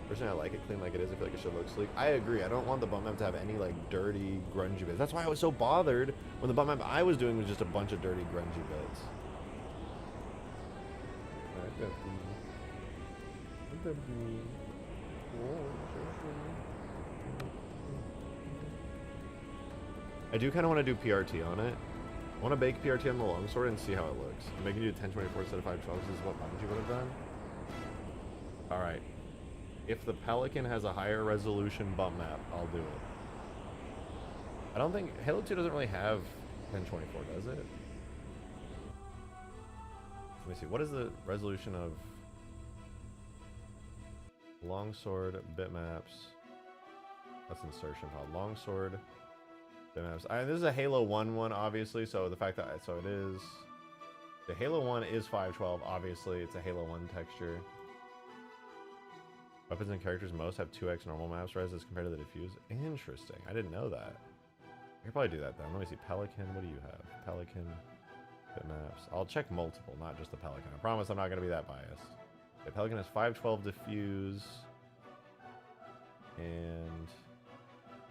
Personally, I like it clean like it is. I feel like it should look sleek. I agree. I don't want the bump map to have any like dirty, grungy bits. That's why I was so bothered when the bump map I was doing was just a bunch of dirty, grungy bits. I do kind of want to do PRT on it. I want to bake PRT on the Longsword and see how it looks. I'm making you 1024 instead of 512 is what Bungie would have done. All right. If the Pelican has a higher resolution bump map, I'll do it. I don't think Halo 2 doesn't really have 1024, does it? Let me see. What is the resolution of Longsword bitmaps? That's insertion file. Longsword bitmaps. This is a Halo 1 one, obviously. So the fact that it is the Halo 1 is 512. Obviously, it's a Halo 1 texture. Weapons and characters most have 2x normal maps res as compared to the diffuse. Interesting. I didn't know that. I could probably do that then. Let me see. Pelican. What do you have? Pelican. Bitmaps. I'll check multiple, not just the Pelican. I promise I'm not going to be that biased. Okay, Pelican has 512 diffuse. And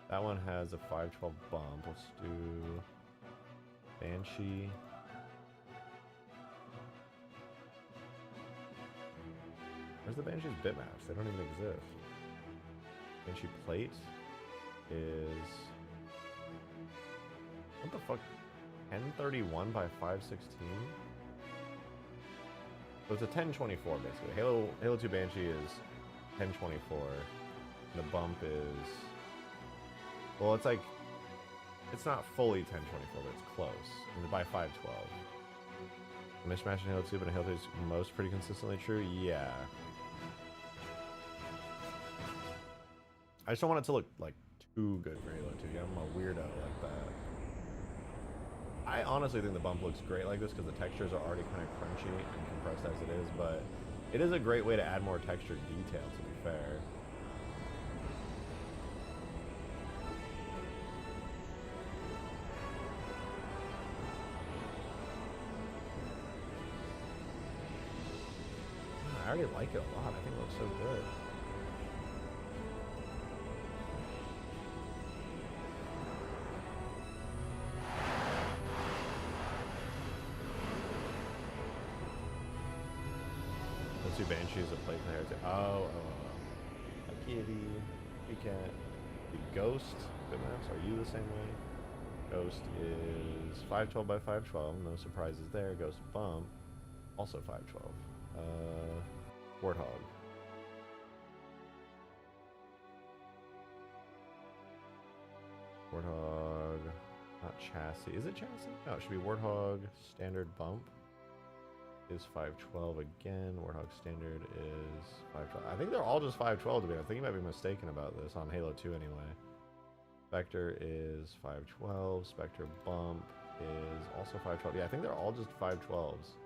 that one has a 512 bump. Let's do Banshee. Where's the Banshee's bitmaps? They don't even exist. Banshee plate is... What the fuck? 1031 by 516? So it's a 1024 basically. Halo 2 Banshee is 1024. The bump is... Well, it's like... It's not fully 1024, but it's close. And by 512. A mishmash in Halo 2, but in Halo 2 is most pretty consistently true? Yeah. I just don't want it to look like too good for Halo 2. Yeah, I'm a weirdo like that. I honestly think the bump looks great like this because the textures are already kind of crunchy and compressed as it is, but it is a great way to add more textured detail, to be fair. I already like it a lot. I think it looks so good. Let's do Banshee as a plate in there. Oh. A kitty. You can't. The Ghost bitmaps, are you the same way? Ghost is 512 by 512. No surprises there. Ghost bump, also 512. Warthog. Warthog, not chassis. Is it chassis? No, it should be Warthog standard bump is 512 again. Warthog standard is 512. I think they're all just 512 to be honest. I think you might be mistaken about this on Halo 2 anyway. Spectre is 512. Spectre bump is also 512. Yeah, I think they're all just 512s.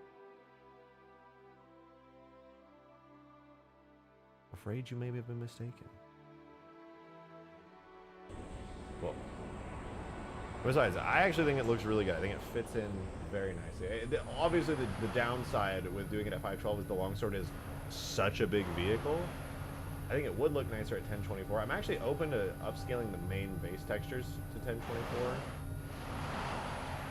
Afraid you maybe have been mistaken. Well, besides, I actually think it looks really good. I think it fits in very nicely. Obviously, the downside with doing it at 512 is the Longsword is such a big vehicle, I think it would look nicer at 1024. I'm actually open to upscaling the main base textures to 1024.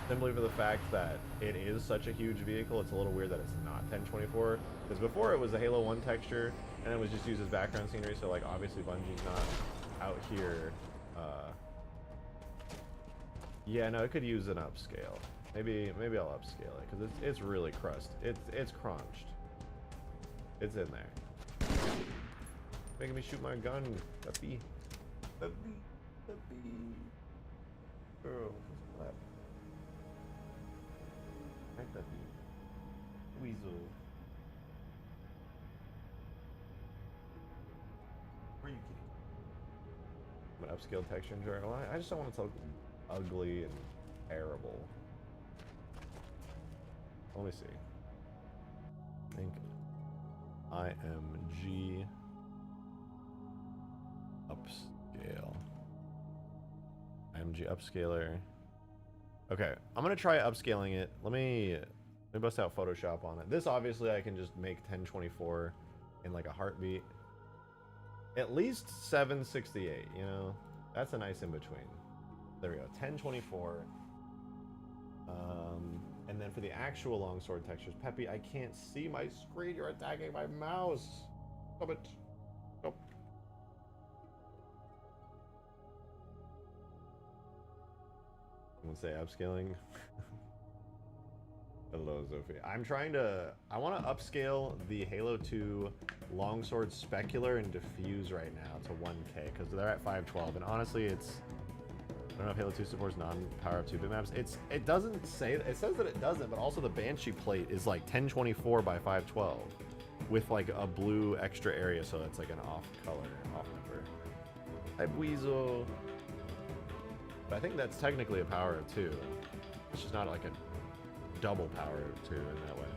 Simply for the fact that it is such a huge vehicle, it's a little weird that it's not 1024. Because before it was a Halo 1 texture, and it was just used as background scenery, so like obviously Bungie's not out here. Yeah, no, it could use an upscale. Maybe I'll upscale it, because it's really crust. It's crunched. It's in there. Making me shoot my gun, puppy. Puppy. Girl, slap. Hi, puppy. Weasel. Where are you kidding? I'm an upscale texture in journal. I just don't want it to look ugly and terrible. Let me see. I think IMG upscale. IMG upscaler. Okay, I'm gonna try upscaling it. Let me bust out Photoshop on it. This obviously I can just make 1024 in like a heartbeat. At least 768, you know? That's a nice in between. There we go, 1024. And then for the actual longsword textures, Peppy, I can't see my screen. You're attacking my mouse. Stop it. Stop. I'm gonna say upscaling. Hello, Sophie. I want to upscale the Halo 2 longsword specular and diffuse right now to 1K because they're at 512, and honestly, I don't know if Halo 2 supports non-power up 2-bit maps. It doesn't say, it says that it doesn't, but also the Banshee plate is like 1024 by 512 with like a blue extra area, so it's like an off color, off number. Hi, Weasel. But I think that's technically a power of 2. It's just not like a double power of 2 in that way.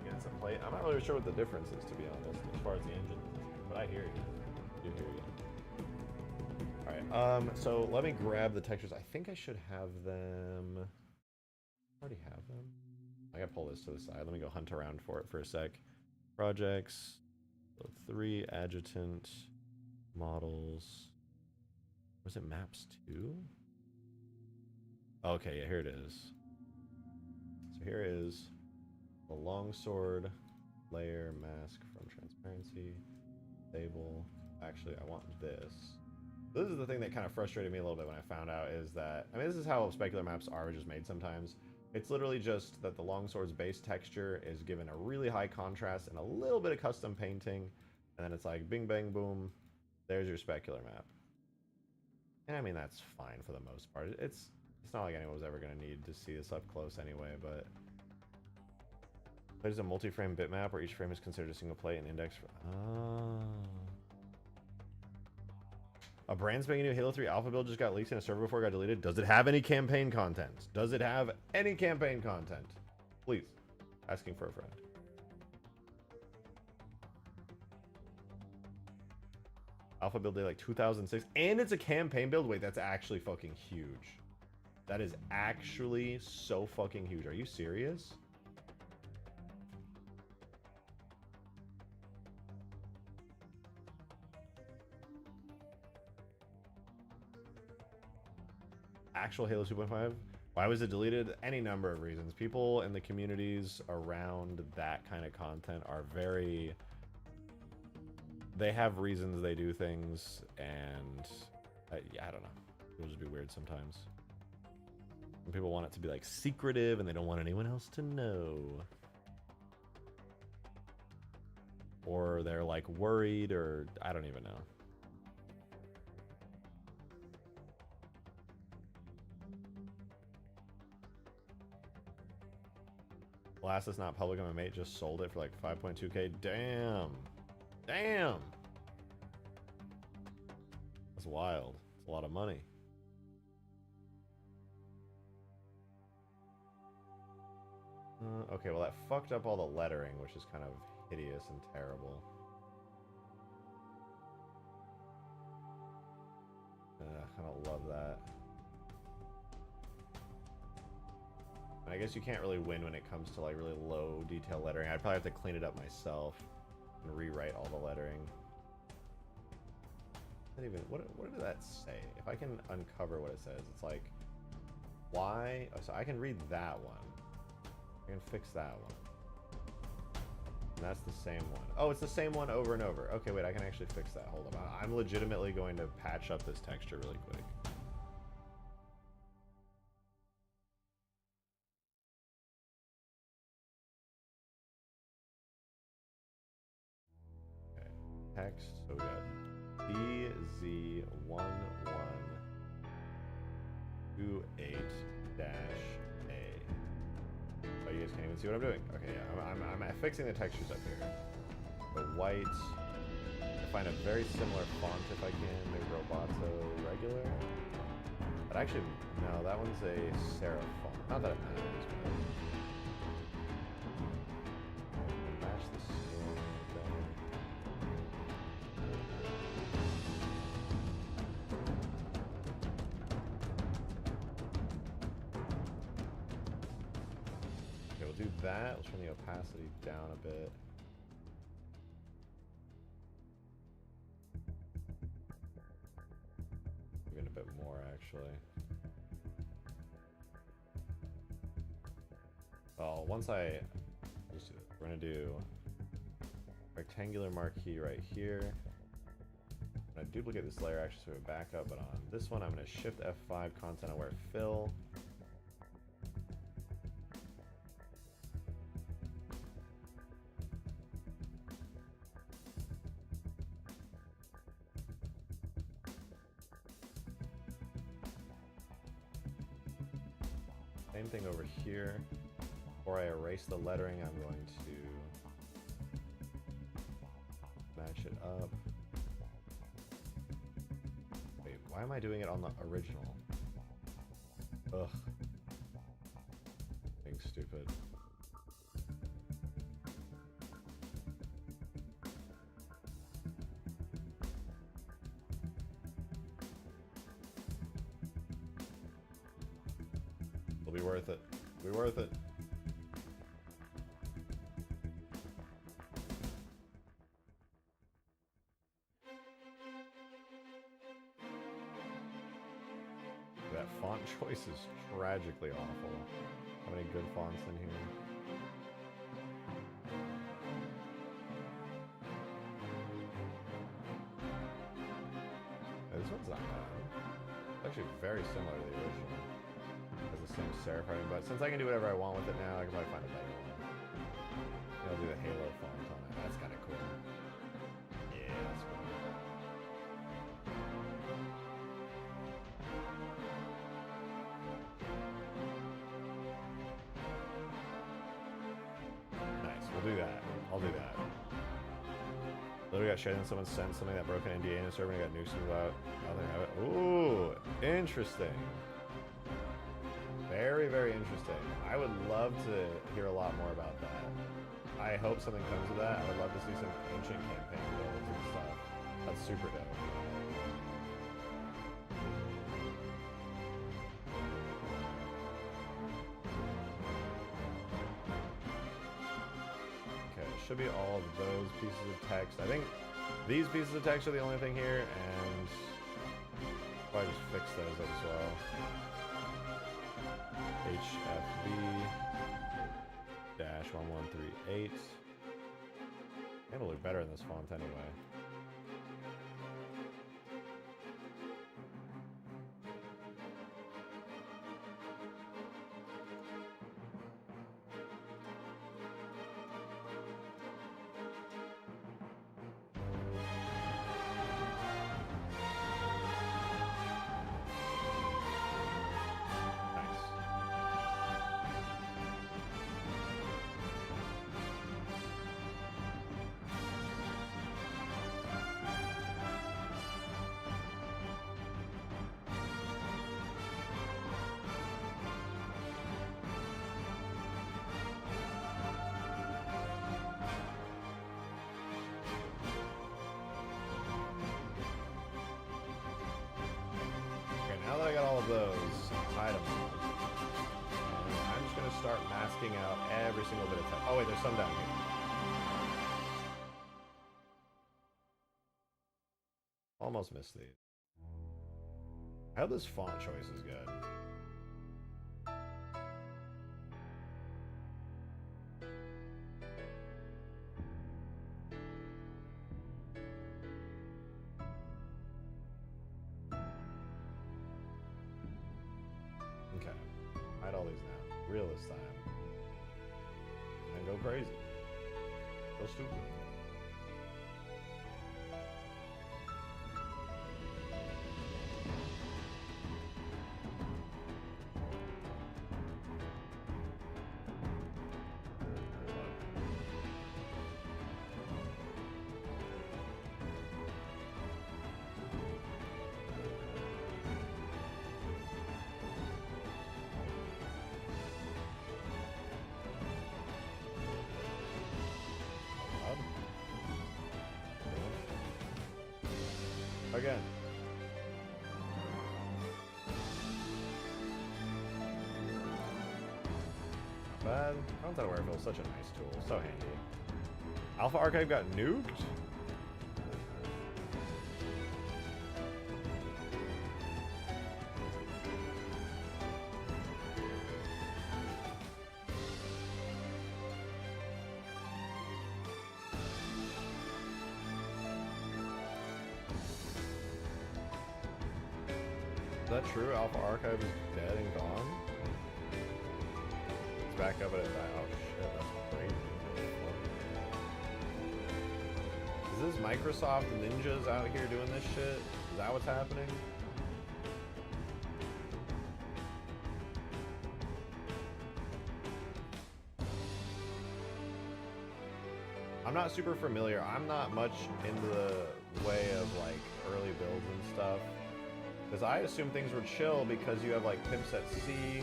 Again, it's a plate. I'm not really sure what the difference is, to be honest, as far as the engine, but I hear you. I hear you. Alright, so let me grab the textures. I think I should have them. I already have them. I gotta pull this to the side. Let me go hunt around for it for a sec. Projects. 3 adjutant models. Was it maps 2? Okay, yeah, here it is. So here is the longsword layer mask from transparency. Stable. Actually, I want this. This is the thing that kind of frustrated me a little bit when I found out is that, I mean, this is how specular maps are just made sometimes. It's literally just that the longsword's base texture is given a really high contrast and a little bit of custom painting, and then it's like bing bang boom, there's your specular map. And I mean, that's fine for the most part. It's not like anyone was ever going to need to see this up close anyway, but there's a multi-frame bitmap where each frame is considered a single plate and index for... Oh. A brand spanking new Halo 3 alpha build just got leaked in a server before it got deleted. Does it have any campaign content? Does it have any campaign content? Please. Asking for a friend. Alpha build day like 2006. And it's a campaign build? Wait, that's actually fucking huge. That is actually so fucking huge. Are you serious? Actual Halo 2.5? Why was it deleted? Any number of reasons. People in the communities around that kind of content are very... They have reasons they do things, and... I don't know. It'll just be weird sometimes. And people want it to be like secretive, and they don't want anyone else to know. Or they're like worried, or I don't even know. Last is not public, and my mate just sold it for like 5.2k. Damn. Damn. That's wild. It's a lot of money. Okay, well that fucked up all the lettering, which is kind of hideous and terrible. I don't love that. I guess you can't really win when it comes to like really low detail lettering. I'd probably have to clean it up myself and rewrite all the lettering. What did that say? If I can uncover what it says, it's like why. Oh, so I can read that one. I can fix that one. And that's the same one. Oh, it's the same one over and over. Okay, wait, I can actually fix that. Hold on. I'm legitimately going to patch up this texture really quick. Okay, text. So we got DZ1128-A. Oh, you guys can't even see what I'm doing. Okay, yeah, I'm fixing the textures up here. The white. I find a very similar font if I can. Maybe Roboto regular. But actually, no, that one's a serif font. Not that it matters, but match the scale better. Okay, we'll do that. Let's turn the opacity down a bit. Even a bit more, actually. Well, once I just do it, we're gonna do rectangular marquee right here. I'm gonna duplicate this layer actually so we back up, but on this one I'm gonna shift F5 content aware fill. Same thing over here. Before I erase the lettering, I'm going to match it up. Wait, why am I doing it on the original? Ugh. Being stupid. It'll be worth it. It'll be worth it. That font choice is tragically awful. How many good fonts in here? Yeah, this one's not bad. It's actually very similar to the original. Has the same serif writing, but since I can do whatever I want with it now, I can probably find a better one. Maybe I'll do the Halo font on it. That's kind of cool. Yeah, that's cool. Nice, we'll do that. I'll do that. Literally got shredded and someone sent something that broke an NDA in a server and I got nukes without nothing of it. Ooh, interesting. Very, very interesting. I would love to hear a lot more about that. I hope something comes of that. I would love to see some ancient campaign builds and stuff. That's super dope. Okay, it should be all of those pieces of text. I think these pieces of text are the only thing here, and I'll just fix those up as well. HFB-1138. It'll look better in this font anyway. Now that I got all of those items, I'm just going to start masking out every single bit of text. Oh wait, there's some down here. Almost missed these. I hope this font choice is good. Okay, hide all these now. Real this time. And go crazy. Go stupid. Again. Not bad. Content aware feels such a nice tool. So handy. Alpha Archive got nuked? Is that true? Alpha Archive is dead and gone? It's back up and it died. Oh shit, that's crazy. Is this Microsoft ninjas out here doing this shit? Is that what's happening? I'm not super familiar. I'm not much into the way of like early builds and stuff. Because I assume things were chill because you have like Pimps at Sea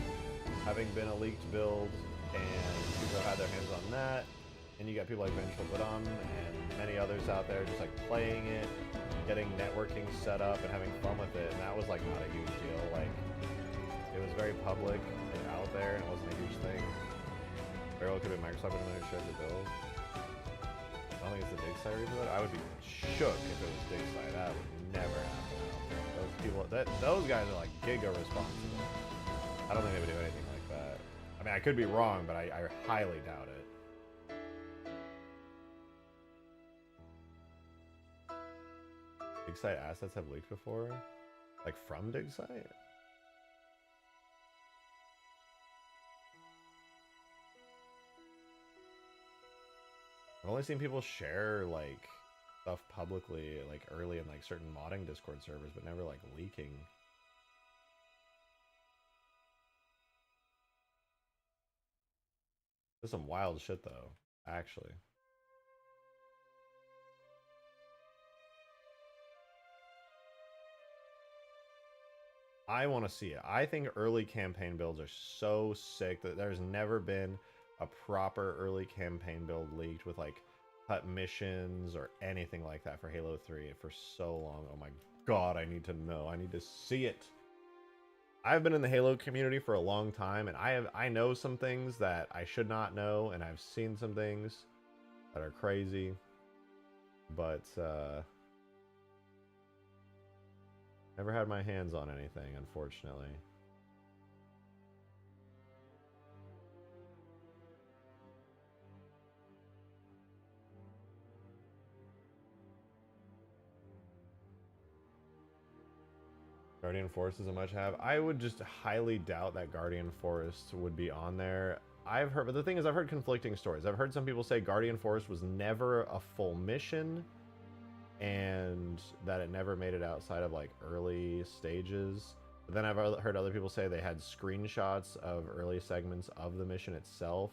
having been a leaked build and people have had their hands on that. And you got people like Vengeful Badum and many others out there just like playing it, getting networking set up and having fun with it. And that was like not a huge deal. Like it was very public and out there and it wasn't a huge thing. Very well could be Microsoft and another shit to build. I don't think it's the dig site rebuild. I would be shook if it was dig site. That would never happen. Those people, those guys are like giga responsible. I don't think they would do anything like that. I mean, I could be wrong, but I highly doubt it. Dig site assets have leaked before? Like from dig site? I've only seen people share like stuff publicly like early in like certain modding Discord servers, but never like leaking. There's some wild shit though, actually. I want to see it. I think early campaign builds are so sick that there's never been a proper early campaign build leaked with like cut missions or anything like that for Halo 3 for so long. Oh my god, I need to know. I need to see it. I've been in the Halo community for a long time, and I know some things that I should not know, and I've seen some things that are crazy. But never had my hands on anything, unfortunately. Guardian Forest is a must-have. I would just highly doubt that Guardian Forest would be on there. I've heard, but the thing is, I've heard conflicting stories. I've heard some people say Guardian Forest was never a full mission, and that it never made it outside of like early stages. But then I've heard other people say they had screenshots of early segments of the mission itself,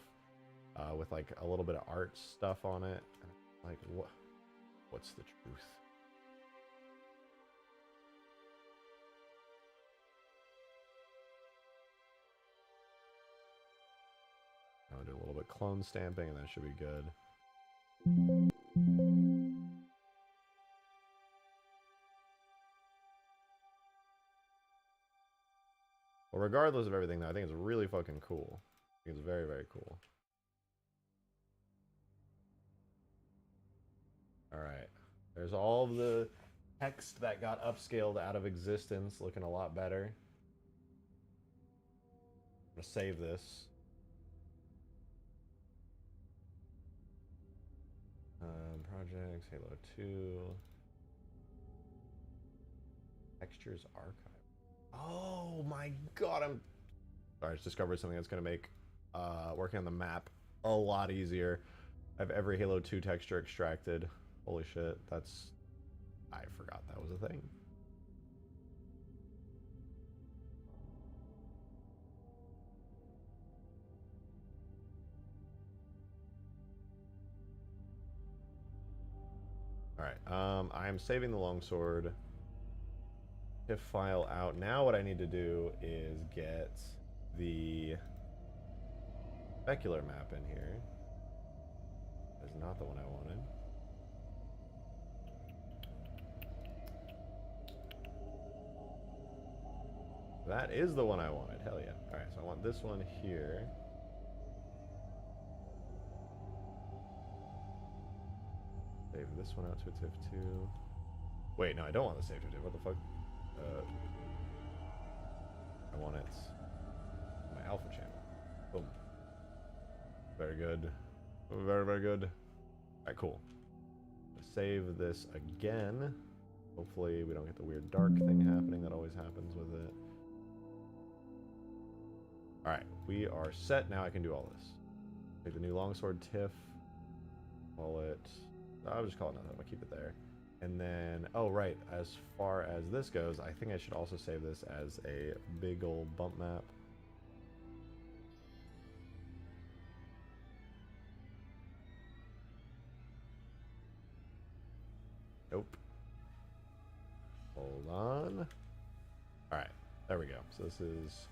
with like a little bit of art stuff on it. Like, what's the truth? I'll do a little bit clone stamping and that should be good. Well, regardless of everything though, I think it's really fucking cool. It's very, very cool. All right. There's all of the text that got upscaled out of existence, looking a lot better. I'm gonna save this. Projects, Halo 2. Textures archive. Oh my god, sorry, I just discovered something that's gonna make working on the map a lot easier. I have every Halo 2 texture extracted. Holy shit, I forgot that was a thing. Alright, I am saving the Longsword TIFF file out. Now what I need to do is get the specular map in here. That's not the one I wanted. That is the one I wanted. Hell yeah. Alright, so I want this one here. Save this one out to a TIFF 2. Wait, no, I don't want the save to TIFF. What the fuck? I want it on my alpha channel. Boom. Very good. Very, very good. Alright, cool. Save this again. Hopefully we don't get the weird dark thing happening that always happens with it. Alright, we are set. Now I can do all this. Take the new Longsword TIFF. Call it... I'll just call it nothing. I'll keep it there. And then, oh right, as far as this goes, I think I should also save this as a big old bump map. Nope. Hold on. Alright, there we go. So this is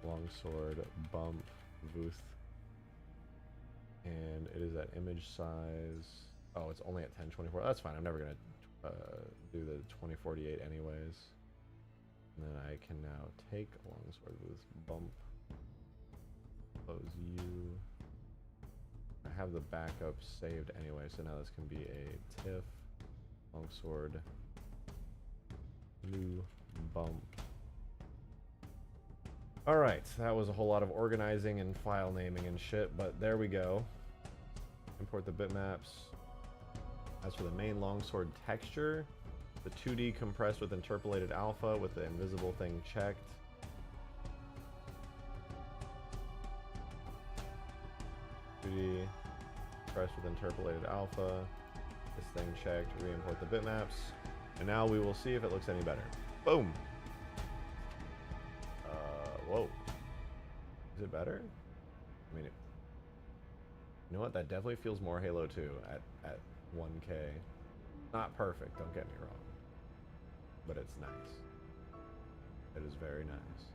Longsword bump booth. And it is at image size. Oh, it's only at 1024. That's fine. I'm never going to do the 2048 anyways. And then I can now take Longsword booth bump. Close U. I have the backup saved anyway, so now this can be a TIFF. Longsword new bump. Alright, that was a whole lot of organizing and file naming and shit, but there we go. Import the bitmaps. As for the main Longsword texture, the 2D compressed with interpolated alpha with the invisible thing checked. Compressed with interpolated alpha. This thing checked, re-import the bitmaps, and now we will see if it looks any better. Boom! Whoa. Is it better? I mean, you know what? That definitely feels more Halo 2 at 1K. Not perfect, don't get me wrong. But it's nice. It is very nice.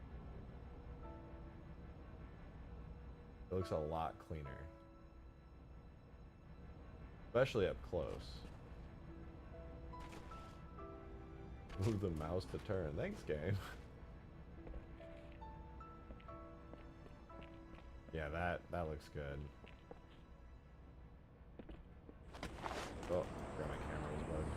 It looks a lot cleaner. Especially up close. Move the mouse to turn. Thanks, game. Yeah, that looks good. Oh, forgot my camera was bugged.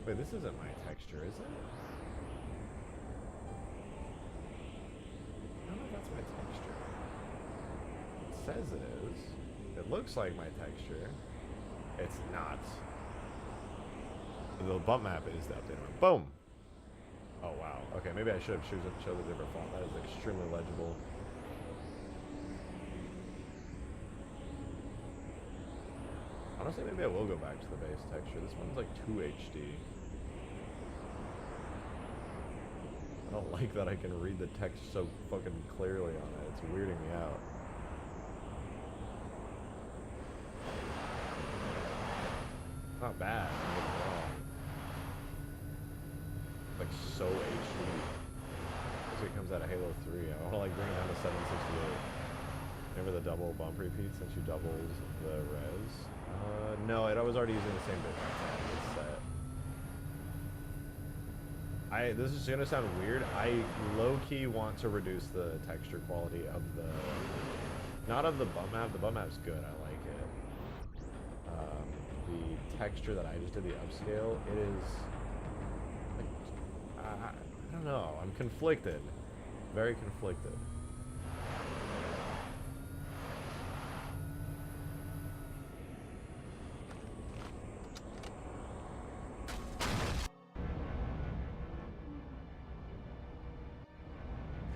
Wait, this isn't my texture, is it? I don't know if that's my texture. It says it is. It looks like my texture. It's not. The bump map is the updated one. Boom! Oh wow. Okay, maybe I should have chosen a different font. That is extremely legible. Honestly, maybe I will go back to the base texture. This one's like too HD. I don't like that I can read the text so fucking clearly on it. It's weirding me out. Not bad, don't get me wrong. Like so HD. Looks like it comes out of Halo 3. I want to like bring it down to 768. Maybe the double bump repeat since you doubled the res. No, I was already using the same bit set. This is gonna sound weird. I low-key want to reduce the texture quality of the, not of the bump map. The bump map's good. I like it. The texture that I just did the upscale, it is. I don't know. I'm conflicted. Very conflicted.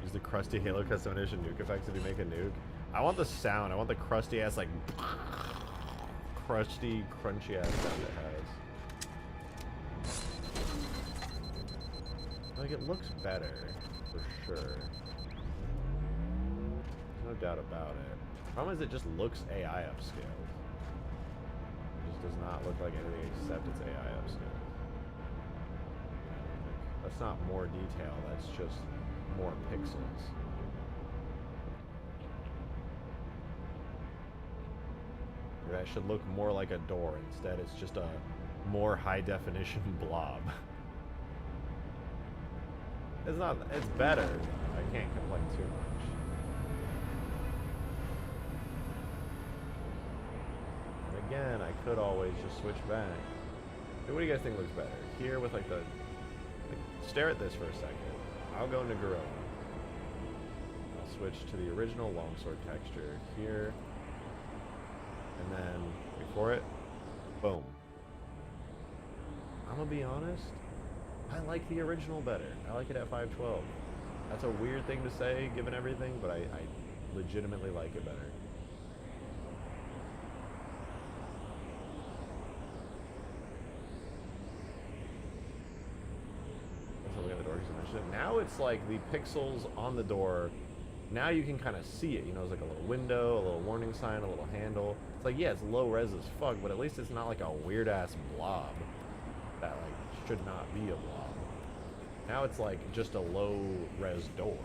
Use the crusty Halo custom edition nuke effects if you make a nuke. I want the sound. I want the crusty ass, like, crusty, crunchy ass sound it has. Like, it looks better, for sure. There's no doubt about it. The problem is it just looks AI upscaled. It just does not look like anything except it's AI upscaled. Like, that's not more detail, that's just more pixels. That should look more like a door. Instead, it's just a more high-definition blob. It's not, it's better. I can't complain too much. And again, I could always just switch back. So what do you guys think looks better? Here with like the, stare at this for a second. I'll go into Gorilla. I'll switch to the original Longsword texture here. And then, before it, boom. I'm gonna be honest, I like the original better. I like it at 512. That's a weird thing to say, given everything, but I legitimately like it better. Let's look at the door because I mentioned it. Now it's like the pixels on the door, now you can kind of see it. You know, it's like a little window, a little warning sign, a little handle. It's like, yeah, it's low res as fuck, but at least it's not like a weird ass blob that like should not be a blob. Now it's like just a low res door.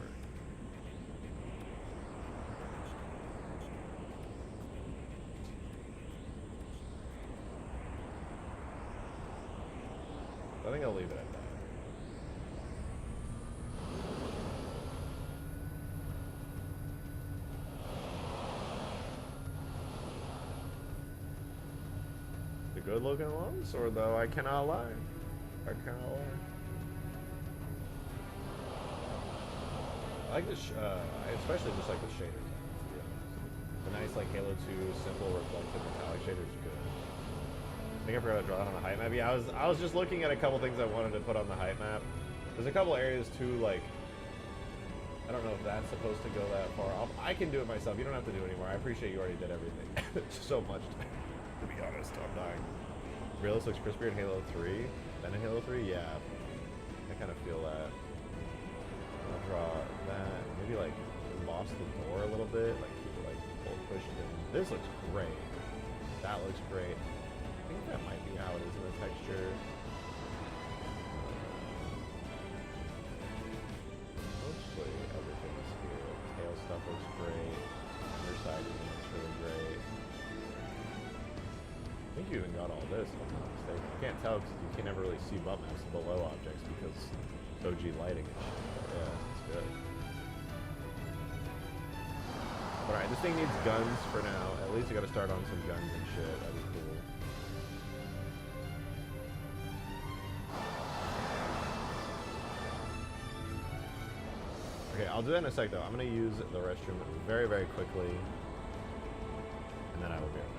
I think I'll leave it at that. The good looking Longsword though, I cannot lie. I cannot lie. I like this, I especially just like the shader type, to be honest. The nice, like, Halo 2 simple reflective metallic shader is good. I think I forgot to draw it on the height map. Yeah, I was just looking at a couple things I wanted to put on the height map. There's a couple areas, too, like, I don't know if that's supposed to go that far. I can do it myself. You don't have to do it anymore. I appreciate you already did everything. So much, to be honest. I'm dying. Realist looks crispier in Halo 3. Then in Halo 3? Yeah. I kind of feel that. I'll draw that, maybe like emboss the door a little bit, like keep it like full pushed in. This looks great. That looks great. I think that might be how it is in the texture. Mostly everything is here. Tail stuff looks great. Underside even looks really great. I think you even got all this, if I'm not mistaken. I can't tell because you can never really see bump maps below objects because it's OG lighting and shit. Yeah, it's good. Alright, this thing needs guns for now. At least I gotta start on some guns and shit. That'd be cool. Okay, I'll do that in a sec though. I'm gonna use the restroom very, very quickly. And then I will be right back.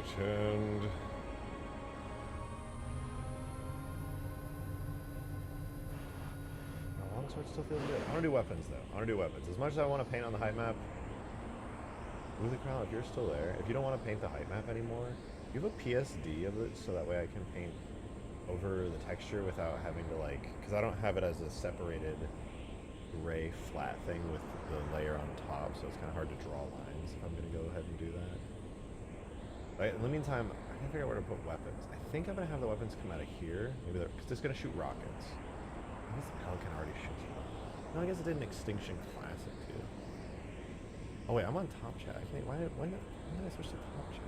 pretend. Longsword still feels good. I want to do weapons, though. I want to do weapons. As much as I want to paint on the height map, Wooly Crown, if you're still there, if you don't want to paint the height map anymore, you have a PSD of it, so that way I can paint over the texture without having to, like, because I don't have it as a separated gray flat thing with the layer on top, so it's kind of hard to draw lines if I'm going to go ahead and do that. Right, in the meantime, I can figure out where to put weapons. I think I'm going to have the weapons come out of here. Maybe they're, because it's going to shoot rockets. I guess the Pelican already shoots rockets. No, I guess it did an Extinction Classic, too. Oh, wait, I'm on top chat. I can't, why did I switch to top chat?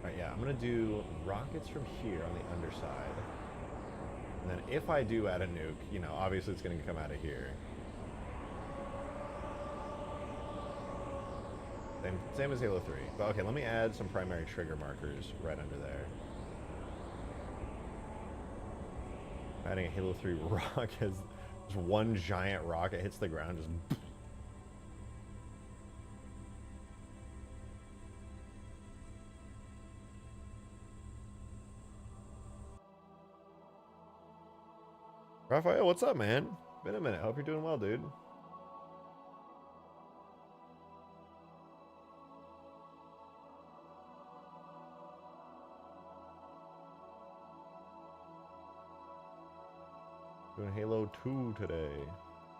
Alright, yeah, I'm going to do rockets from here on the underside. And then if I do add a nuke, you know, obviously it's going to come out of here. Same as Halo 3. But okay, let me add some primary trigger markers right under there. Adding a Halo 3 rock as just one giant rocket hits the ground, just... Raphael, what's up, man? Been a minute. Hope you're doing well, dude. Doing Halo 2 today.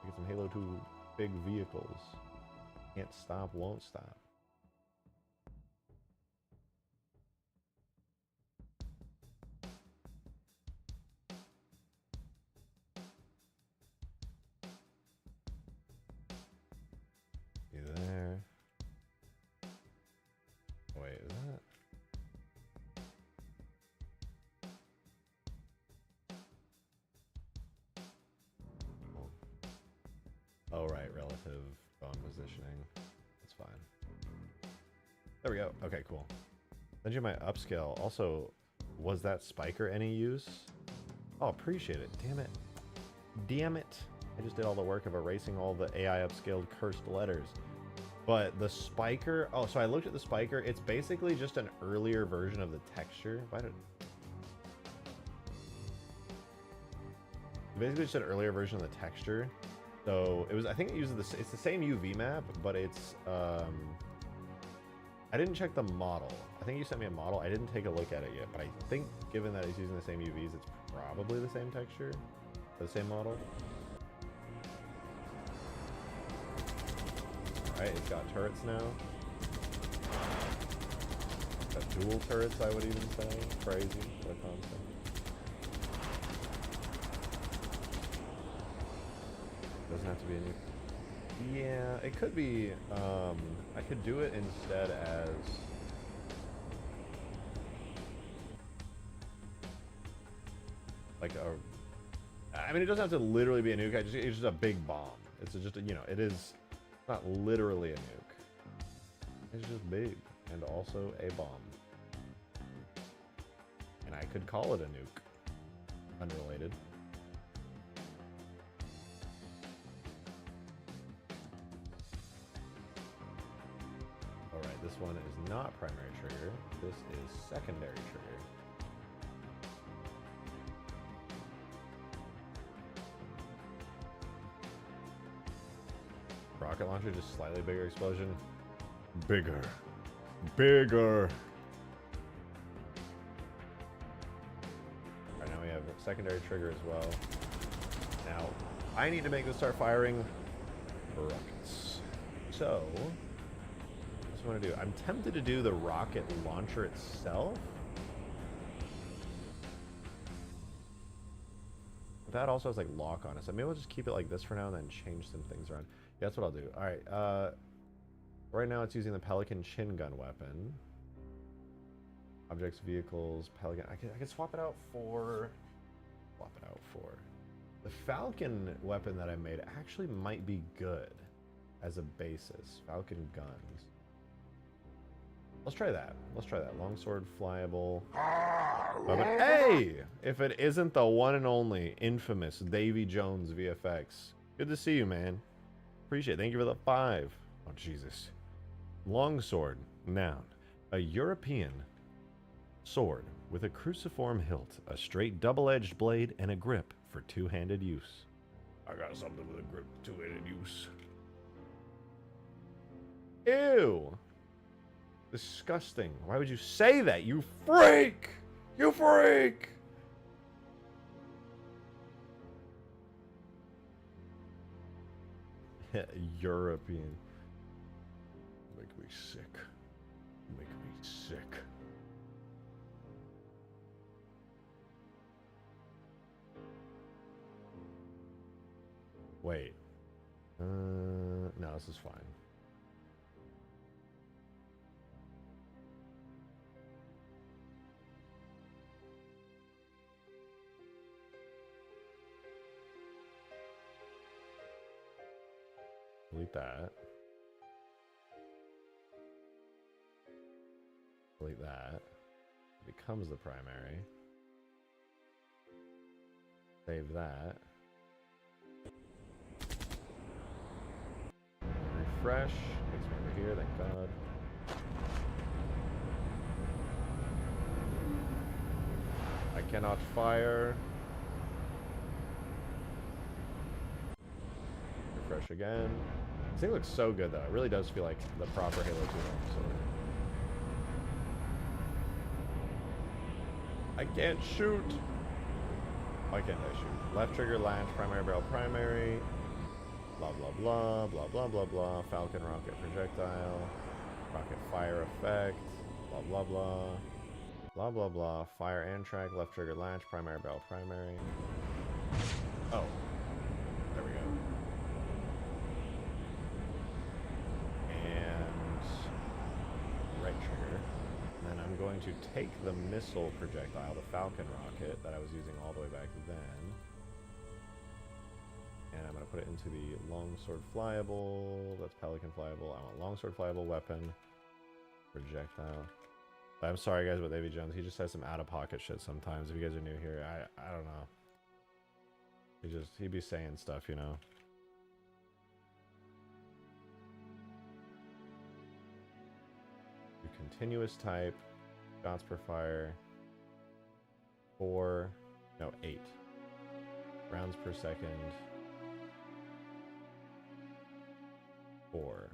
Get some Halo 2 big vehicles. Can't stop, won't stop. There. Wait, is that? Oh, right, relative bone positioning. That's fine. There we go. Okay, cool. Send you my upscale. Also, was that spiker any use? Oh, appreciate it. Damn it. Damn it. I just did all the work of erasing all the AI upscaled cursed letters. But the spiker, oh, so I looked at the spiker. It's basically just an earlier version of the texture. Basically just an earlier version of the texture. So it was, I think it uses it's the same UV map, but it's, I didn't check the model. I think you sent me a model. I didn't take a look at it yet, but I think given that it's using the same UVs, it's probably the same texture, the same model. Alright, it's got turrets now. Got dual turrets, I would even say. Crazy. What a concept. Doesn't have to be a nuke. Yeah, it could be, I could do it instead as... like a... I mean, it doesn't have to literally be a nuke, it's just a big bomb. It's just, you know, it is not literally a nuke. It's just big, and also a bomb. And I could call it a nuke. Unrelated. Alright, this one is not primary trigger. This is secondary trigger. Rocket launcher, just slightly bigger explosion. Bigger. Bigger. Alright, now we have a secondary trigger as well. Now, I need to make this start firing rockets. So, what's I want to do? I'm tempted to do the rocket launcher itself. That also has like lock on it, so maybe we'll just keep it like this for now and then change some things around. Yeah, that's what I'll do. All right. Right now it's using the Pelican chin gun weapon. Objects, vehicles, Pelican. I could swap it out for. The Falcon weapon that I made actually might be good as a basis. Falcon guns. Let's try that. Longsword, flyable. Hey! If it isn't the one and only infamous Davy Jones VFX. Good to see you, man. Appreciate it. Thank you for the 5. Oh, Jesus. Longsword. Noun. A European sword with a cruciform hilt, a straight double-edged blade, and a grip for two-handed use. I got something with a grip, two-handed use. Ew! Disgusting. Why would you say that? You freak! You freak! European. Make me sick. Make me sick. Wait. No, this is fine. Delete that. Delete that. It becomes the primary. Save that. Refresh. Takes me over here, thank God. I cannot fire. Refresh again. This thing looks so good though. It really does feel like the proper Halo 2 Longsword. I can't shoot. Why can't I shoot? Left trigger, launch, primary barrel, primary. Blah blah blah, blah blah blah blah. Falcon rocket projectile. Rocket fire effect. Blah blah blah. Blah blah blah. Fire and track, left trigger, launch, primary barrel, primary. Oh. There we go. Right trigger. And then I'm going to take the missile projectile, the Falcon rocket that I was using all the way back then, and I'm going to put it into the Longsword flyable. That's Pelican flyable. I want Longsword flyable weapon projectile. But I'm sorry guys, but Davy Jones, he just has some out-of-pocket shit sometimes. If you guys are new here, I don't know. He'd be saying stuff, you know. Continuous type, shots per fire, 8 rounds per second, 4.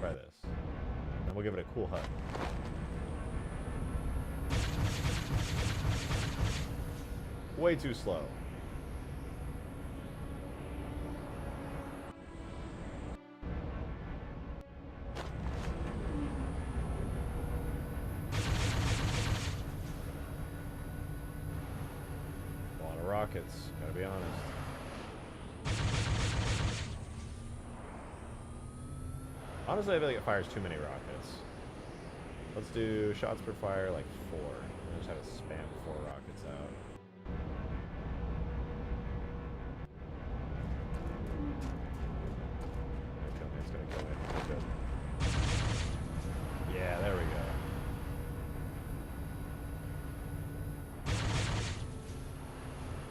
Try this, and we'll give it a cool hut. Way too slow. Rockets, gotta be honest. Honestly, I feel like it fires too many rockets. Let's do shots per fire, like 4. I just have to spam 4 rockets out. It's gonna kill me. It's good. Yeah, there we go.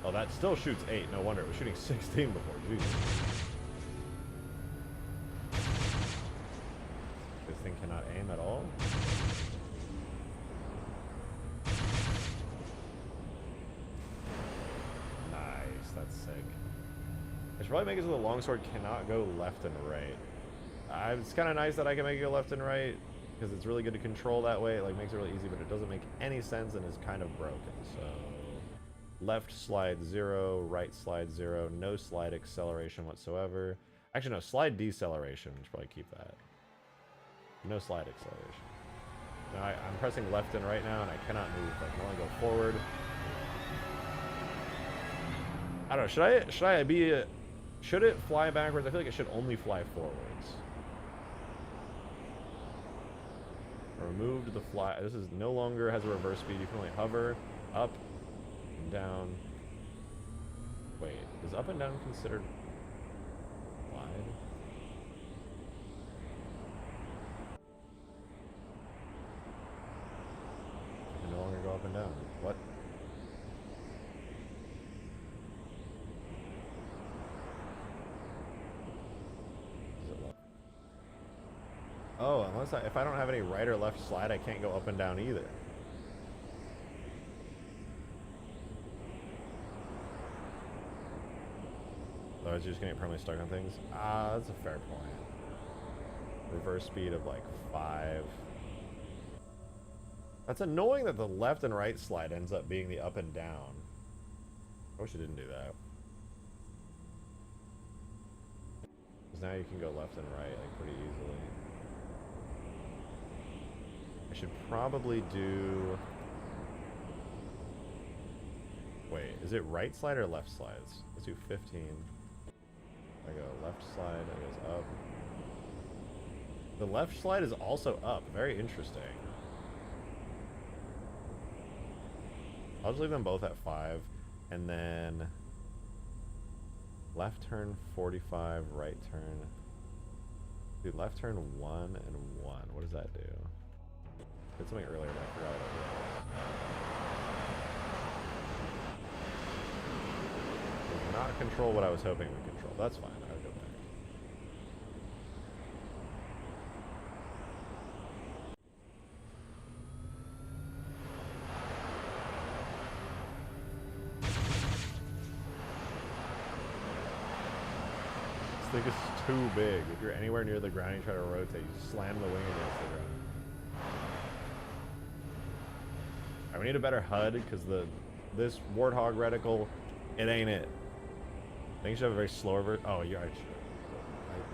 Oh, that still shoots 8. No wonder. It was shooting 16 before. Jesus. This thing cannot aim at all? Nice. That's sick. I should probably make it so the Longsword cannot go left and right. It's kind of nice that I can make it go left and right, because it's really good to control that way. It like makes it really easy, but it doesn't make any sense and is kind of broken, so... Left slide 0, right slide 0, no slide acceleration whatsoever. Actually, no, slide deceleration. We should probably keep that. No slide acceleration. Now I'm pressing left and right now, and I cannot move. I can only go forward. I don't know. Should it fly backwards? I feel like it should only fly forwards. Removed the fly. This is no longer has a reverse speed. You can only hover up. Down. Wait, is up and down considered wide? I can no longer go up and down. What? Is it low? Oh, if I don't have any right or left slide, I can't go up and down either. So I was just gonna get permanently stuck on things. Ah, that's a fair point. Reverse speed of like 5. That's annoying that the left and right slide ends up being the up and down. I wish it didn't do that. Because now you can go left and right like pretty easily. I should probably do... Wait, is it right slide or left slides? Let's do 15. I go left slide, it goes up. The left slide is also up. Very interesting. I'll just leave them both at 5. And then... left turn 45, right turn... Dude, left turn 1 and 1. What does that do? I did something earlier, but I forgot what it was. Does not control what I was hoping it would control. That's fine. I would go back. This thing is too big. If you're anywhere near the ground, you try to rotate, you slam the wing against the ground. Alright, we need a better HUD because this Warthog reticle, it ain't it. I think you should have a very slower version. Oh, yeah, I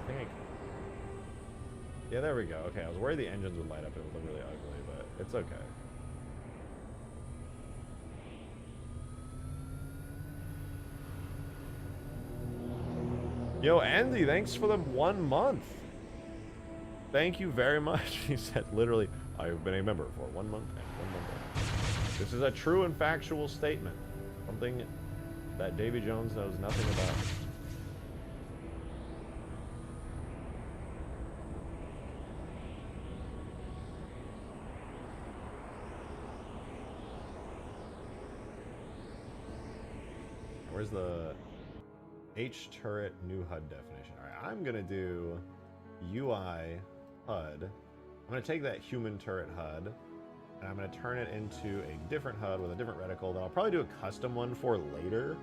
think yeah, there we go. Okay, I was worried the engines would light up and it would look really ugly, but it's okay. Yo, Andy, thanks for the 1 month. Thank you very much. He said, literally, I've been a member for 1 month and 1 month. This is a true and factual statement. Something that Davy Jones knows nothing about. Where's the H turret new HUD definition? All right, I'm gonna do UI HUD. I'm gonna take that human turret HUD and I'm gonna turn it into a different HUD with a different reticle that I'll probably do a custom one for later.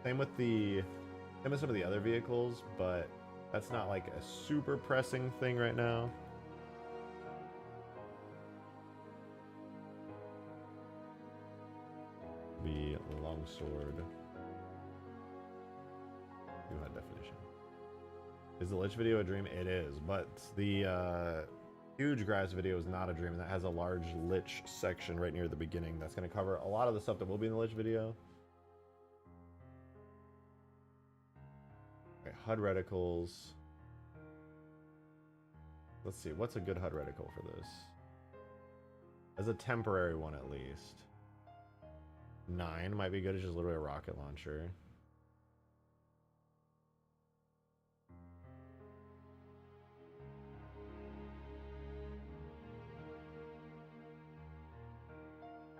Same with some of the other vehicles, but that's not like a super pressing thing right now. Be Longsword. New HUD definition. Is the Lich video a dream? It is, but the huge grass video is not a dream. That has a large Lich section right near the beginning. That's going to cover a lot of the stuff that will be in the Lich video. Okay, HUD reticles. Let's see, what's a good HUD reticle for this? As a temporary one at least. 9 might be good. It's just literally a rocket launcher.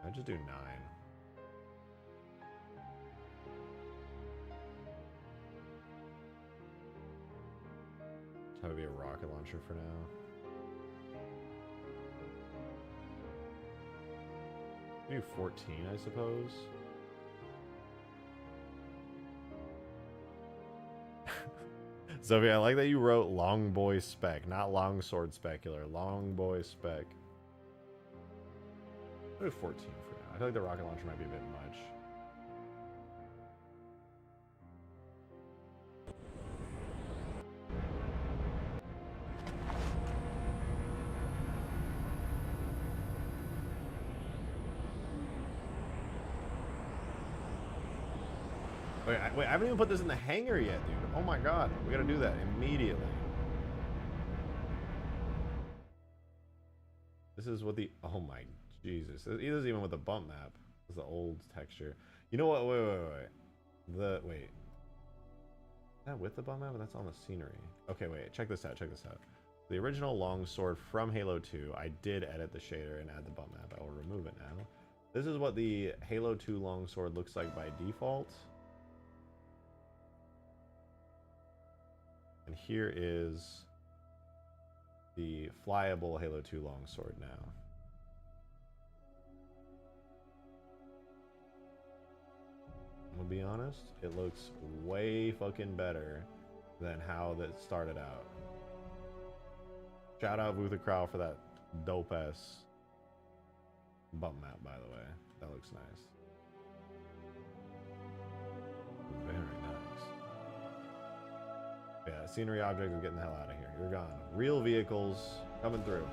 I'd just do 9. That would be a rocket launcher for now. Do 14, I suppose. Sophie, I like that you wrote long boy spec, not longsword specular. Long boy spec. I'll do 14 for now. I feel like the rocket launcher might be a bit much. Wait, I haven't even put this in the hangar yet, dude. Oh my god, we gotta do that immediately. This is what the, oh my Jesus. This is even with the bump map. This is the old texture. You know what, wait. Wait. Is that with the bump map? That's on the scenery. Okay, wait, check this out. The original Longsword from Halo 2, I did edit the shader and add the bump map. I will remove it now. This is what the Halo 2 Longsword looks like by default. And here is the flyable Halo 2 longsword now. I'm gonna be honest, it looks way fucking better than how that started out. Shout out Luther Crowell for that dope ass bump map, by the way. That looks nice. Very nice. Yeah, scenery object is getting the hell out of here. You're gone. Real vehicles coming through.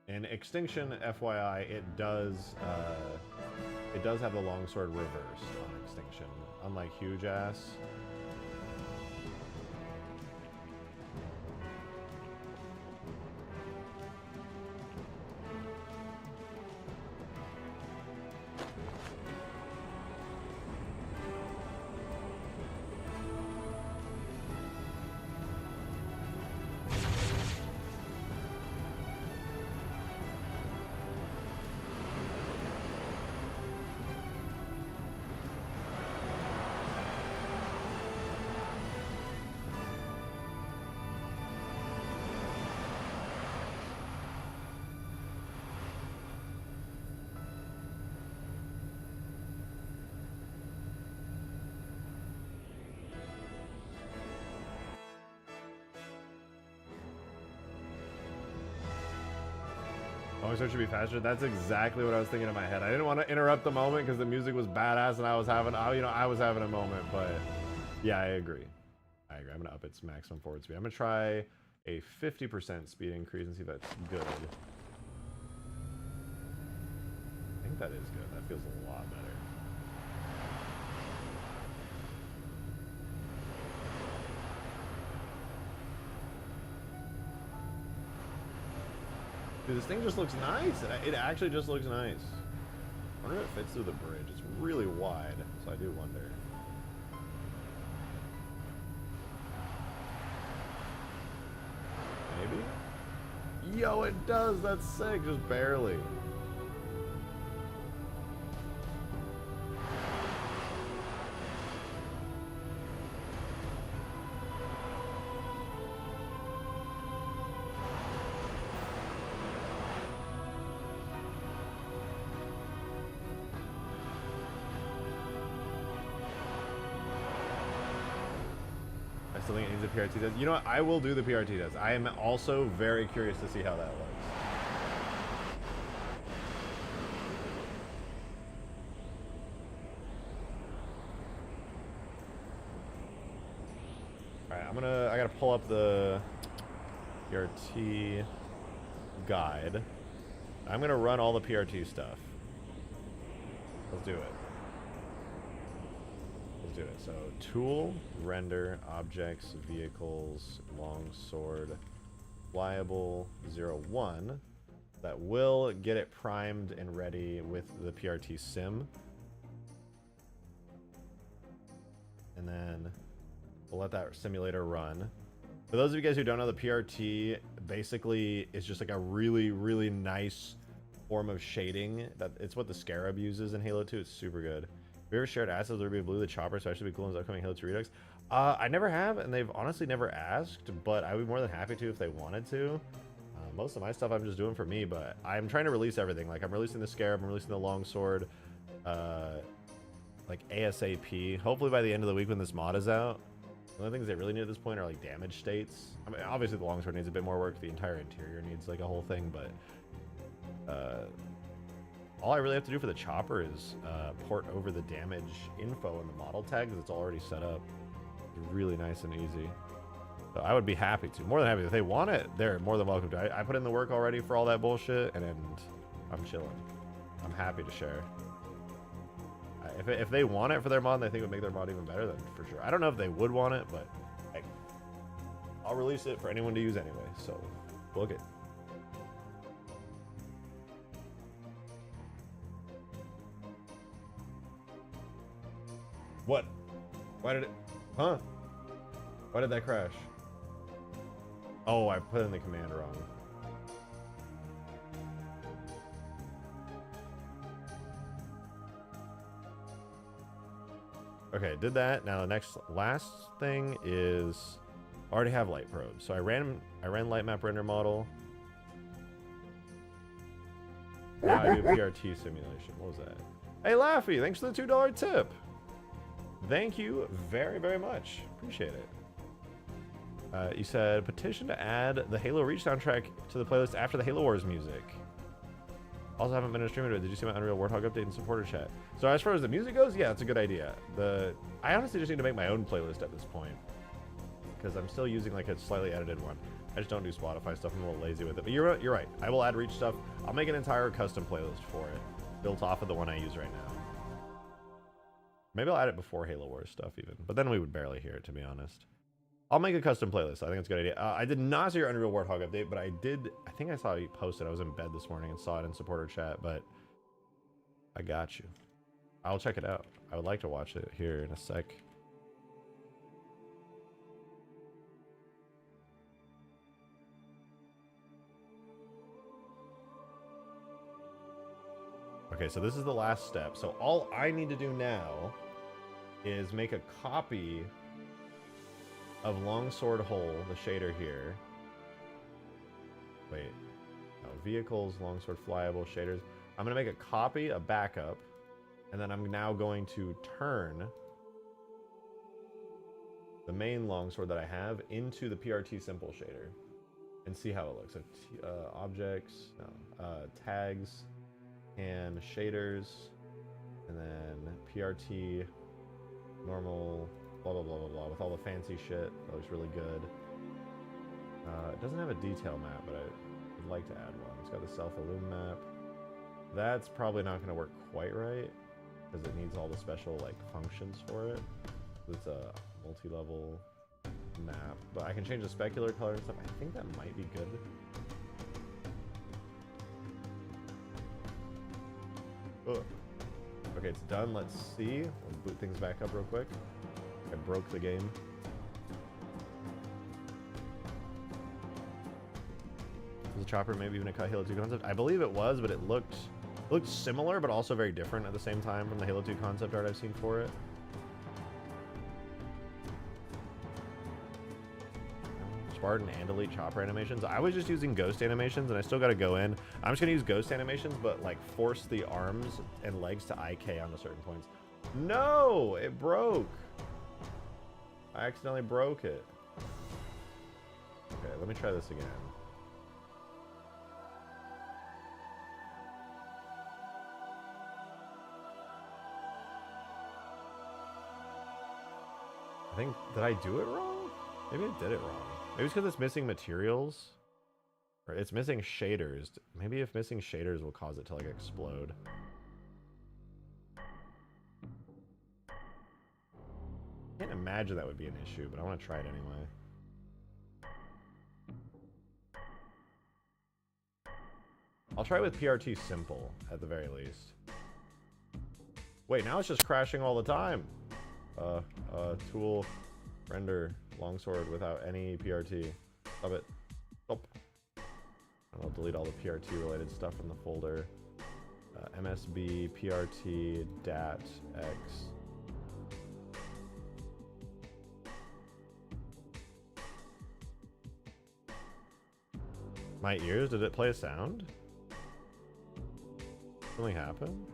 In Extinction, FYI, it does have the longsword reversed on Extinction, unlike Huge Ass. Longsword should be faster. That's exactly what I was thinking in my head. I didn't want to interrupt the moment because the music was badass and I was having, I was having a moment. But yeah, I agree. I'm gonna up its maximum forward speed. I'm gonna try a 50% speed increase and see if that's good. I think that is good. That feels a lot better. Dude, this thing just looks nice. It actually just looks nice. I wonder if it fits through the bridge. It's really wide, so I do wonder. Maybe? Yo, it does! That's sick, just barely. I still think it needs a PRT test. You know what? I will do the PRT test. I am also very curious to see how that looks. Alright, I gotta pull up the PRT guide. I'm gonna run all the PRT stuff. Let's do it. Let's do it. So, tool, render, objects, vehicles, longsword, flyable, 01. That will get it primed and ready with the PRT sim. And then we'll let that simulator run. For those of you guys who don't know, the PRT basically is just like a really, really nice form of shading. It's what the Scarab uses in Halo 2. It's super good. Have you ever shared assets with Ruby Blue, the chopper, so actually be cool in the upcoming Halo 2 Redux? I never have, and they've honestly never asked, but I would be more than happy to if they wanted to. Most of my stuff I'm just doing for me, but I'm trying to release everything. Like, I'm releasing the Scarab, I'm releasing the Longsword, like ASAP. Hopefully by the end of the week when this mod is out. The only things they really need at this point are like damage states. I mean, obviously the Longsword needs a bit more work. The entire interior needs like a whole thing, but all I really have to do for the chopper is port over the damage info in the model tag because it's already set up. It's really nice and easy. So I would be happy to, more than happy. If they want it, they're more than welcome to. I put in the work already for all that bullshit, and I'm chilling. I'm happy to share. If they want it for their mod, and they think it would make their mod even better, then for sure. I don't know if they would want it, but hey, I'll release it for anyone to use anyway, so book it. What? Why did it? Huh? Why did that crash? Oh, I put in the command wrong. Okay, did that. Now the last thing is I already have light probe. So I ran light map render model. Now I do PRT simulation. What was that? Hey Laffy, thanks for the $2 tip. Thank you very, very much. Appreciate it. You said petition to add the Halo Reach soundtrack to the playlist after the Halo Wars music. Also haven't been in a stream, but did you see my Unreal Warthog update in supporter chat? So as far as the music goes, yeah, it's a good idea. I honestly just need to make my own playlist at this point, because I'm still using like a slightly edited one. I just don't do Spotify stuff. I'm a little lazy with it. But you're right. I will add Reach stuff. I'll make an entire custom playlist for it, built off of the one I use right now. Maybe I'll add it before Halo Wars stuff even, but then we would barely hear it, to be honest. I'll make a custom playlist. I think it's a good idea. I did not see your Unreal Warthog update, but I think I saw you post it. I was in bed this morning and saw it in supporter chat, but I got you. I'll check it out. I would like to watch it here in a sec. Okay, so this is the last step. So all I need to do now is make a copy of Longsword Hole, the shader here. Wait, no, vehicles, Longsword flyable, shaders. I'm gonna make a copy, a backup, and then I'm now going to turn the main Longsword that I have into the PRT simple shader and see how it looks. So objects, no, tags, and shaders, and then PRT, normal, blah, blah, blah, blah, blah, with all the fancy shit. That looks really good. It doesn't have a detail map, but I would like to add one. It's got the self-illum map. That's probably not going to work quite right, because it needs all the special, like, functions for it. It's a multi-level map, but I can change the specular color and stuff. I think that might be good. Ugh. Okay, it's done. Let's see. Let's boot things back up real quick. I broke the game. Was the chopper maybe even a cut Halo 2 concept? I believe it was, but it looked similar, but also very different at the same time from the Halo 2 concept art I've seen for it. Spartan and Elite chopper animations. I was just using ghost animations, and I still got to go in. I'm just going to use ghost animations, but like force the arms and legs to IK on the certain points. No, it broke. I accidentally broke it. Okay, let me try this again. I think, did I do it wrong? Maybe I did it wrong. Maybe it's because it's missing materials. Or it's missing shaders. Maybe if missing shaders will cause it to like explode. I can't imagine that would be an issue, but I want to try it anyway. I'll try it with PRT simple at the very least. Wait, now it's just crashing all the time. Tool, render, longsword without any PRT. Stop it. Stop. And I'll delete all the PRT related stuff from the folder. MSB, PRT, DAT, X. My ears? Did it play a sound? Something happened?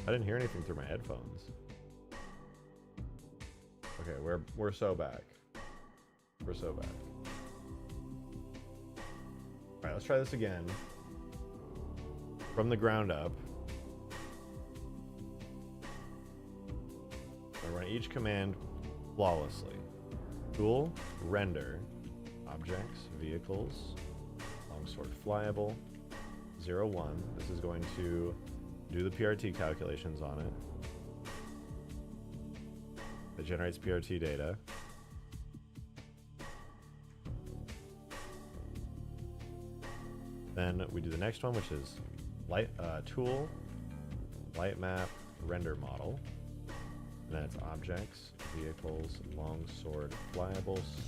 I didn't hear anything through my headphones. Okay, we're so back. We're so back. Alright, let's try this again. From the ground up. I run each command flawlessly. Tool, render, objects, vehicles, longsword flyable, 0, 1. This is going to do the PRT calculations on it. It generates PRT data. Then we do the next one, which is tool, light map, render model. And then it's objects, vehicles, longsword flyable /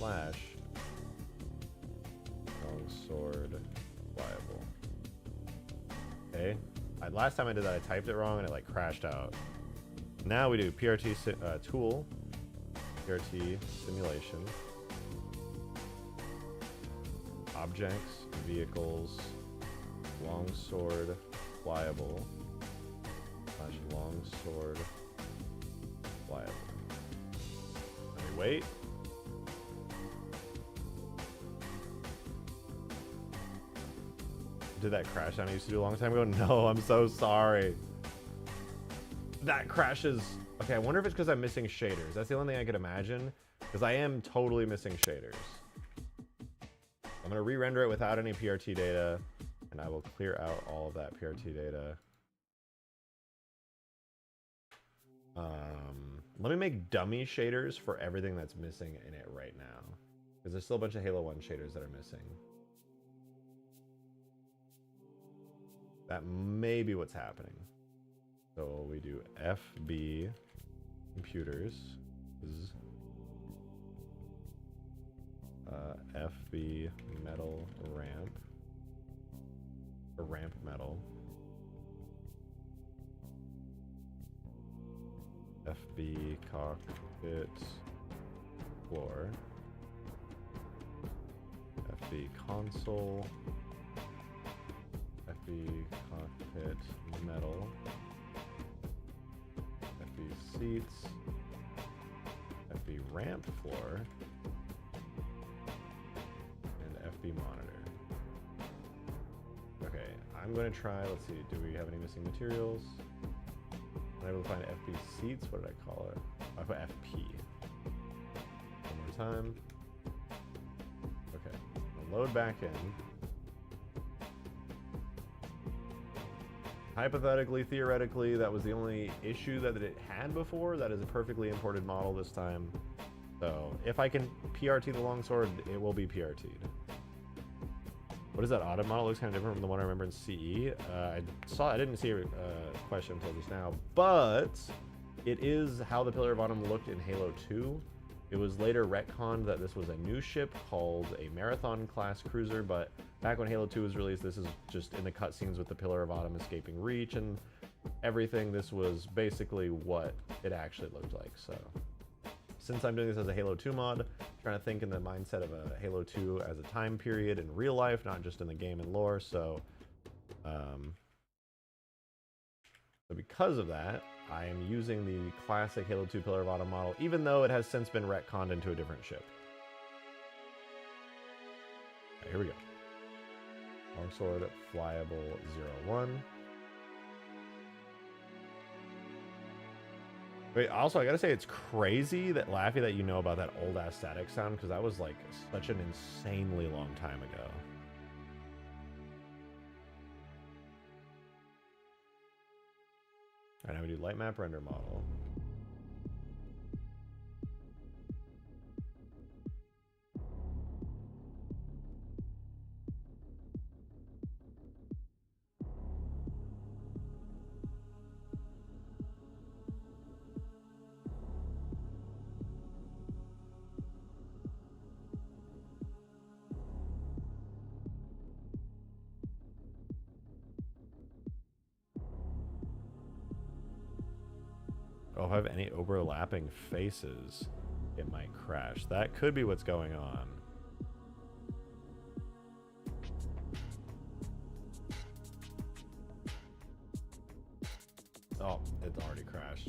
longsword flyable. Okay. Last time I did that, I typed it wrong and it like crashed out. Now we do PRT tool, PRT simulation, objects, vehicles, longsword, pliable, / longsword, pliable. Let me wait. Did that crash on I used to do a long time ago? No, I'm so sorry. That crashes. Okay, I wonder if it's because I'm missing shaders. That's the only thing I could imagine, because I am totally missing shaders. I'm going to re-render it without any PRT data, and I will clear out all of that PRT data. Let me make dummy shaders for everything that's missing in it right now, because there's still a bunch of Halo 1 shaders that are missing. That may be what's happening. So we do FB computers, FB metal ramp, or ramp metal, FB cockpit floor, FB console, FB cockpit metal, FB seats, FB ramp floor, and FB monitor. Okay, I'm going to try, let's see, do we have any missing materials? I'm able to find FB seats, what did I call it? I put FP. One more time. Okay, I'll load back in. Hypothetically, theoretically, that was the only issue that it had before. That is a perfectly imported model this time. So if I can PRT the longsword, it will be PRT'd. What is that audit model? It looks kind of different from the one I remember in CE. I didn't see a question until just now, but it is how the Pillar of Autumn looked in Halo 2. It was later retconned that this was a new ship called a Marathon class cruiser, but back when Halo 2 was released, this is just in the cutscenes with the Pillar of Autumn escaping Reach and everything. This was basically what it actually looked like. So since I'm doing this as a Halo 2 mod, I'm trying to think in the mindset of a Halo 2 as a time period in real life, not just in the game and lore. So, because of that, I am using the classic Halo 2 Pillar of Autumn model, even though it has since been retconned into a different ship. Okay, here we go. Longsword Flyable 01. Wait, also, I gotta say, it's crazy that, Laffy, that you know about that old-ass static sound, because that was, like, such an insanely long time ago. Alright, now we do light map render model. Oh, if I have any overlapping faces, it might crash. That could be what's going on. Oh, it's already crashed.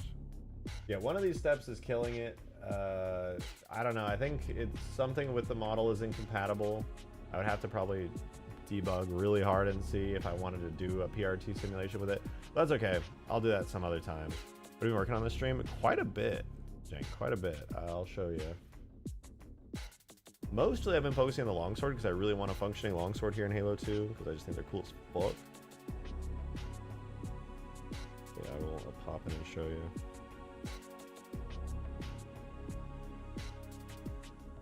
Yeah, one of these steps is killing it. I don't know. I think it's something with the model is incompatible. I would have to probably debug really hard and see if I wanted to do a PRT simulation with it. But that's okay. I'll do that some other time. What have you been working on this stream? Quite a bit, Jake. Quite a bit. I'll show you. Mostly I've been focusing on the longsword because I really want a functioning longsword here in Halo 2 because I just think they're cool as fuck. Yeah, I will pop in and show you.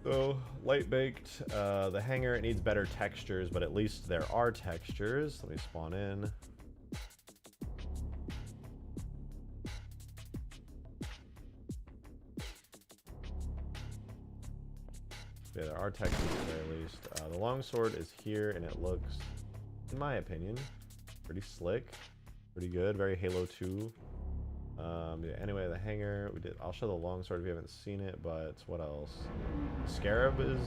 So, light baked. The hangar, it needs better textures, but at least there are textures. Let me spawn in. Yeah, there are textures at the very least. The longsword is here, and it looks, in my opinion, pretty slick, pretty good, very Halo 2. Yeah, anyway, the hangar, we did. I'll show the longsword if you haven't seen it, but what else? Scarab is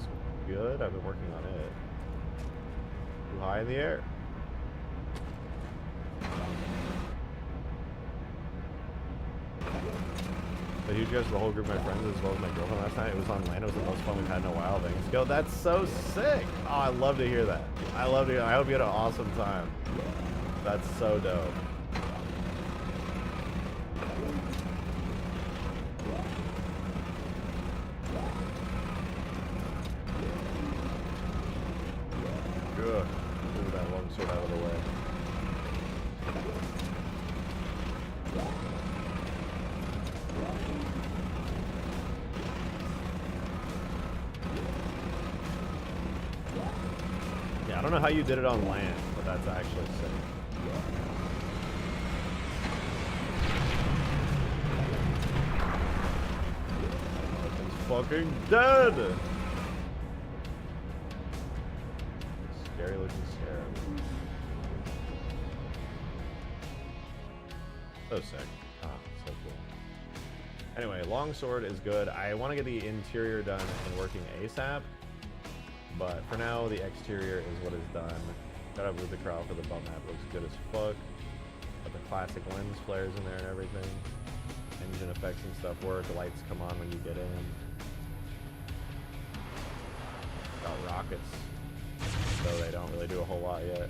good. I've been working on it. Too high in the air. A huge guys for the whole group of my friends as well as my girlfriend last night. It was on land. It was the most fun we've had in a while. Thanks. Yo, that's so sick. Oh, I love to hear that. I love to hear. I hope you had an awesome time. That's so dope. Good. Move that longsword out of the way. Yeah, I don't know how you did it on land, but that's actually sick. It's fucking dead! Scary looking scarab. So sick. Ah, so cool. Anyway, longsword is good. I want to get the interior done and working ASAP. But for now, the exterior is what is done. Gotta move the crowd for the bum map. Looks good as fuck. Got the classic lens flares in there and everything. Engine effects and stuff work. The lights come on when you get in. Got rockets, though they don't really do a whole lot yet.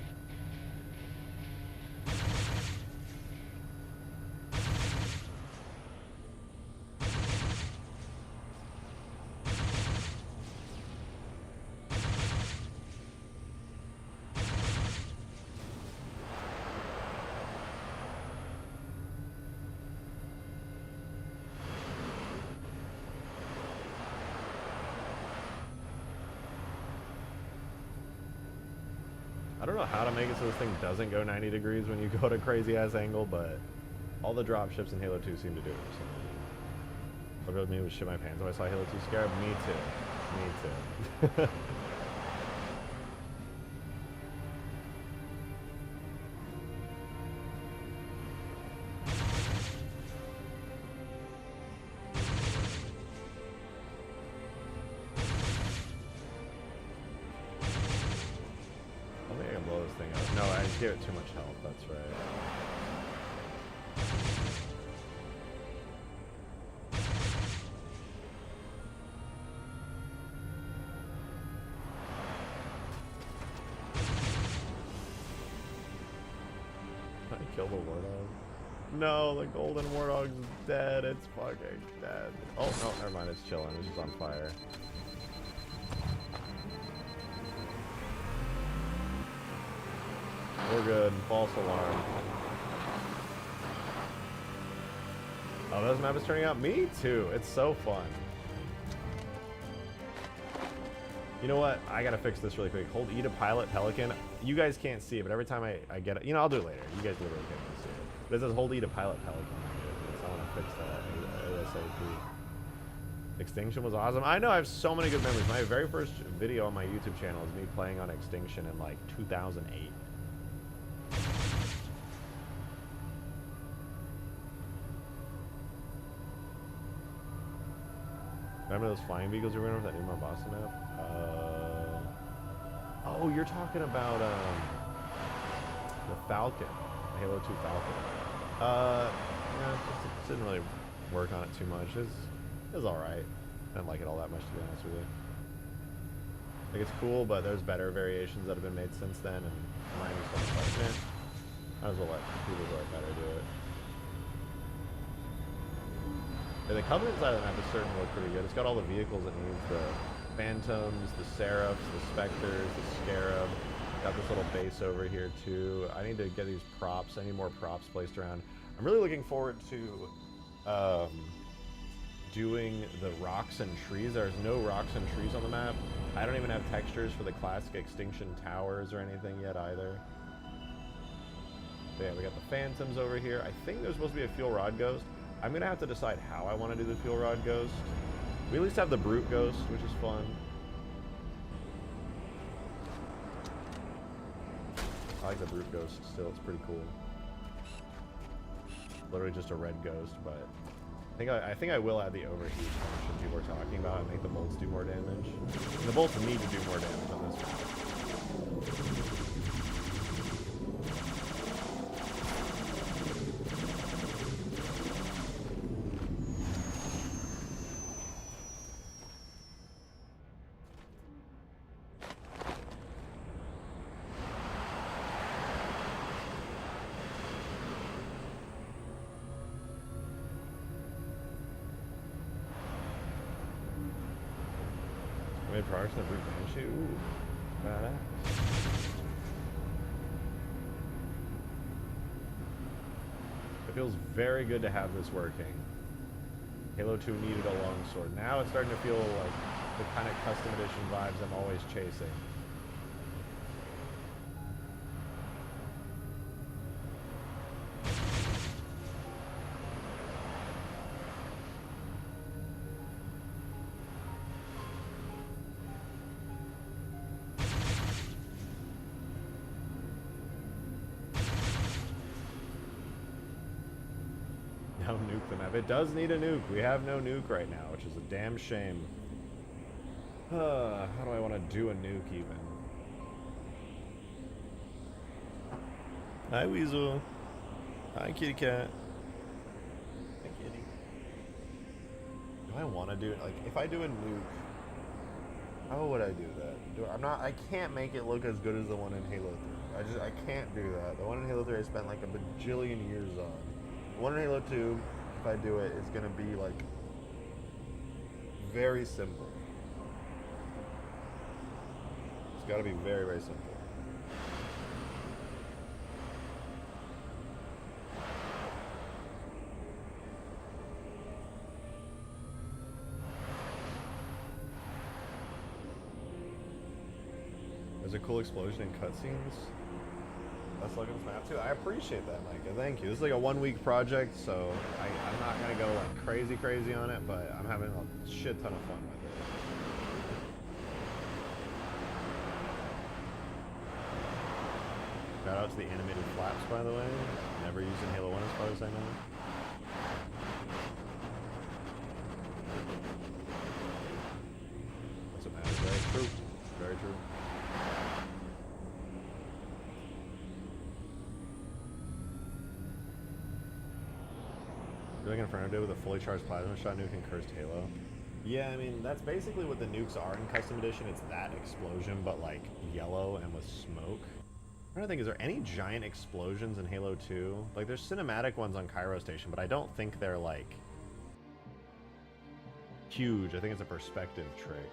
I don't know how to make it so this thing doesn't go 90 degrees when you go at a crazy ass angle, but all the drop ships in Halo 2 seem to do it. So. What about me was shit my pants when I saw Halo 2 Scarab? Me too. Me too. No, I just gave it too much health, that's right. Can I kill the Warthog? No, the golden Warthog's dead. It's fucking dead. Oh, no, never mind. It's chilling. It's just on fire. We're good. False alarm. Oh, this map is turning out. Me too. It's so fun. You know what? I gotta fix this really quick. Hold E to pilot Pelican. You guys can't see it, but every time I get it, you know, I'll do it later. You guys literally can't see it. But it says hold E to pilot Pelican. So I want to fix that ASAP. Extinction was awesome. I know, I have so many good memories. My very first video on my YouTube channel is me playing on Extinction in like 2008. Remember those flying vehicles we were in with that new Mombasa map? Oh, you're talking about the Falcon, the Halo 2 Falcon. Yeah, just didn't really work on it too much. It was alright. I didn't like it all that much, to be honest with you. Like, it's cool, but there's better variations that have been made since then, and mine is so much like, man, might as well let people who are better do it. Yeah, the Covenant side of the map is certainly look pretty good. It's got all the vehicles it needs, the Phantoms, the Seraphs, the Spectres, the Scarab. Got this little base over here too. I need to get these props. I need more props placed around. I'm really looking forward to doing the rocks and trees. There's no rocks and trees on the map. I don't even have textures for the classic Extinction towers or anything yet either. But yeah, we got the Phantoms over here. I think there's supposed to be a fuel rod ghost. I'm gonna have to decide how I want to do the fuel rod ghost. We at least have the brute ghost, which is fun. I like the brute ghost still, it's pretty cool. literally just a red ghost, but I think I will add the overheat function people are talking about and make the bolts do more damage. And the bolts need to do more damage on this one. Made progress in the brute banshee. Ooh, badass. It feels very good to have this working. Halo 2 needed a longsword. Now it's starting to feel like the kind of custom edition vibes I'm always chasing. Now nuke the map. It does need a nuke. We have no nuke right now, which is a damn shame. How do I want to do a nuke even? Hi Weasel. Hi Kitty Cat. Hi Kitty. Do I want to do it? Like, if I do a nuke, how would I do that? I can't make it look as good as the one in Halo 3. I can't do that. The one in Halo 3 I spent like a bajillion years on. The one in Halo 2, if I do it, it's gonna be like very simple. It's gotta be very, very simple. There's a cool explosion in cutscenes. That's looking snap too. I appreciate that, Micah. Thank you. This is like a 1 week project, so I'm not gonna go like crazy on it, but I'm having a shit ton of fun with it. Shout out to the animated flaps, by the way. Never used in Halo 1 as far as I know. That's what matters, right? True. Very true. Doing Inferno Day with a fully charged plasma shot nuke and cursed Halo. Yeah, I mean, that's basically what the nukes are in Custom Edition. It's that explosion, but like yellow and with smoke. I'm trying to think, is there any giant explosions in Halo 2? Like, there's cinematic ones on Cairo Station, but I don't think they're like huge. I think it's a perspective trick.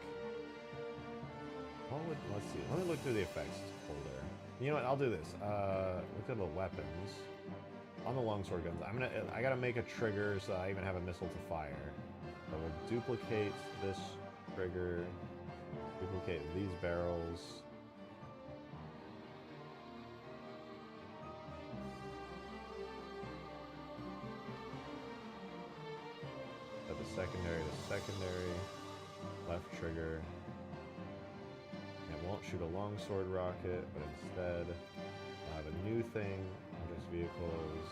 Let's see. Let me look through the effects folder. You know what? I'll do this. Look at the weapons. On the longsword guns, I gotta make a trigger so I even have a missile to fire. So we'll duplicate this trigger, duplicate these barrels. Set the secondary to secondary, left trigger. It won't shoot a longsword rocket, but instead I'll have a new thing. Objects, vehicles,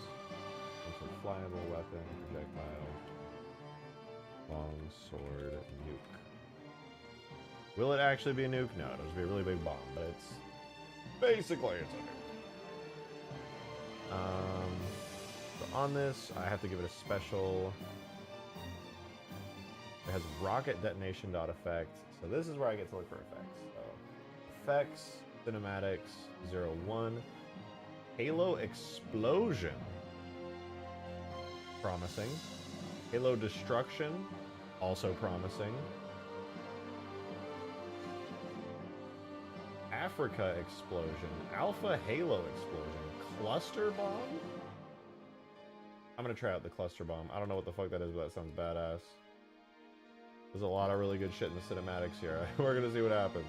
flyable weapon, projectile, longsword, nuke. Will it actually be a nuke? No, it'll just be a really big bomb, but it's basically it's a nuke. So on this, I have to give it a special. It has rocket detonation dot effect. So this is where I get to look for effects. So effects, cinematics, 01. Halo Explosion. Promising. Halo Destruction. Also promising. Africa Explosion. Alpha Halo Explosion. Cluster Bomb? I'm gonna try out the Cluster Bomb. I don't know what the fuck that is, but that sounds badass. There's a lot of really good shit in the cinematics here. We're gonna see what happens.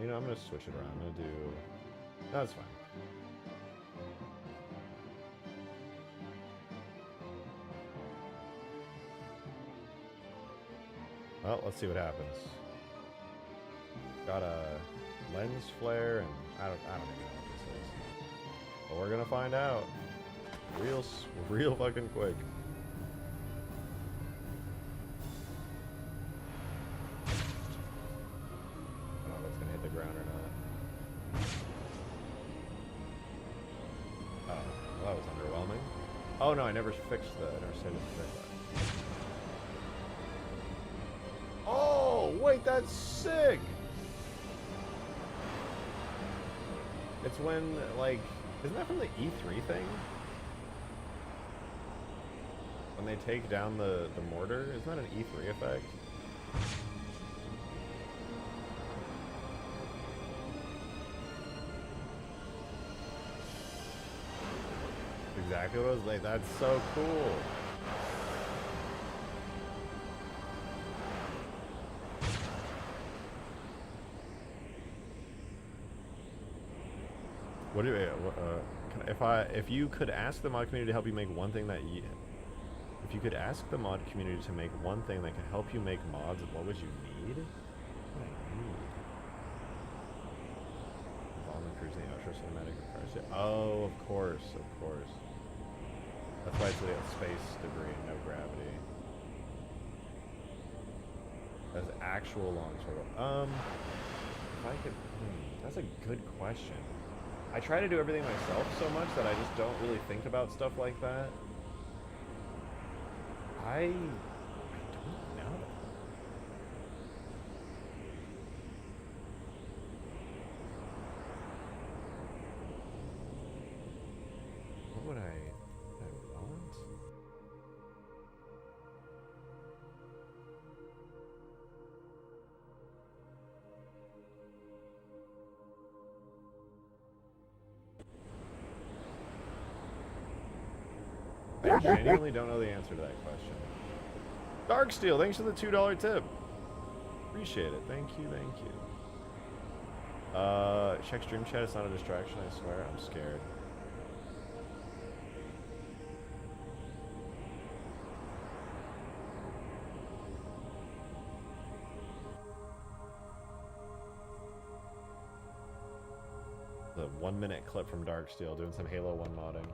You know, I'm gonna switch it around. I'm gonna do... No, that's fine. Well, let's see what happens. Got a lens flare, and I don't even know what this is. But we're gonna find out. Real fucking quick. I don't know if it's gonna hit the ground or not. Oh, well, that was underwhelming. Oh no, I never saved it to fix that. Oh, wait, that's sick! It's when, like, isn't that from the E3 thing? When they take down the mortar? Isn't that an E3 effect? Exactly what I was like. That's so cool. What do you, if you could ask the mod community to help you make one thing that you, if you could ask the mod community to make one thing that could help you make mods, what would you need? What would I need? Involvement cruising, outro cinematic cars. Oh, of course. That's why it's a space debris and no gravity. That's actual Longsword. If I could, that's a good question. I try to do everything myself so much that I just don't really think about stuff like that. I don't know. What would I want? I genuinely don't know the answer to that question. Darksteel, thanks for the $2 tip. Appreciate it. Thank you. Check stream chat. It's not a distraction, I swear. I'm scared. The 1 minute clip from Darksteel doing some Halo 1 modding.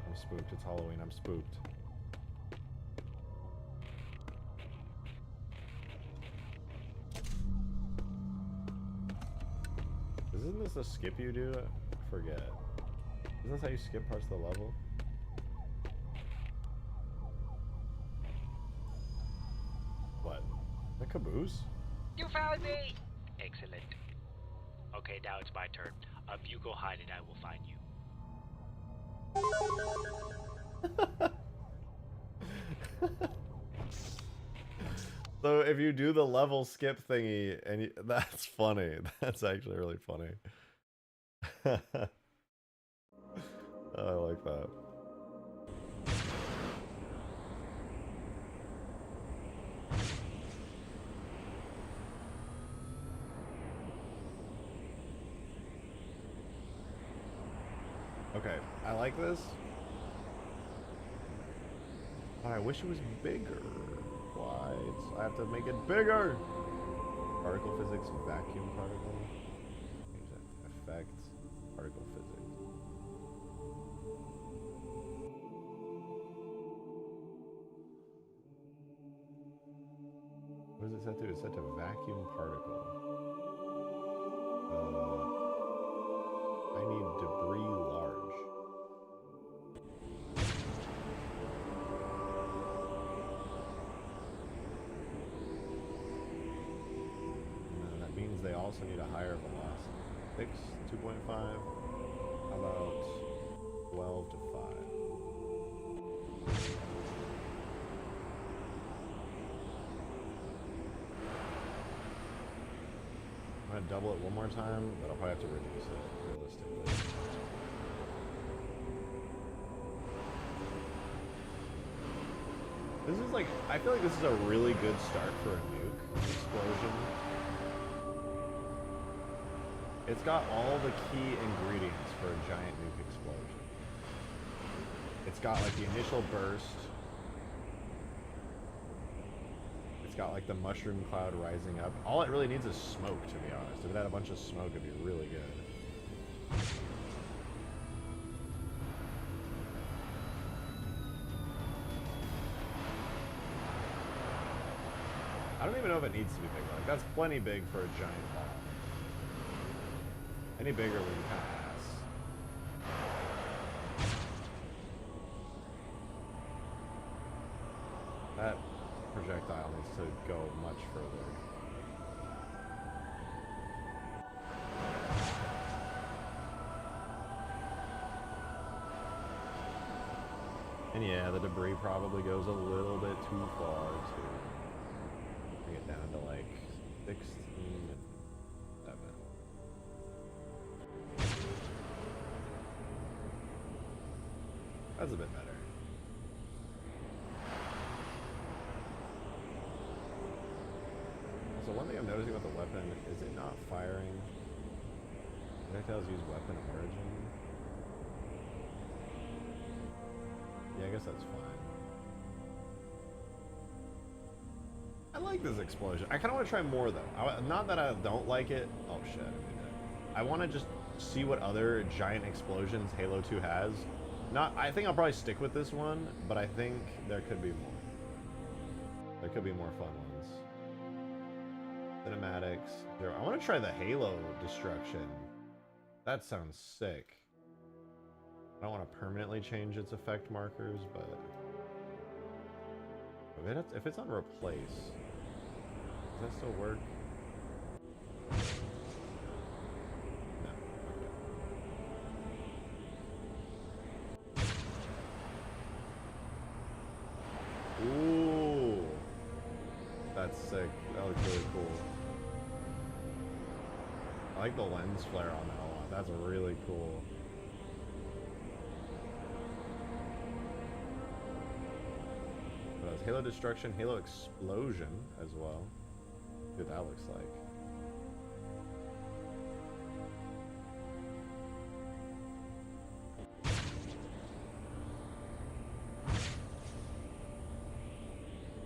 I'm spooked. It's Halloween. I'm spooked. Isn't this a skip you do? I forget. Isn't this how you skip parts of the level? What? The caboose? You found me! Excellent. Okay, now it's my turn. You go hide and I will find you. So if you do the level skip thingy, and that's funny. That's actually really funny. I like that. Okay, I like this. But I wish it was bigger. Why? I have to make it bigger! Particle physics, vacuum particle. Effects, particle physics. What is it set to? It's set to vacuum particle. I need debris large. They also need a higher velocity. 6, 2.5. How about 12 to 5? I'm gonna double it one more time, but I'll probably have to reduce it realistically. This is like, I feel like this is a really good start for a nuke explosion. It's got all the key ingredients for a giant nuke explosion. It's got like the initial burst. It's got like the mushroom cloud rising up. All it really needs is smoke, to be honest. If it had a bunch of smoke, it'd be really good. I don't even know if it needs to be big. Like, that's plenty big for a giant bomb. Any bigger would be kind of ass. That projectile needs to go much further. And yeah, the debris probably goes a little bit too far too. Bring it down to like 16 and 7. That's a bit better. Also, one thing I'm noticing about the weapon is it not firing. Projectiles use weapon origin. Yeah, I guess that's fine. I like this explosion. I kind of want to try more though. Not that I don't like it. Oh shit, I want to just see what other giant explosions Halo 2 has. I think I'll probably stick with this one, but I think there could be more. There could be more fun ones. Cinematics. I want to try the Halo destruction. That sounds sick. I don't want to permanently change its effect markers, but if it's on replace, does that still work? No. Okay. Ooh, that's sick. That looks really cool. I like the lens flare on that a lot. That's really cool. Halo destruction, Halo explosion as well. See what that looks like.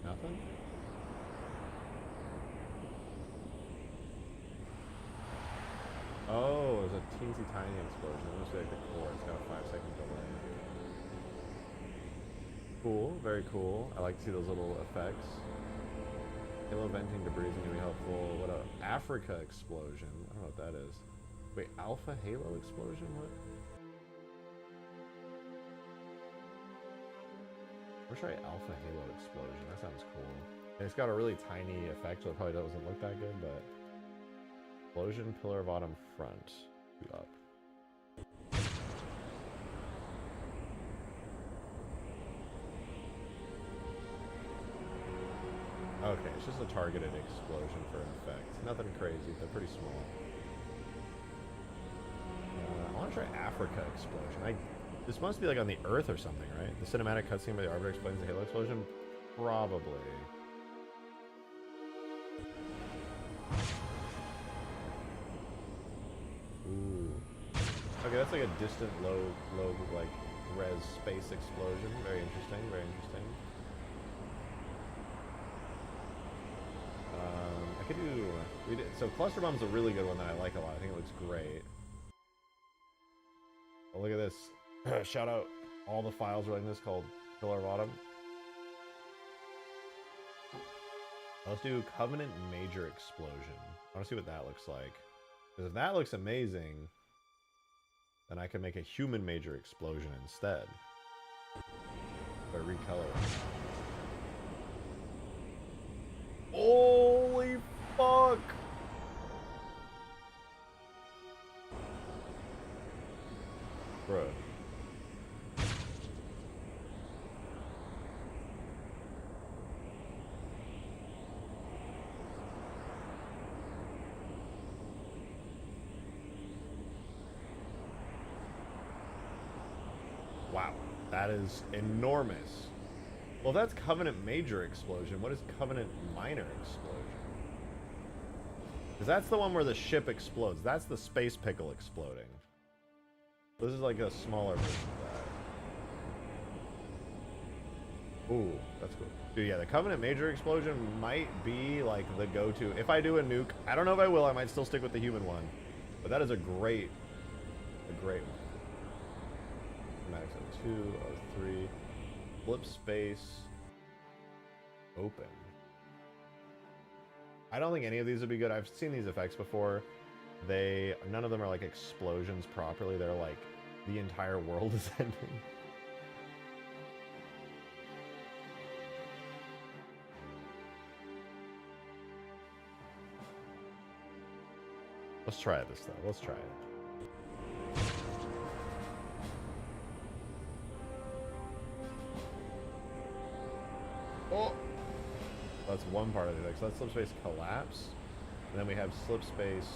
Nothing? Oh, it was a teensy tiny explosion. It must be like the core. It's got a 5-second delay. Cool, very cool. I like to see those little effects. Halo venting debris is going to be helpful. What a Africa explosion. I don't know what that is. Wait, Alpha Halo explosion? What? Let's try Alpha Halo explosion. That sounds cool. And it's got a really tiny effect, so it probably doesn't look that good, but explosion, pillar of autumn front. Up. Okay, it's just a targeted explosion for an effect. Nothing crazy, they're pretty small. I want to try Africa explosion. This must be like on the Earth or something, right? The cinematic cutscene by the Arbiter explains the Halo explosion? Probably. Ooh. Okay, that's like a distant low like res space explosion. Very interesting, very interesting. I could do... So cluster bomb's a really good one that I like a lot. I think it looks great. Oh, look at this. Shout out all the files running this called Pillar of Autumn. Let's do Covenant Major Explosion. I want to see what that looks like. Because if that looks amazing, then I can make a human major explosion instead. By recoloring. Holy fuck! Bro. Wow, that is enormous. Well, that's Covenant Major Explosion. What is Covenant Minor Explosion? Because that's the one where the ship explodes. That's the space pickle exploding. This is like a smaller version of that. Ooh, that's cool. Dude, yeah, the Covenant Major Explosion might be like the go-to. If I do a nuke, I don't know if I will. I might still stick with the human one. But that is a great one. Max of 2, of 3. Flip space. Open. I don't think any of these would be good. I've seen these effects before. None of them are like explosions properly. They're like the entire world is ending. Let's try this though. Let's try it. Oh! That's one part of the effect. So that's slip space collapse. And then we have slip space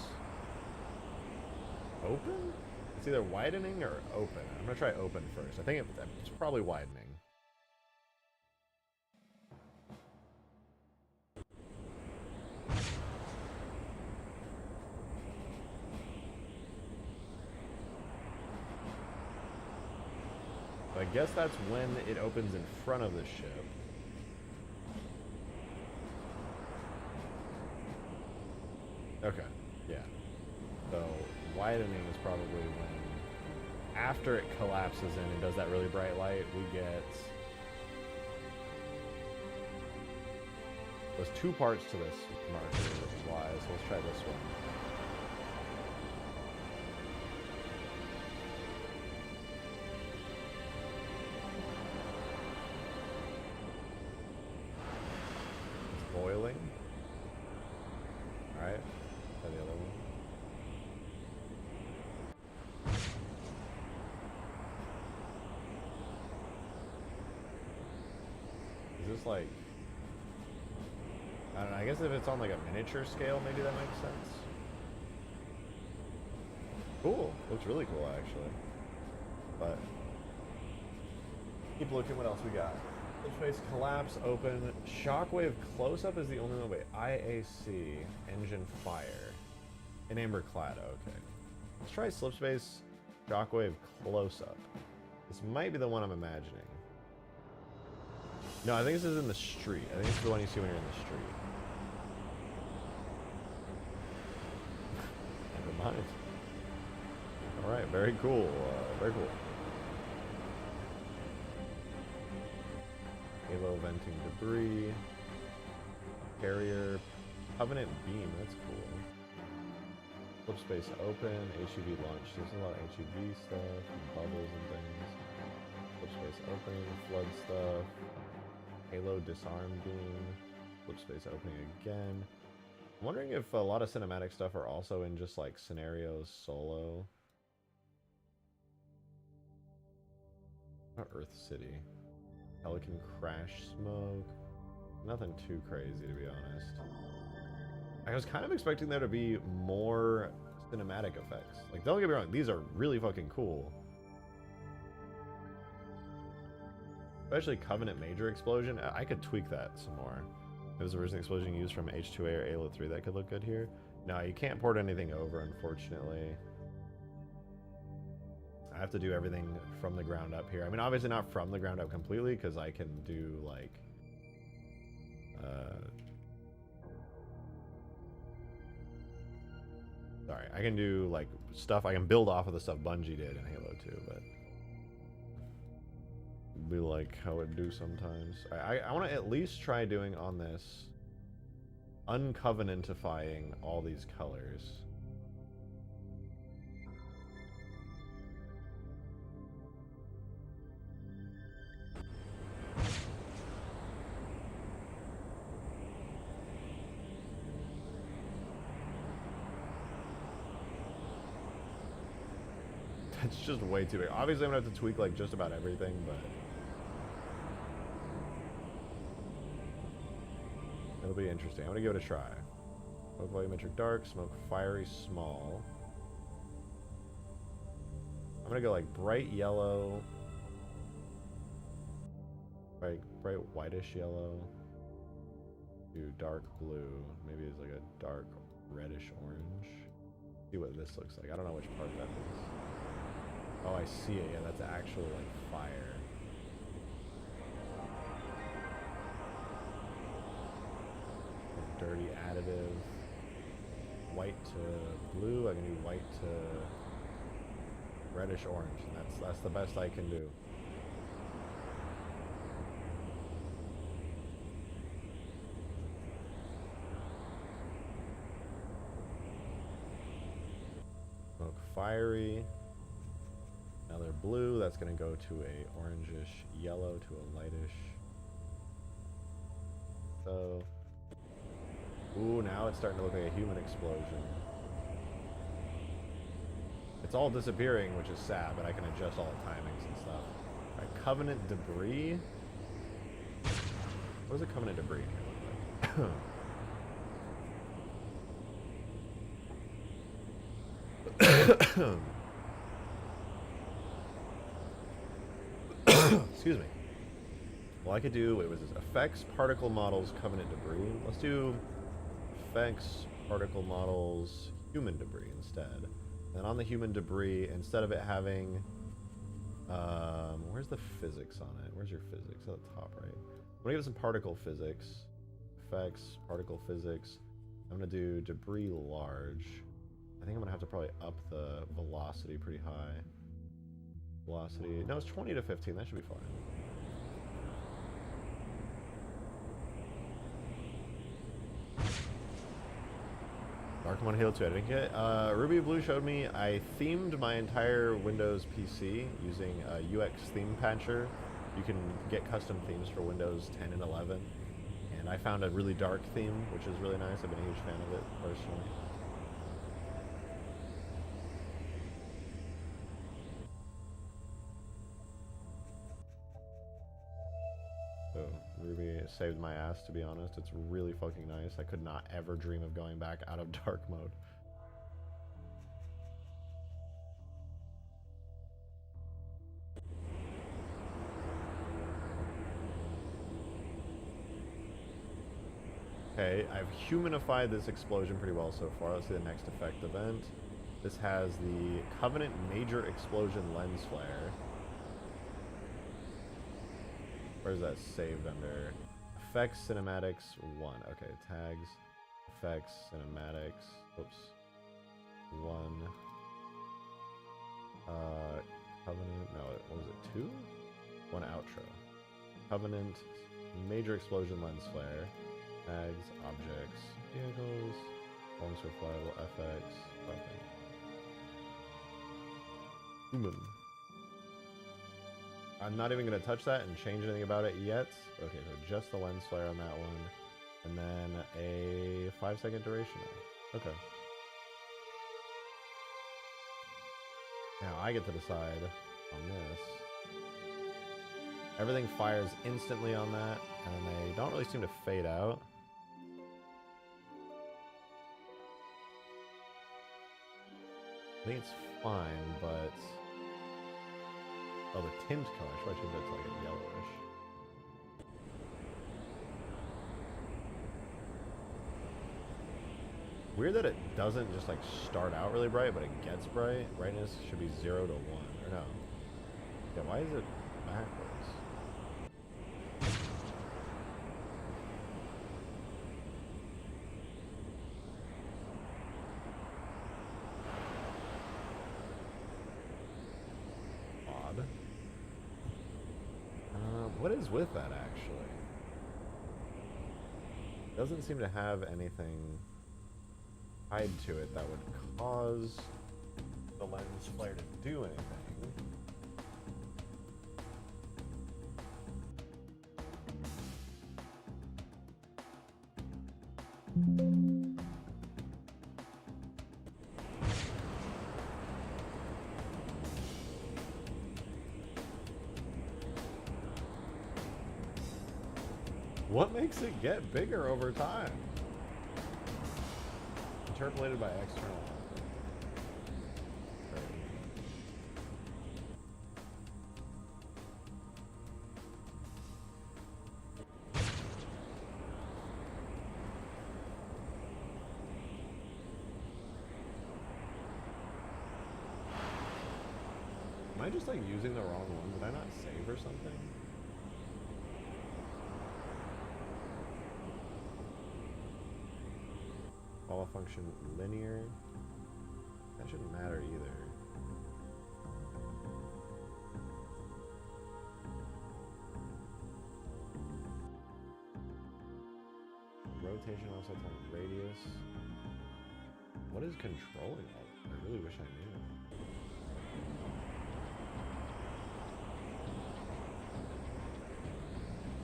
open? It's either widening or open. I'm going to try open first. I think it's probably widening. I guess that's when it opens in front of the ship. Okay, yeah. So widening is probably when, after it collapses in and does that really bright light, we get... There's two parts to this marker, which is why, so let's try this one. Boiling. Alright. Try the other one. Is this like... I don't know, I guess if it's on like a miniature scale, maybe that makes sense. Cool. Looks really cool, actually. But... keep looking, what else we got? Space collapse open. Shockwave close-up is the only one. Wait, IAC engine fire. In amber clad. Okay. Let's try slip space shockwave close-up. This might be the one I'm imagining. No, I think this is in the street. I think it's the one you see when you're in the street. Never mind. All right, very cool. Very cool. Halo venting debris, carrier, Covenant beam, that's cool. Flip space open, HEV launch. There's a lot of HEV stuff, and bubbles and things. Flip space opening, flood stuff, Halo disarm beam, flip space opening again. I'm wondering if a lot of cinematic stuff are also in just like scenarios solo. Not Earth City. Pelican crash smoke. Nothing too crazy, to be honest. I was kind of expecting there to be more cinematic effects. Like, don't get me wrong, these are really fucking cool. Especially Covenant Major Explosion. I could tweak that some more. If it was a recent explosion used from H2A or Halo 3, that could look good here. No, you can't port anything over, unfortunately. I have to do everything from the ground up here. I mean, obviously not from the ground up completely, because I can do, like... sorry, I can do, like, stuff... I can build off of the stuff Bungie did in Halo 2, but... be like how it do sometimes. I want to at least try doing on this... uncovenantifying all these colors. It's just way too big. Obviously, I'm gonna have to tweak like just about everything, but it'll be interesting. I'm gonna give it a try. Smoke volumetric dark, smoke fiery small. I'm gonna go like bright yellow. bright whitish yellow to dark blue. Maybe it's like a dark reddish orange. See what this looks like. I don't know which part that is. Oh, I see it. Yeah, that's actual like fire. A dirty additive. White to blue. I can do white to reddish orange, and that's the best I can do. Smoke fiery. Another blue. That's going to go to a orangish yellow to a lightish. So, ooh, now it's starting to look like a human explosion. It's all disappearing, which is sad, but I can adjust all the timings and stuff. Alright, Covenant debris. What does a Covenant debris here look like? Excuse me. Well, I could do, it was effects, particle models, Covenant debris. Let's do effects, particle models, human debris instead. And on the human debris, instead of it having, where's the physics on it? Where's your physics? At the top, right? I'm gonna give it some particle physics. Effects, particle physics. I'm gonna do debris large. I think I'm gonna have to probably up the velocity pretty high. Velocity, no, it's 20 to 15, that should be fine. Dark Mode Halo 2, I didn't get Ruby Blue showed me. I themed my entire Windows PC using UX Theme Patcher. You can get custom themes for Windows 10 and 11. And I found a really dark theme, which is really nice. I've been a huge fan of it, personally. So, Ruby saved my ass, to be honest. It's really fucking nice. I could not ever dream of going back out of dark mode. Okay, I've humanified this explosion pretty well so far. Let's see the next effect event. This has the Covenant Major Explosion Lens Flare. Where's that saved under? Effects, Cinematics, 1. Okay, tags, effects, cinematics, oops, 1. Covenant, no, what was it, 2? 1 outro. Covenant, Major Explosion Lens Flare, tags, objects, vehicles, Longsword flyable, FX, weapon. Human. I'm not even going to touch that and change anything about it yet. Okay, so just the lens flare on that one. And then a 5-second duration. Okay. Now I get to decide on this. Everything fires instantly on that, and they don't really seem to fade out. I think it's fine, but... Oh, the tint color. Should I change that to like a yellowish? Weird that it doesn't just like start out really bright, but it gets bright. Brightness should be 0 to 1. Or no. Yeah, why is it backwards? What is with that, actually? Doesn't seem to have anything tied to it that would cause the lens flare to do anything. What makes it get bigger over time? Interpolated by external. Am I just like using the wrong one? Did I not save or something? Follow function linear. That shouldn't matter either. Rotation offset time radius. What is controlling all that? I really wish I knew.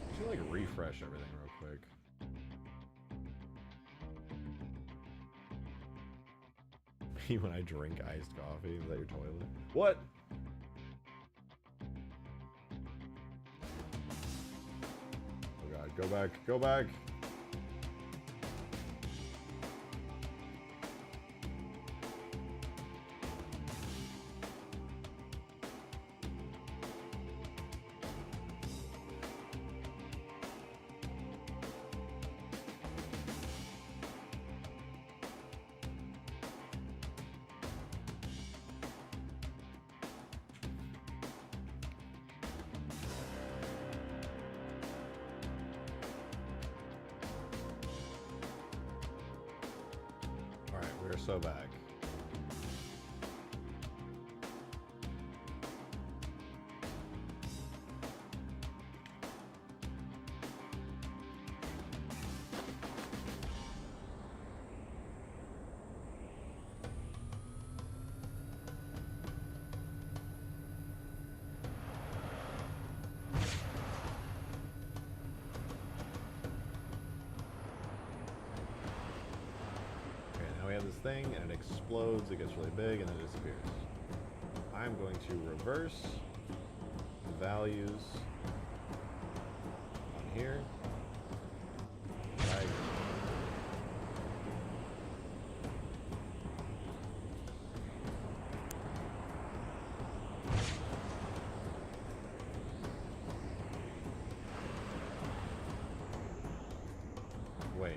I should like refresh everything real quick. When I drink iced coffee, is that your toilet? What? Oh god, go back, go back. We're so back. We have this thing and it explodes, it gets really big and then it disappears. I'm going to reverse the values on here. Right. Wait.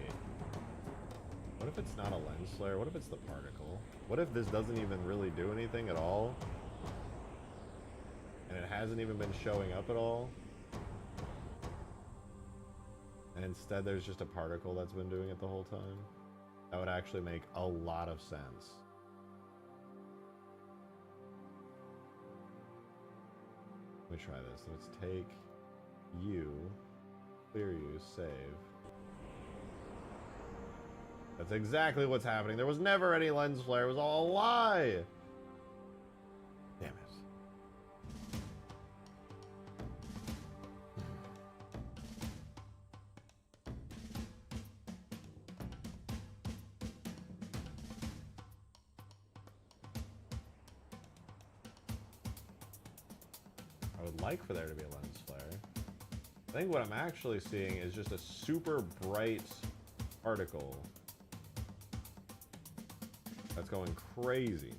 What if it's not a lens flare? What if it's the particle? What if this doesn't even really do anything at all? And it hasn't even been showing up at all? And instead there's just a particle that's been doing it the whole time? That would actually make a lot of sense. Let me try this. Let's take you, clear you, save. That's exactly what's happening. There was never any lens flare. It was all a lie. Damn it. I would like for there to be a lens flare. I think what I'm actually seeing is just a super bright particle that's going crazy.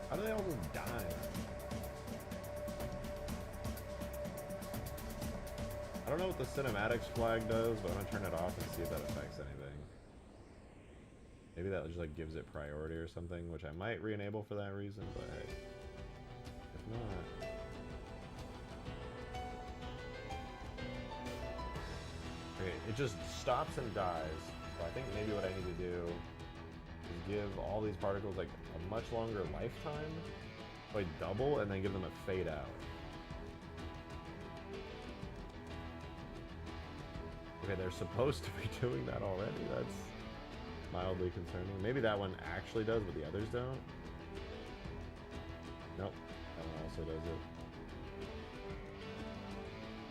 How do they all just die? I don't know what the cinematics flag does, but I'm gonna turn it off and see if that affects anything. Maybe that just like gives it priority or something, which I might re-enable for that reason, but hey. If not. Okay, it just stops and dies. So I think maybe what I need to do is give all these particles like a much longer lifetime, like double, and then give them a fade out. Okay, they're supposed to be doing that already. That's mildly concerning. Maybe that one actually does, but the others don't. Nope, that one also does it.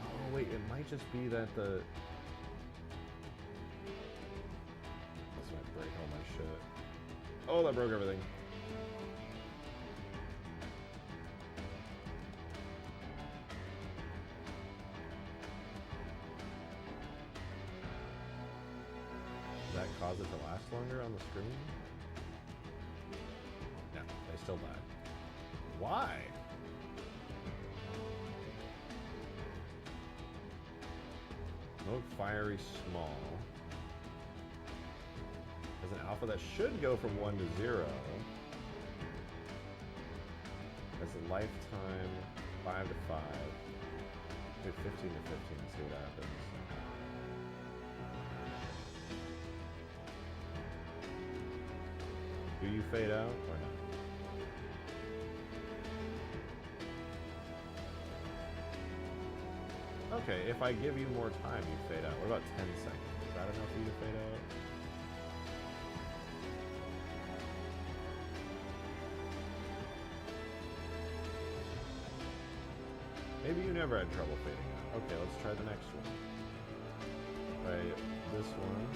Oh wait, it might just be that the... This might break all my shit. Oh, that broke everything. that cause it to last longer on the screen? No, they still die. Why? Smoke fiery small. As an alpha that should go from 1 to 0. As a lifetime 5 to 5. Do 15 to 15 and see what happens. Do you fade out or not? Okay, if I give you more time, you fade out. What about 10 seconds? Is that enough for you to fade out? Maybe you never had trouble fading out. Okay, let's try the next one. Try this one.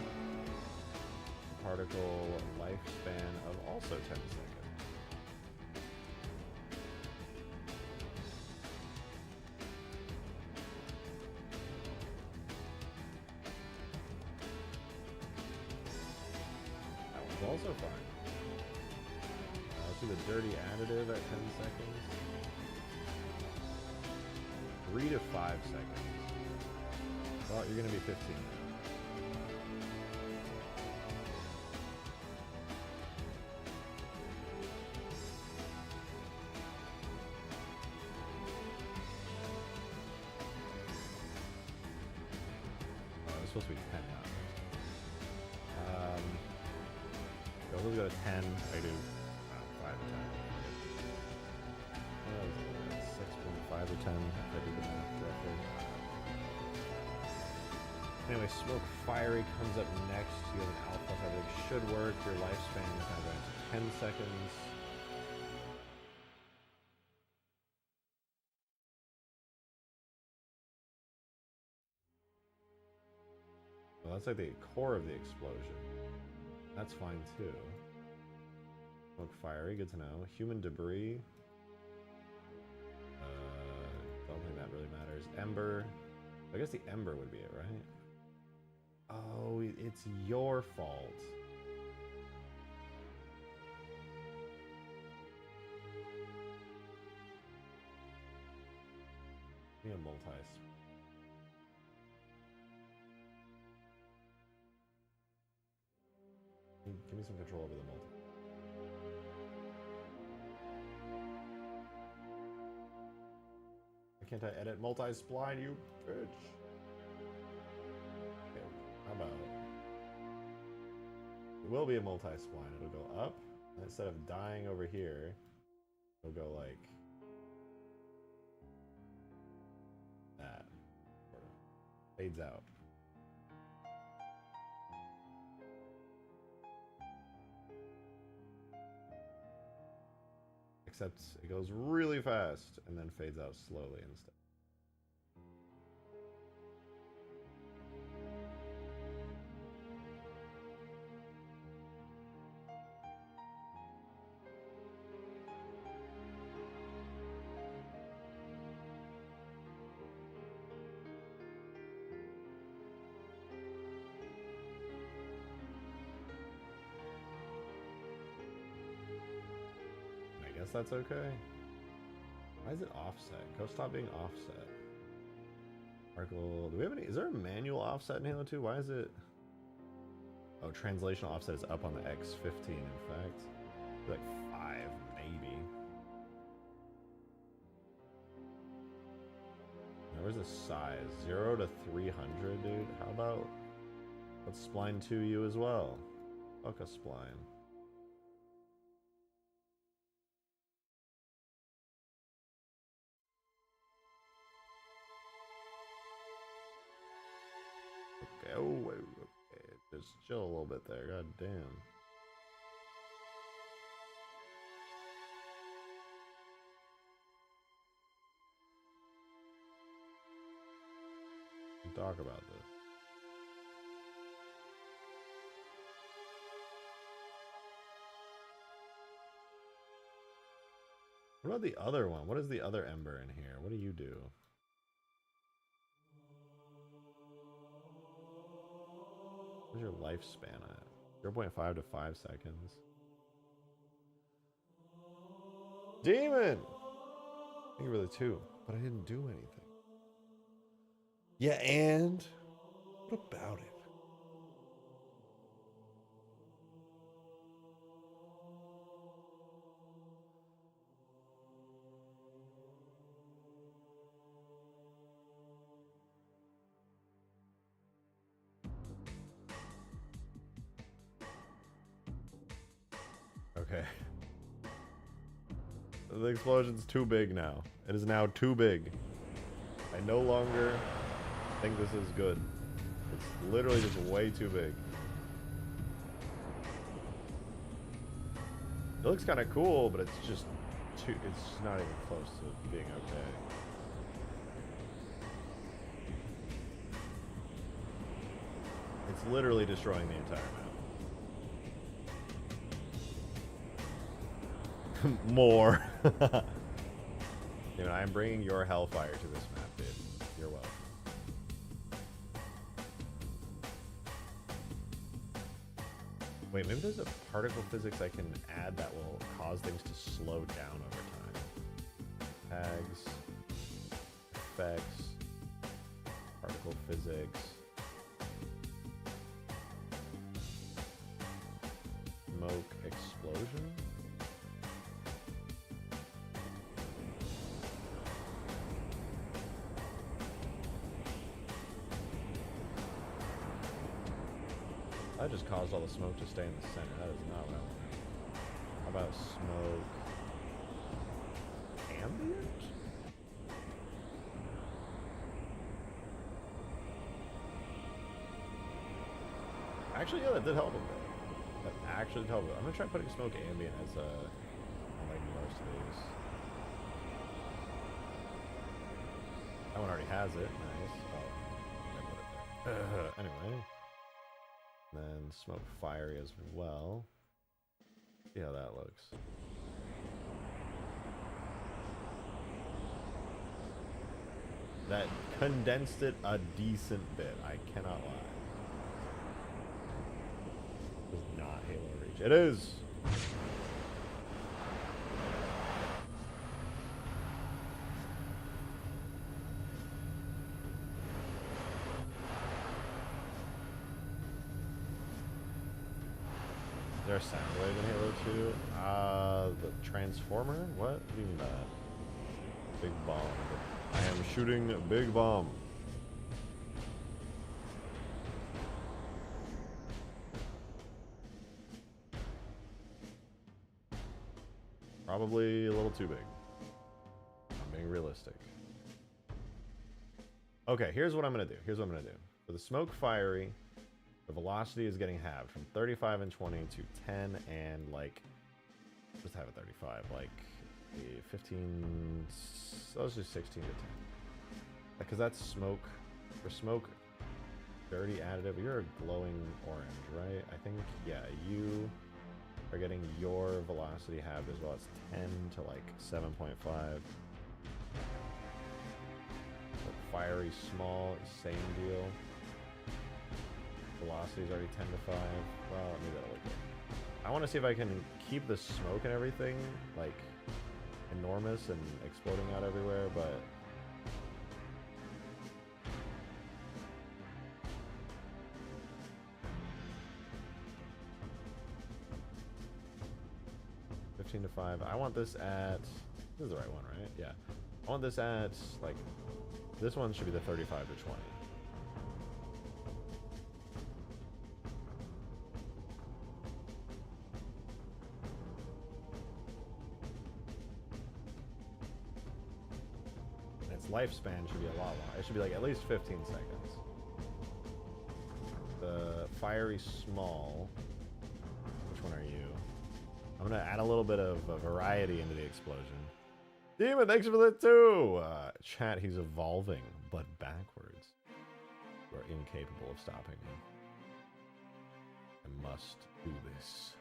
Particle lifespan of also 10 seconds. That one's also fine. Let's do the dirty additive at 10 seconds. 3 to 5 seconds. Well, you're gonna be 15 now. Supposed to be 10 now. Let's go to 10. I do 5 to 10. 6.5 or 10. If I do the math roughly. Anyway, smoke fiery comes up next. You have an alpha. Everything should work. Your lifespan is now going to 10 seconds. Well, that's like the core of the explosion. That's fine too. Smoke fiery, good to know. Human debris. Don't think that really matters. Ember. I guess the ember would be it, right? Oh, it's your fault. Give me a multi. Give me some control over the multi. Why can't I edit multi-spline, you bitch? Okay, how about it will be a multi-spline. It'll go up, and instead of dying over here, it'll go like that. Or fades out. Except it goes really fast and then fades out slowly instead. I guess that's okay. Why is it offset? Go stop being offset. Sparkle. Do we have any? Is there a manual offset in Halo 2? Why is it? Oh, translational offset is up on the X15, in fact. Like 5, maybe. Now, where's the size? 0 to 300, dude? How about let's spline 2 you as well? Fuck a spline. Okay, oh, okay. Just chill a little bit there. God damn. We can talk about this. What about the other one? What is the other ember in here? What do you do? Where's your lifespan at? 0.5 to 5 seconds. Demon! Thank you for the 2, but I didn't do anything. Yeah, and? What about it? Okay. The explosion's too big now. It is now too big. I no longer think this is good. It's literally just way too big. It looks kind of cool, but it's just too, it's not even close to being okay. It's literally destroying the entire map. More. You know, I'm bringing your hellfire to this map, dude. You're welcome. Wait, maybe there's a particle physics I can add that will cause things to slow down over time. Tags, effects, particle physics, smoke explosion. I just caused all the smoke to stay in the center. That is not what I wanted. How about smoke ambient? Actually, yeah, that did help a bit. That actually did help a bit. I'm gonna try putting smoke ambient as a like most of these. That one already has it. Nice. Oh, I put it there. Anyway. Then smoke fiery as well. See how that looks. That condensed it a decent bit, I cannot lie. It is not Halo Reach. It is! Is there a sound wave in Halo 2? The Transformer? What do you mean by that? Big bomb. I am shooting a big bomb. Probably a little too big. I'm being realistic. Okay, here's what I'm gonna do. For the smoke fiery, the velocity is getting halved from 35 and 20 to 10 and like, just have it 35, like 15, so let's do 16 to 10. Because that's smoke. For smoke, dirty additive, you're a glowing orange, right? I think, yeah, you are getting your velocity halved as well. It's 10 to like 7.5. Fiery small, same deal. Velocity is already 10 to 5. Well, maybe that'll look good. I want to see if I can keep the smoke and everything like enormous and exploding out everywhere, but to 5. I want this at, this is the right one, right? Yeah. I want this at, like, this one should be the 35 to 20. And its lifespan should be a lot longer. It should be like at least 15 seconds. The fiery small, which one are you? I'm gonna add a little bit of variety into the explosion. Demon, thanks for that too! Chat, he's evolving, but backwards. You are incapable of stopping me. I must do this.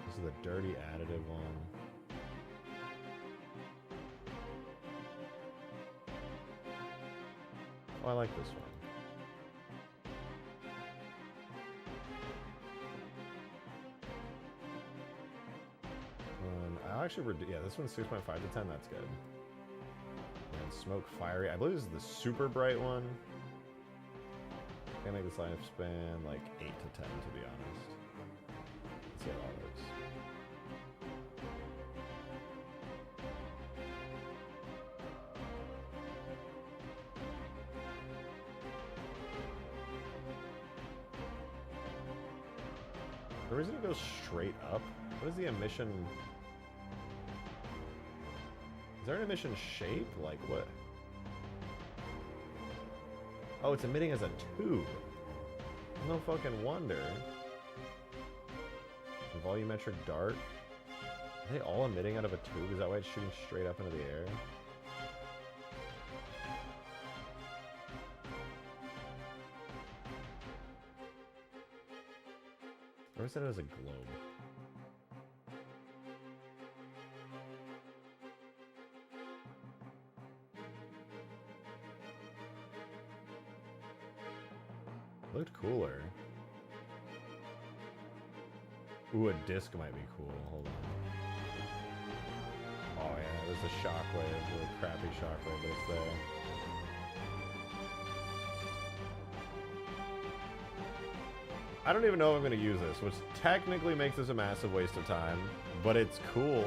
This is the dirty additive one. Oh, I like this one. I'll actually yeah, this one's 6.5 to 10. That's good. And smoke fiery. I believe this is the super bright one. Can make this lifespan like 8 to 10, to be honest. Let's see how that works. The reason it goes straight up? What is the emission? Is there an emission shape? Like what? Oh, it's emitting as a tube. No fucking wonder. Volumetric dart. Are they all emitting out of a tube? Is that why it's shooting straight up into the air? Or is it as a globe? Looked cooler. Ooh, a disc might be cool. Hold on. Oh yeah, there's a shockwave, a really crappy shockwave, but it's there. I don't even know if I'm going to use this, which technically makes this a massive waste of time, but it's cool.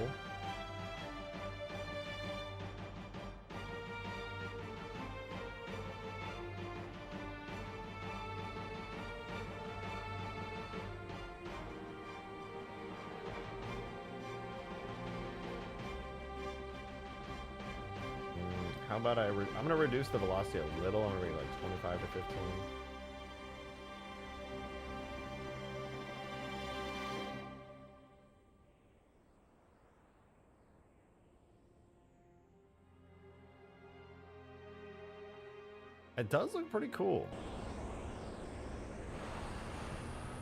How about I'm going to reduce the velocity a little. I'm going to be like 25 to 15. It does look pretty cool.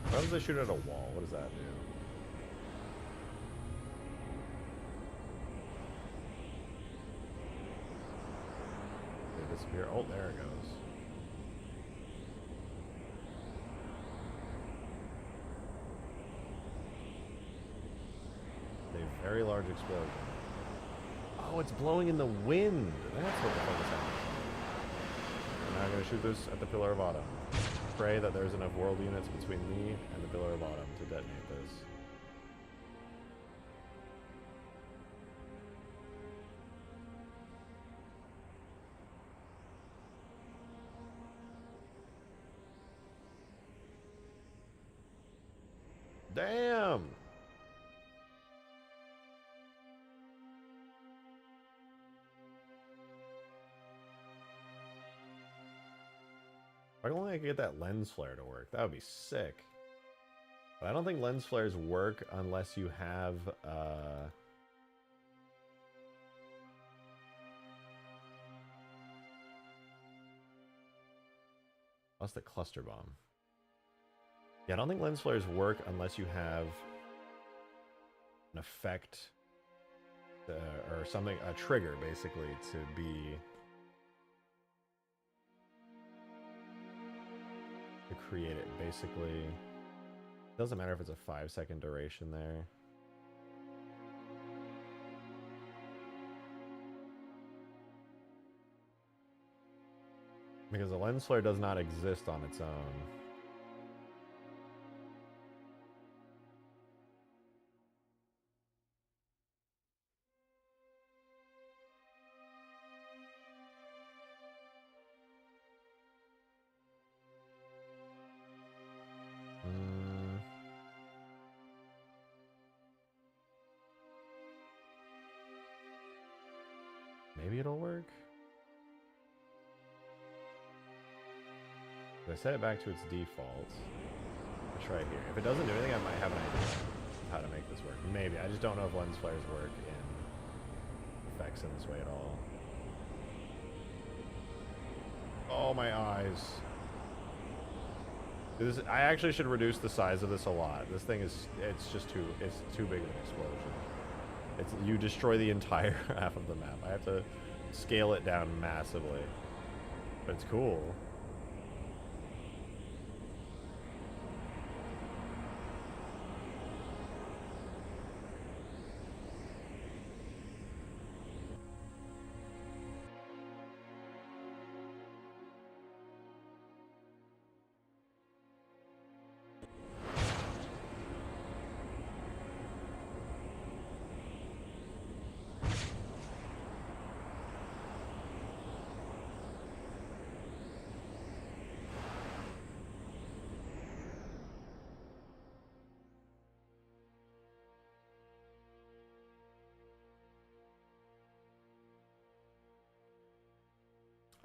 What happens if I shoot at a wall? What does that do? Did it disappear? Oh, there it goes. A very large explosion. Oh, it's blowing in the wind. That's what the fuck is happening. I'm going to shoot this at the Pillar of Autumn. Pray that there's enough world units between me and the Pillar of Autumn to detonate this. Damn! If only I could get that lens flare to work. That would be sick. But I don't think lens flares work unless you have, What's the cluster bomb? Yeah, I don't think lens flares work unless you have an effect, or something, a trigger, basically, to be... to create it. Basically, it doesn't matter if it's a 5-second duration there. Because the lens flare does not exist on its own. Maybe it'll work. If I set it back to its default, I'll try here. If it doesn't do anything, I might have an idea of how to make this work. Maybe. I just don't know if lens flares work in effects in this way at all. Oh, my eyes. I actually should reduce the size of this a lot. This thing is, it's too big of an explosion. You destroy the entire half of the map. I have to scale it down massively. But it's cool.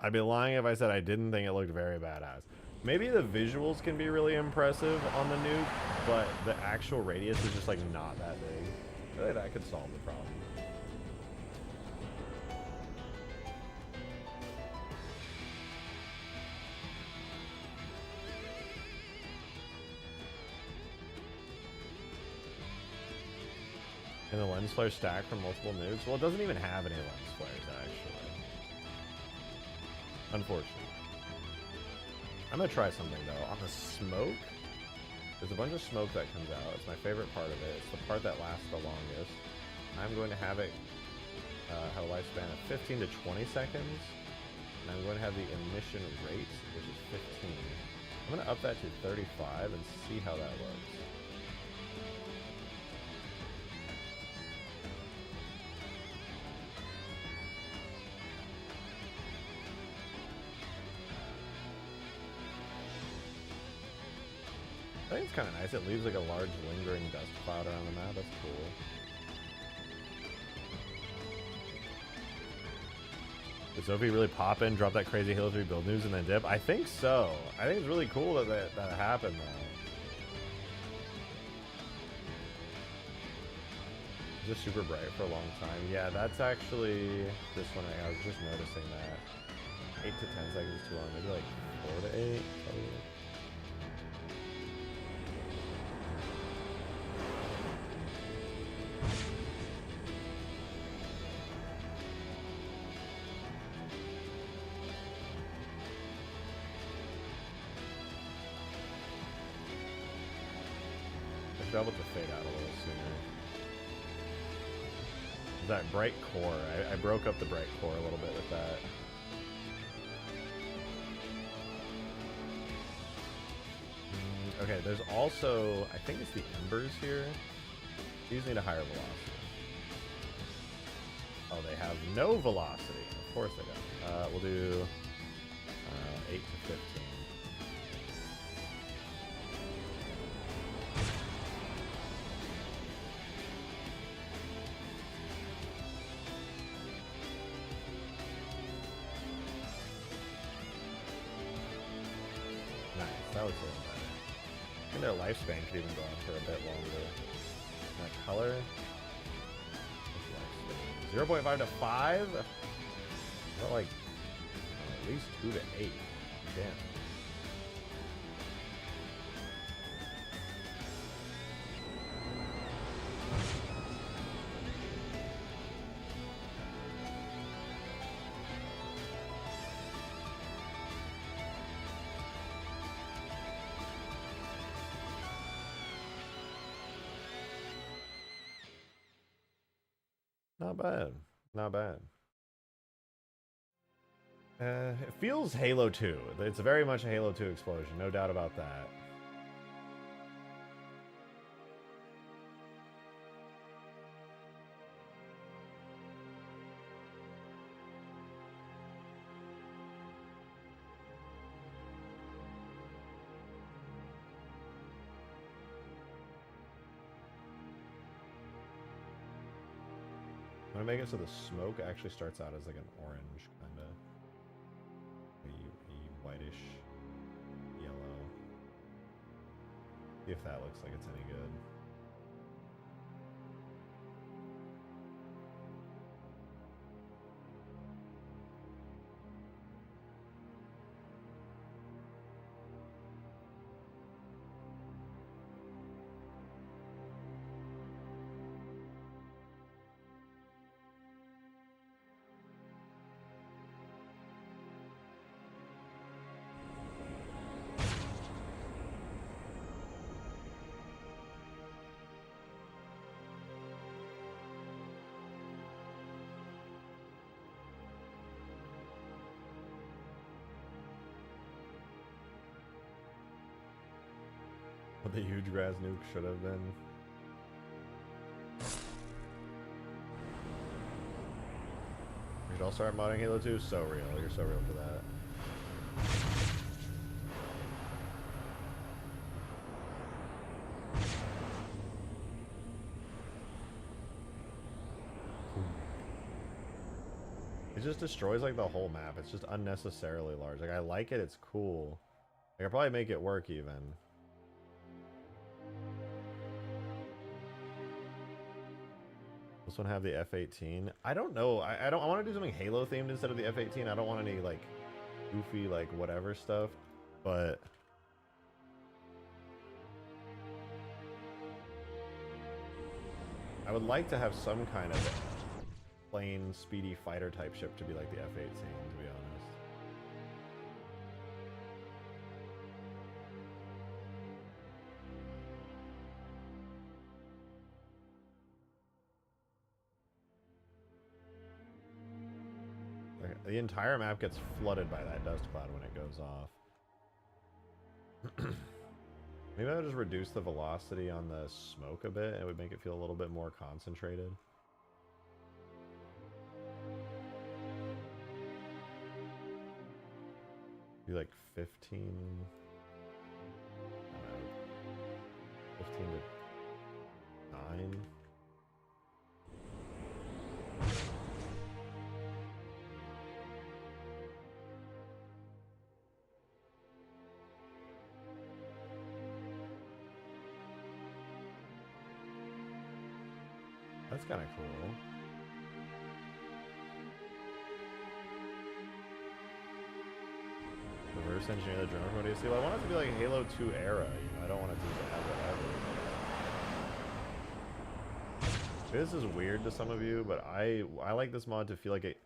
I'd be lying if I said I didn't think it looked very badass. Maybe the visuals can be really impressive on the nuke, but the actual radius is just like not that big. I feel like that could solve the problem. Can the lens flare stack from multiple nukes? Well, it doesn't even have any lens flares, actually. Unfortunately. I'm gonna try something, though. On the smoke, there's a bunch of smoke that comes out. It's my favorite part of it. It's the part that lasts the longest. I'm going to have it have a lifespan of 15 to 20 seconds. And I'm going to have the emission rate, which is 15. I'm going to up that to 35 and see how that looks. I think it's kind of nice. It leaves like a large lingering dust cloud around the map. That's cool. Did Sophie really pop in, drop that crazy Halo 3 build news, and then dip? I think so. I think it's really cool that that happened, though. It's just super bright for a long time. Yeah, that's actually this one. I was just noticing that. 8 to 10 seconds is too long. Maybe like 4 to 8. Probably. I should be able to fade out a little sooner. That bright core, I broke up the bright core a little bit with that. Okay, there's also, I think it's the embers here. These need a higher velocity. Oh, they have no velocity. Of course they don't. We'll do 8 to 15. That was a little better. I think their lifespan could even go on for a bit longer. That color. 0.5 to 5? Well, like at least 2 to 8. Damn. Not bad. Not bad. It feels Halo 2. It's very much a Halo 2 explosion, no doubt about that. I'm gonna make it so the smoke actually starts out as like an orange kind of a whitish yellow. See if that looks like it's any good. What the huge grass nuke should have been. We should all start modding Halo 2. So real. You're so real for that. It just destroys like the whole map. It's just unnecessarily large. Like I like it, it's cool. I could probably make it work even. This one have the F-18. I don't know. I want to do something Halo themed instead of the F-18. I don't want any like goofy like whatever stuff, but I would like to have some kind of plain speedy fighter type ship to be like the F-18, to be honest. Okay, the entire map gets flooded by that dust cloud when it goes off. Maybe I'll just reduce the velocity on the smoke a bit. It would make it feel a little bit more concentrated. Be like 15. I don't know, 15 to 9. That's kind of cool. Reverse engineer the drone from ADC. Well, I want it to be like Halo 2 era. You know, I don't want it to have whatever. This is weird to some of you, but I like this mod to feel like it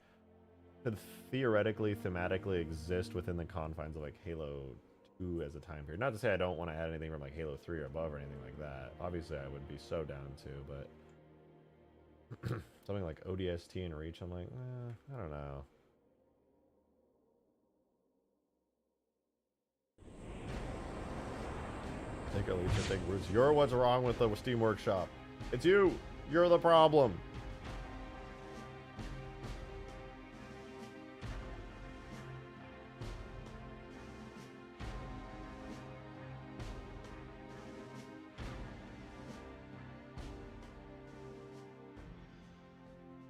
could theoretically, thematically exist within the confines of like Halo 2 as a time period. Not to say I don't want to add anything from like Halo 3 or above or anything like that. Obviously, I would be so down to, but something like ODST and Reach, I'm like, I don't know. Take a leap and take roots. You're what's wrong with the Steam Workshop. It's you. You're the problem.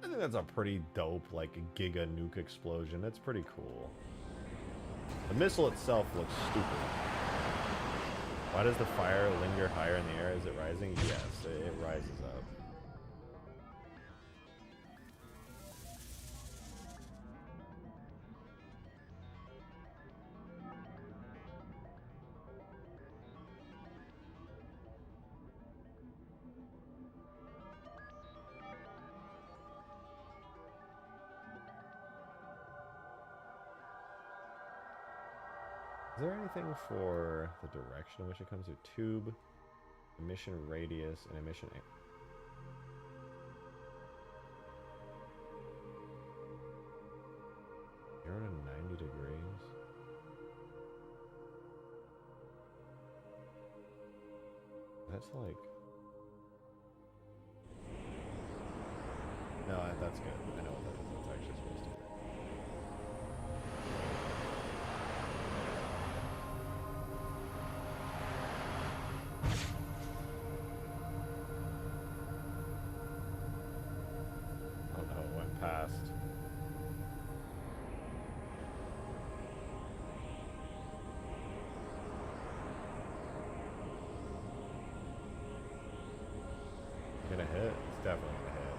I think that's a pretty dope, like, giga nuke explosion. That's pretty cool. The missile itself looks stupid. Why does the fire linger higher in the air? Is it rising? Yes, it rises up. Is there anything for the direction in which it comes to? Tube, emission radius, and emission... You're at 90 degrees. That's like... No, that's good. I know what that is. That's actually supposed to be. Past. Gonna hit? It's definitely gonna hit.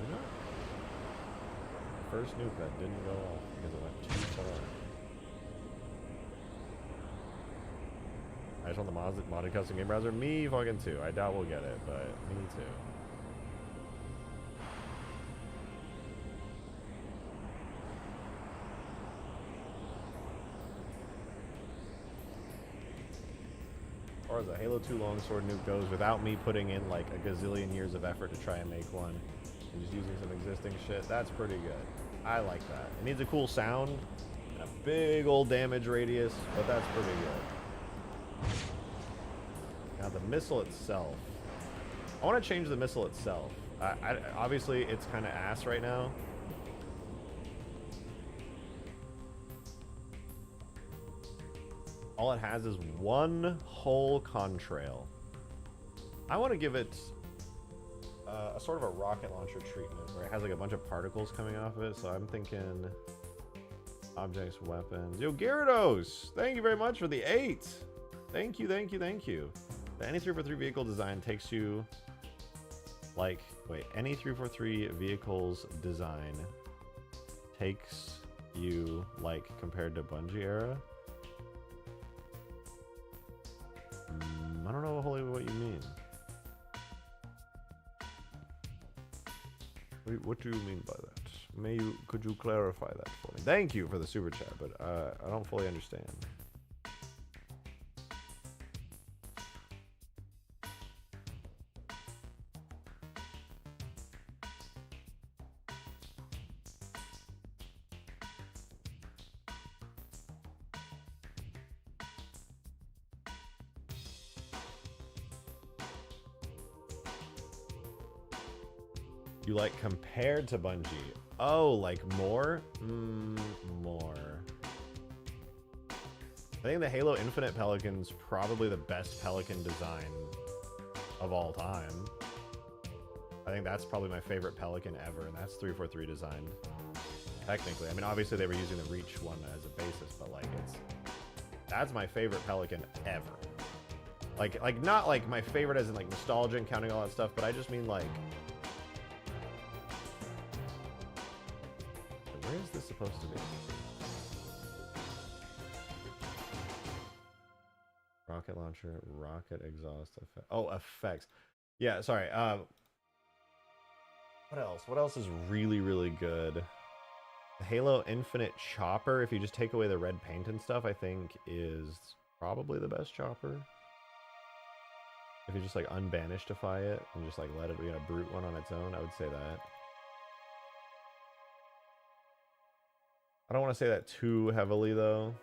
Is it? First nuke that didn't go off because it went too far. I just want the modded custom game browser. Me fucking too. I doubt we'll get it, but me too. As far as a Halo 2 Longsword nuke goes, without me putting in like a gazillion years of effort to try and make one, and just using some existing shit, that's pretty good. I like that. It needs a cool sound. A big old damage radius, but that's pretty good. Now the missile itself. I want to change the missile itself. Obviously, it's kind of ass right now. All it has is one whole contrail. I want to give it a sort of a rocket launcher treatment where it has like a bunch of particles coming off of it. So I'm thinking objects, weapons. Yo, Gyarados! Thank you very much for the 8. Thank you, thank you, thank you. The any 343 vehicle design takes you like, wait, any 343 vehicles design takes you like compared to Bungie era? I don't know wholly what you mean. What do you mean by that? Could you clarify that for me? Thank you for the super chat, but I don't fully understand. You like compared to Bungie? Oh, like more? More. I think the Halo Infinite Pelican's probably the best Pelican design of all time. I think that's probably my favorite Pelican ever, and that's 343 designed. Technically, I mean, obviously they were using the Reach one as a basis, but like that's my favorite Pelican ever. Like not like my favorite as in like nostalgia and counting all that stuff, but I just mean like. Where is this supposed to be? Rocket launcher, rocket exhaust effect. Oh, effects. Yeah, sorry. What else? What else is really, really good? The Halo Infinite Chopper, if you just take away the red paint and stuff, I think is probably the best chopper. If you just like unbanishtify it and just like let it be a brute one on its own, I would say that. I don't want to say that too heavily though,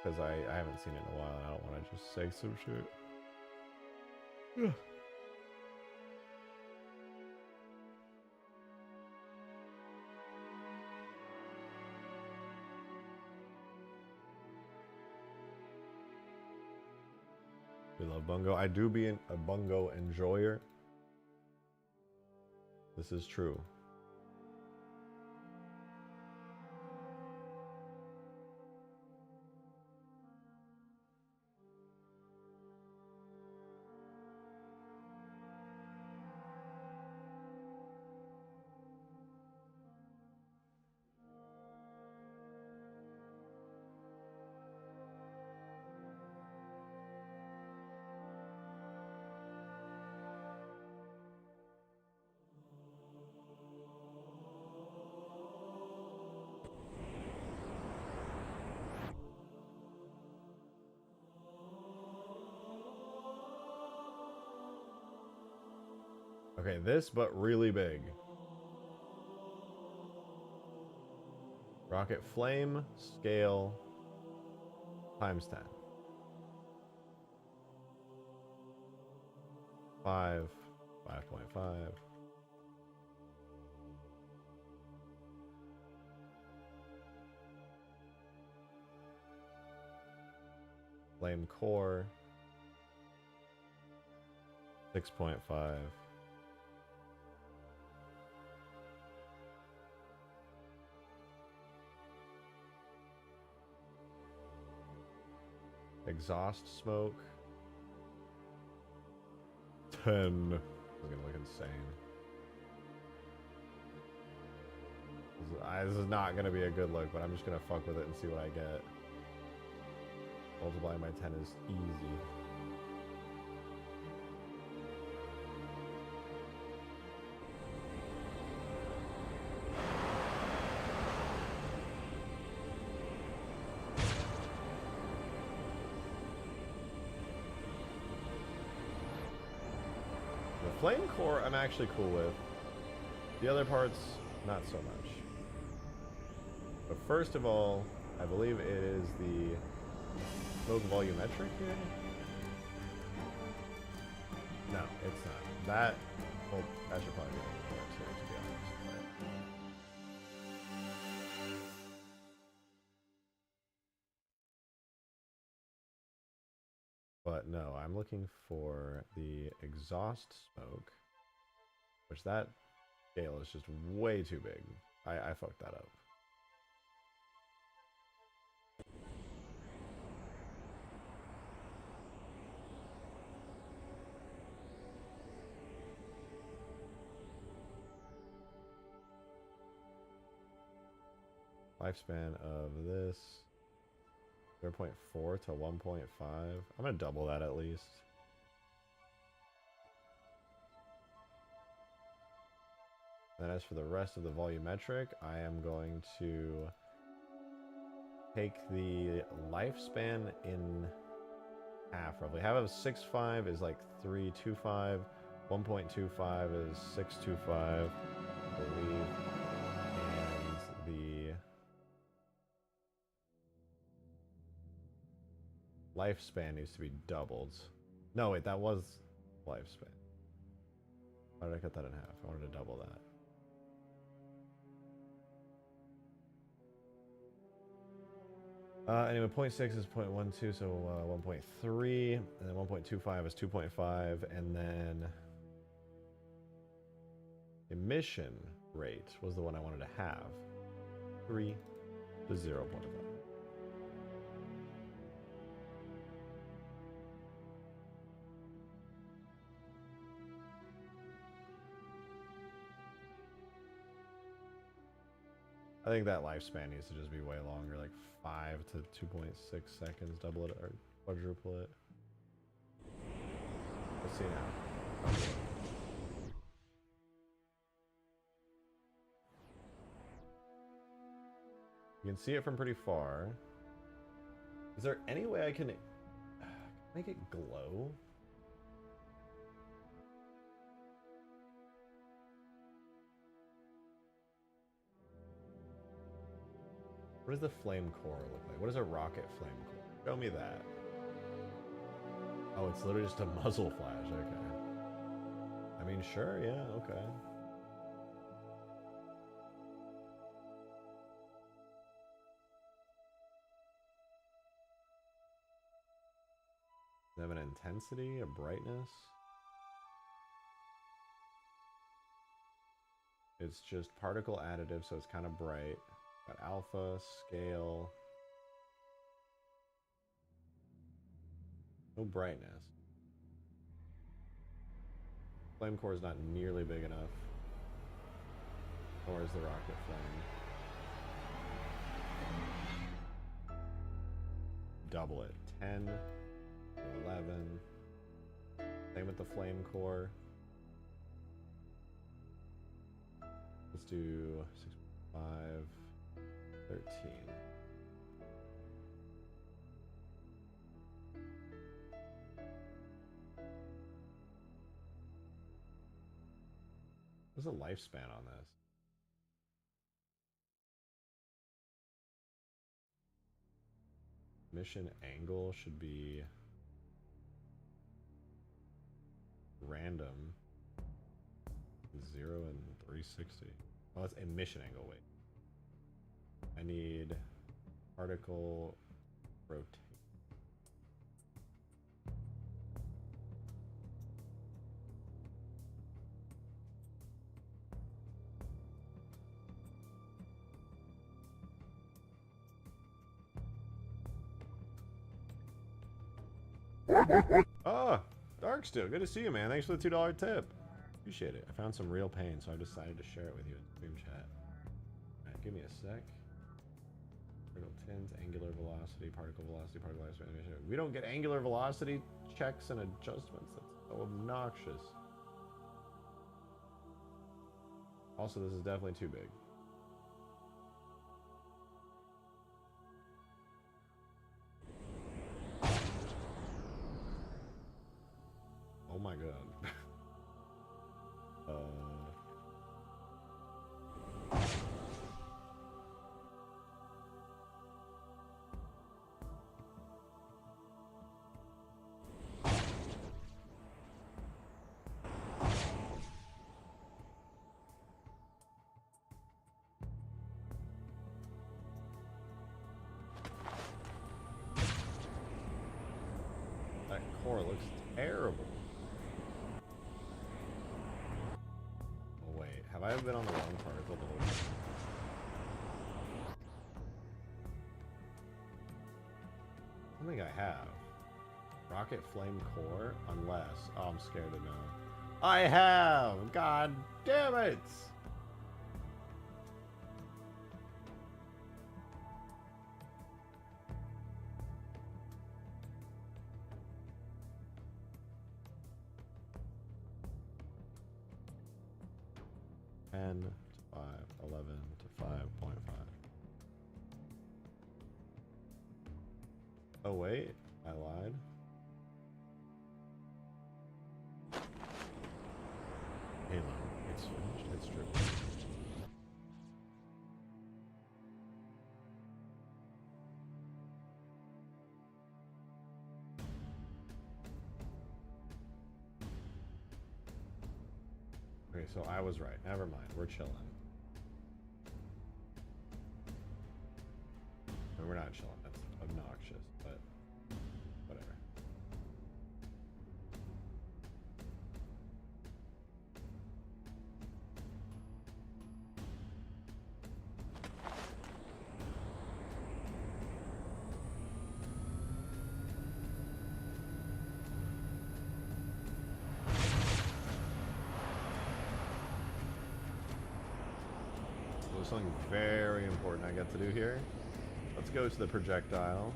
because I haven't seen it in a while and I don't want to just say some shit. We love Bungo. I do be a Bungo enjoyer. This is true. Okay, this, but really big. Rocket flame, scale, times 10. 5, 5.5. Flame core, 6.5. Exhaust smoke. 10. This is gonna look insane. This is not gonna be a good look, but I'm just gonna fuck with it and see what I get. Multiplying by 10 is easy. Flame core, I'm actually cool with. The other parts, not so much. But first of all, I believe it is the smoke volumetric here. No, it's not. That, well, that should probably be on the works here, to be honest. But no, I'm looking for the exhaust smoke, which that scale is just way too big. I fucked that up. Lifespan of this 0.4 to 1.5. I'm gonna double that at least. And as for the rest of the volumetric, I am going to take the lifespan in half roughly. Half of 6.5 is like 3.25. 1.25 is 6.25, I believe. And the lifespan needs to be doubled. No, wait, that was lifespan. Why did I cut that in half? I wanted to double that. Anyway, 0.6 is 0.12, so 1.3, and then 1.25 is 2.5, and then emission rate was the one I wanted to have. 3 to 0.5. I think that lifespan needs to just be way longer, like 5 to 2.6 seconds, double it or quadruple it. Let's see now. You can see it from pretty far. Is there any way I can make it glow? What does the flame core look like? What does a rocket flame core? Show me that. Oh, it's literally just a muzzle flash. Okay. I mean, sure, yeah, okay. They have an intensity, a brightness. It's just particle additive, so it's kind of bright. Got alpha, scale. No brightness. Flame core is not nearly big enough. Nor is the rocket flame. Double it. 10, 11. Same with the flame core. Let's do 6.5. 13. What's the lifespan on this? Mission angle should be random. 0 and 360. Oh, that's emission angle. Wait. I need particle rotate. Oh, Darksteel, good to see you, man. Thanks for the $2 tip. Appreciate it. I found some real pain, so I decided to share it with you in stream chat. Alright, give me a sec. Particle tint, angular velocity, particle velocity, particle animation. We don't get angular velocity checks and adjustments. That's so obnoxious. Also, this is definitely too big. Oh my god. core looks terrible. Oh wait, have I been on the wrong particle the whole time? I don't think I have. Rocket flame core, unless... Oh, I'm scared to know. I have! God damn it! Ten to 5, 11 to 5.5. Oh wait, I lied. Halo, it's finished, it's true. Okay, so I was right. Never mind, we're chilling. No, we're not chilling. That's obnoxious, but whatever. There's something very important I got to do here. Let's go to the projectile.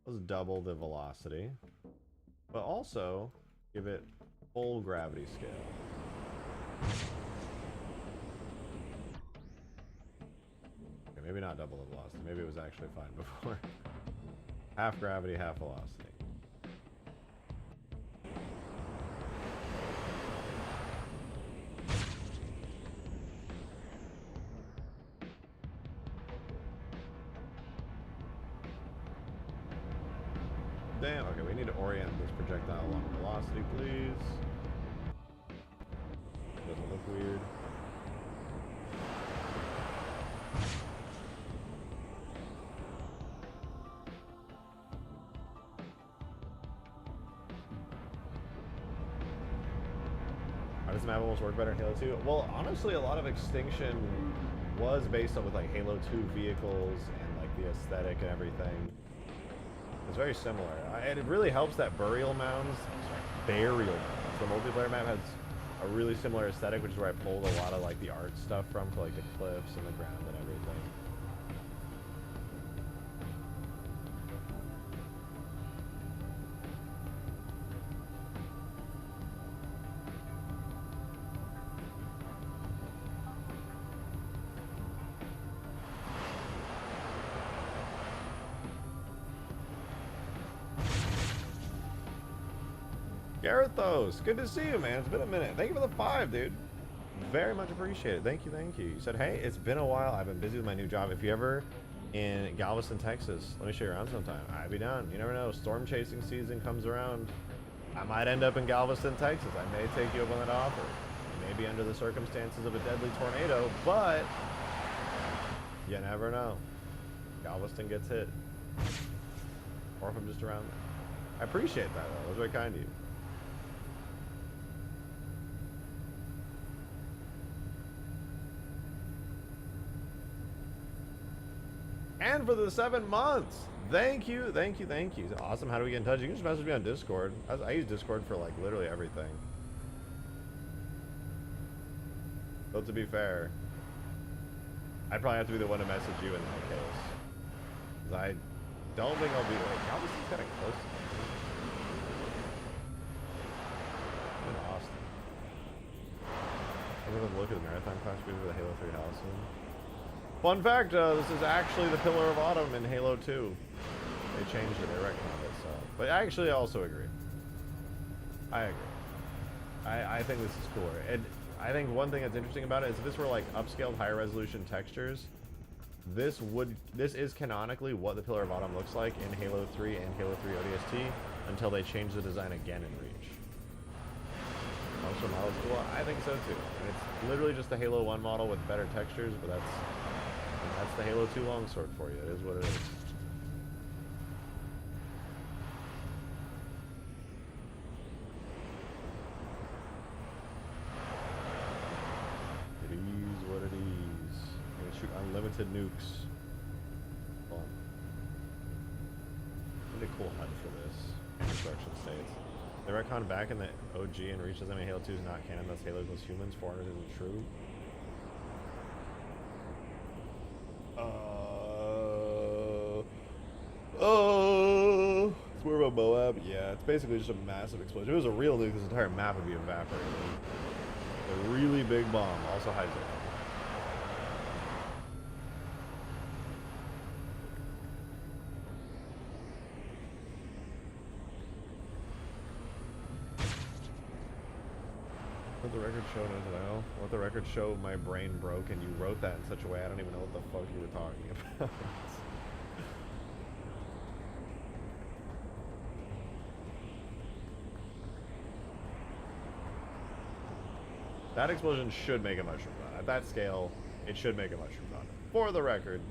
Let's double the velocity, but also give it full gravity scale. Okay, maybe not double the velocity. Maybe it was actually fine before. Half gravity, half velocity. Damn, okay, we need to orient this projectile along velocity, please. Doesn't look weird. How does the map almost work better in Halo 2? Well, honestly, a lot of Extinction was based on with like Halo 2 vehicles and like the aesthetic and everything. It's very similar. And it really helps that burial mounds, the multiplayer map has a really similar aesthetic, which is where I pulled a lot of like the art stuff from, for like the cliffs and the ground and everything. Garethos, good to see you, man. It's been a minute. Thank you for the 5, dude. Very much appreciated. Thank you, thank you. You said, hey, it's been a while. I've been busy with my new job. If you ever in Galveston, Texas, let me show you around sometime. I'd be down. You never know. Storm chasing season comes around. I might end up in Galveston, Texas. I may take you up on that offer. Maybe under the circumstances of a deadly tornado, but you never know. Galveston gets hit. Or if I'm just around there. I appreciate that, though. That was very kind of you. And for the 7 months. Thank you, thank you, thank you. Awesome. How do we get in touch? You can just message me on Discord. I use Discord for like literally everything. So to be fair, I'd probably have to be the one to message you in that case. Because I don't think I'll be like, Galveston's kind of close to me. I'm in Austin. I'm going to look at the marathon class for the Halo 3 house. Fun fact, this is actually the Pillar of Autumn in Halo 2. They changed it, they retconned it, so. But I actually also agree. I agree. I think this is cooler. And I think one thing that's interesting about it is if this were like upscaled higher resolution textures, this is canonically what the Pillar of Autumn looks like in Halo 3 and Halo 3 ODST until they change the design again in Reach. Also, model's cool. I think so too. And it's literally just the Halo 1 model with better textures, but that's That's the Halo 2 longsword for you. It is what it is. It is what it is. I'm gonna shoot unlimited nukes. Hold on. Need a cool HUD for this. Instruction states. The retcon back in the OG and reaches them in Halo 2 is not canon, thus Halo equals humans. 400 isn't true. It's more of a Moab. Yeah, it's basically just a massive explosion. If it was a real nuke, this entire map would be evaporated. A really big bomb also hides it. Let the record show no. Let the record show my brain broke, and you wrote that in such a way I don't even know what the fuck you were talking about. That explosion should make a mushroom run. At that scale, it should make a mushroom run. For the record,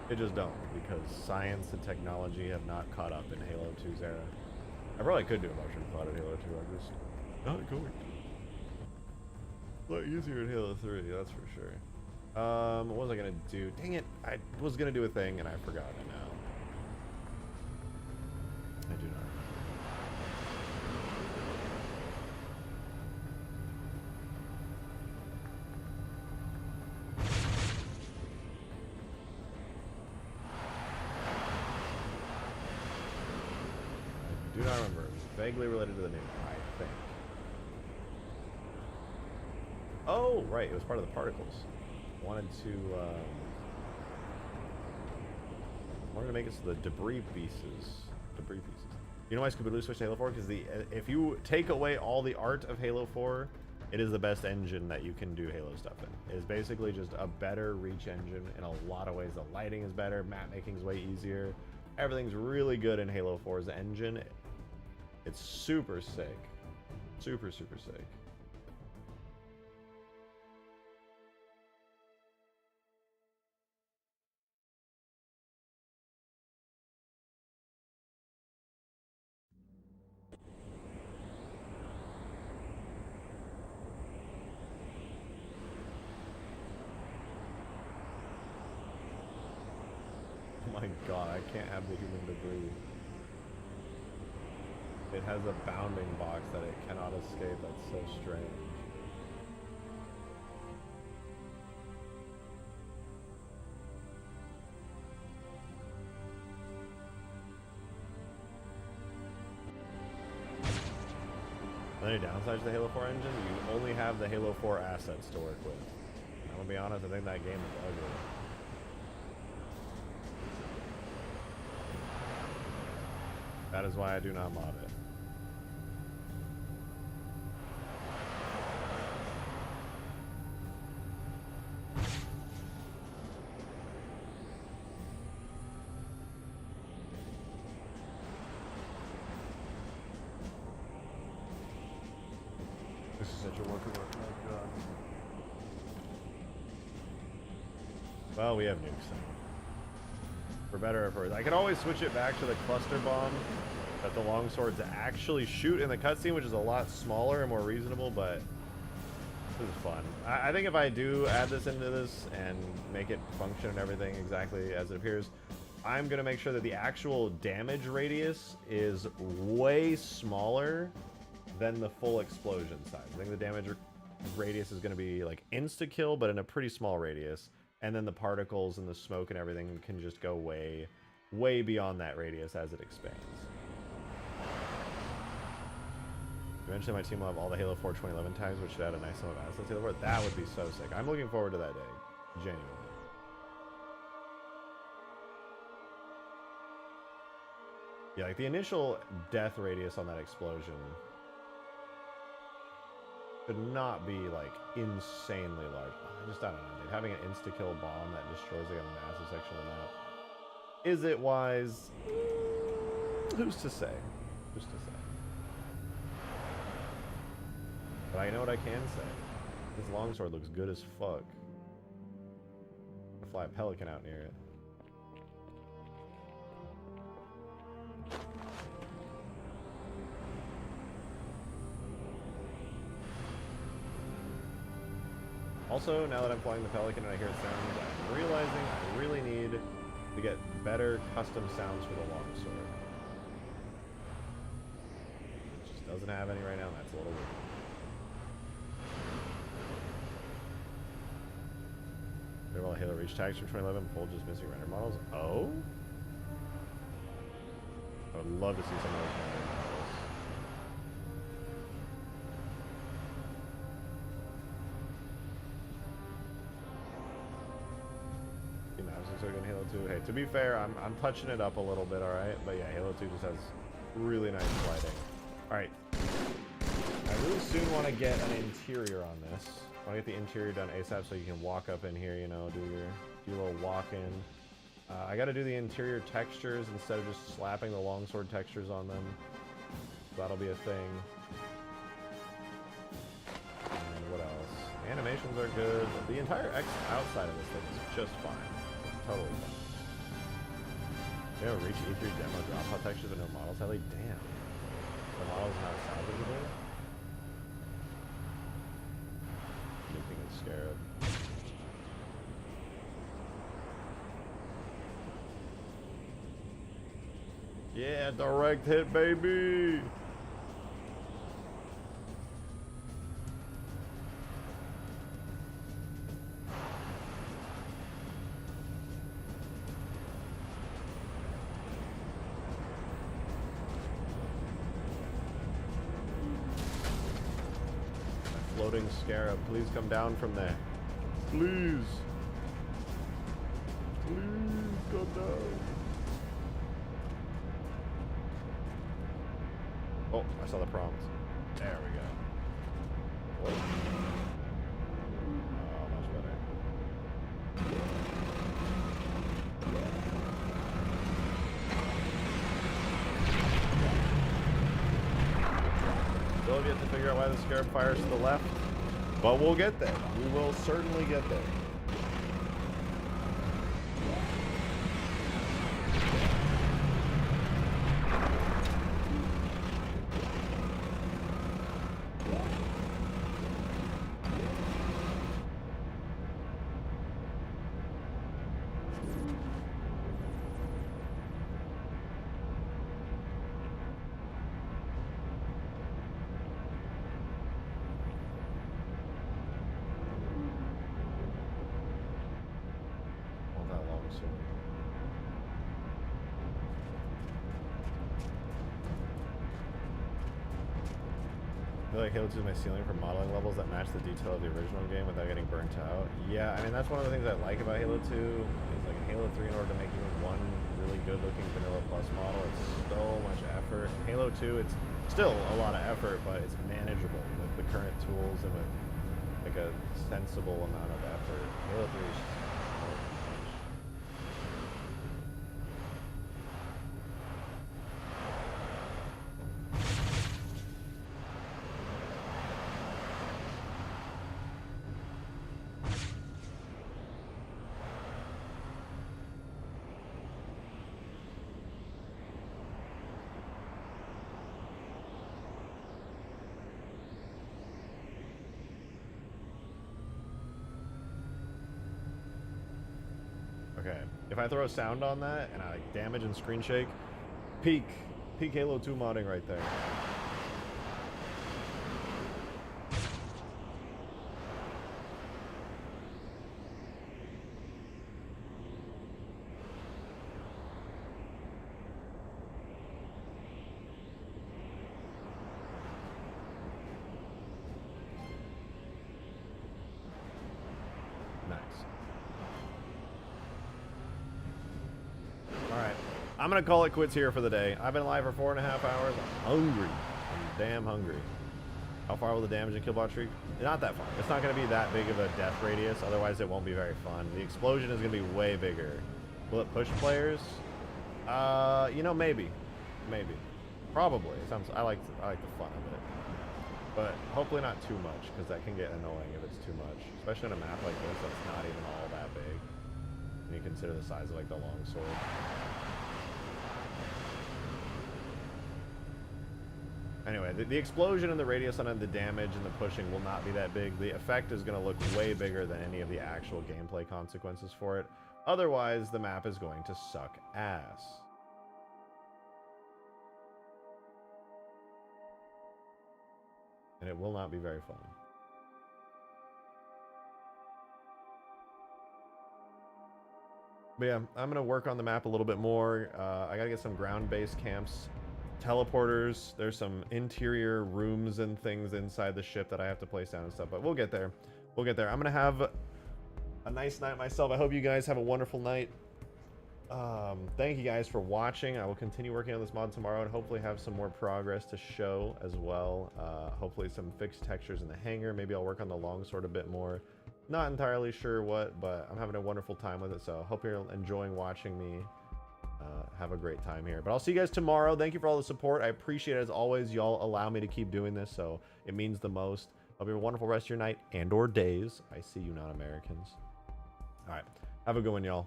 it just don't, because science and technology have not caught up in Halo 2's era. I probably could do a mushroom run in Halo 2, I'm just not going to. A lot easier in Halo 3, that's for sure. What was I gonna do? Dang it, I was gonna do a thing and I forgot it now. I do not. I do not remember. It was vaguely related to the nuke, I think. Oh, right, it was part of the particles. Wanted to make it so the debris pieces. You know why Scooby-Doo switched to Halo 4? Because if you take away all the art of Halo 4, it is the best engine that you can do Halo stuff in. It is basically just a better reach engine in a lot of ways. The lighting is better, map making is way easier. Everything's really good in Halo 4's engine. It's super sick. Super, super sick. Oh my god, I can't have the human debris. It has a bounding box that it cannot escape. That's so strange. The only downside to the Halo 4 engine, you only have the Halo 4 assets to work with. I'm gonna be honest, I think that game is ugly. That is why I do not mod it. This is such a work. Oh god. Well, we have nukes then. For better or for worse. I can always switch it back to the cluster bomb that the longswords actually shoot in the cutscene, which is a lot smaller and more reasonable, but this is fun. I think if I do add this into this and make it function and everything exactly as it appears, I'm going to make sure that the actual damage radius is way smaller than the full explosion size. I think the damage radius is going to be like insta-kill, but in a pretty small radius. And then the particles and the smoke and everything can just go way, way beyond that radius as it expands. Eventually my team will have all the Halo 4 2011 tags, which should add a nice sum of assets to the board. That would be so sick. I'm looking forward to that day. Genuinely. Yeah, like the initial death radius on that explosion should not be like insanely large. I don't know, dude. Having an insta-kill bomb that destroys like a massive section of the map. Is it wise? Who's to say? Who's to say? But I know what I can say. This longsword looks good as fuck. fly a pelican out near it. Also, now that I'm flying the pelican and I hear it sounds, I'm realizing I really need to get better custom sounds for the longsword. It just doesn't have any right now, and that's a little weird. While Halo reached tags from 2011, pulled just missing render models. Oh? I would love to see some of those render models. So good in Halo 2. Hey, to be fair, I'm touching it up a little bit, alright? But yeah, Halo 2 just has really nice lighting. Alright. I really soon want to get an interior on this. I want to get the interior done ASAP so you can walk up in here, you know, do a little walk-in. I got to do the interior textures instead of just slapping the longsword textures on them. That'll be a thing. And what else? Animations are good. The entire outside of this thing is just fine. Totally fine. You know, reach E3 demo drop pod textures but no models. Hell, damn. The models not salvageable. Nuking and Scarab. Yeah, direct hit, baby. Floating Scarab, please come down from there. Please. Please come down. Oh, I saw the prompts. There we go. Oh, much better. Still have yet to figure out why the Scarab fires to the left, but we'll get there. We will certainly get there. I feel like Halo 2 is my ceiling for modeling levels that match the detail of the original game without getting burnt out. Yeah, I mean, that's one of the things I like about Halo 2, is like in Halo 3, in order to make even one really good looking vanilla plus model, it's so much effort. In Halo 2, it's still a lot of effort, but it's manageable with the current tools and with like a sensible amount of effort. Halo 3 is just okay, if I throw a sound on that and I like damage and screen shake, peak Halo 2 modding right there. I'm gonna call it quits here for the day. I've been live for 4.5 hours. I'm hungry. I'm damn hungry. How far will the damage and killbot streak? Not that far. It's not gonna be that big of a death radius, otherwise it won't be very fun. The explosion is gonna be way bigger. Will it push players? You know, maybe. Probably. I like the fun of it. But hopefully not too much, because that can get annoying if it's too much. Especially on a map like this that's not even all that big. consider the size of like the longsword. Anyway, the explosion and the radius on it, the damage and the pushing will not be that big. The effect is going to look way bigger than any of the actual gameplay consequences for it. Otherwise, the map is going to suck ass. And it will not be very fun. But yeah, I'm going to work on the map a little bit more. I got to get some ground-based camps. Teleporters, there's some interior rooms and things inside the ship that I have to place down and stuff, but we'll get there. We'll get there. I'm gonna have a nice night myself. I hope you guys have a wonderful night. Thank you guys for watching. I will continue working on this mod tomorrow and hopefully have some more progress to show as well. Hopefully some fixed textures in the hangar. Maybe I'll work on the longsword a bit more. Not entirely sure what, but I'm having a wonderful time with it, so hope you're enjoying watching me have a great time here. But I'll see you guys tomorrow. Thank you for all the support. I appreciate it as always. Y'all allow me to keep doing this, so it means the most. Hope you have a wonderful rest of your night and or days. I see you, non-Americans. All right. Have a good one, y'all.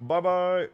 Bye-bye.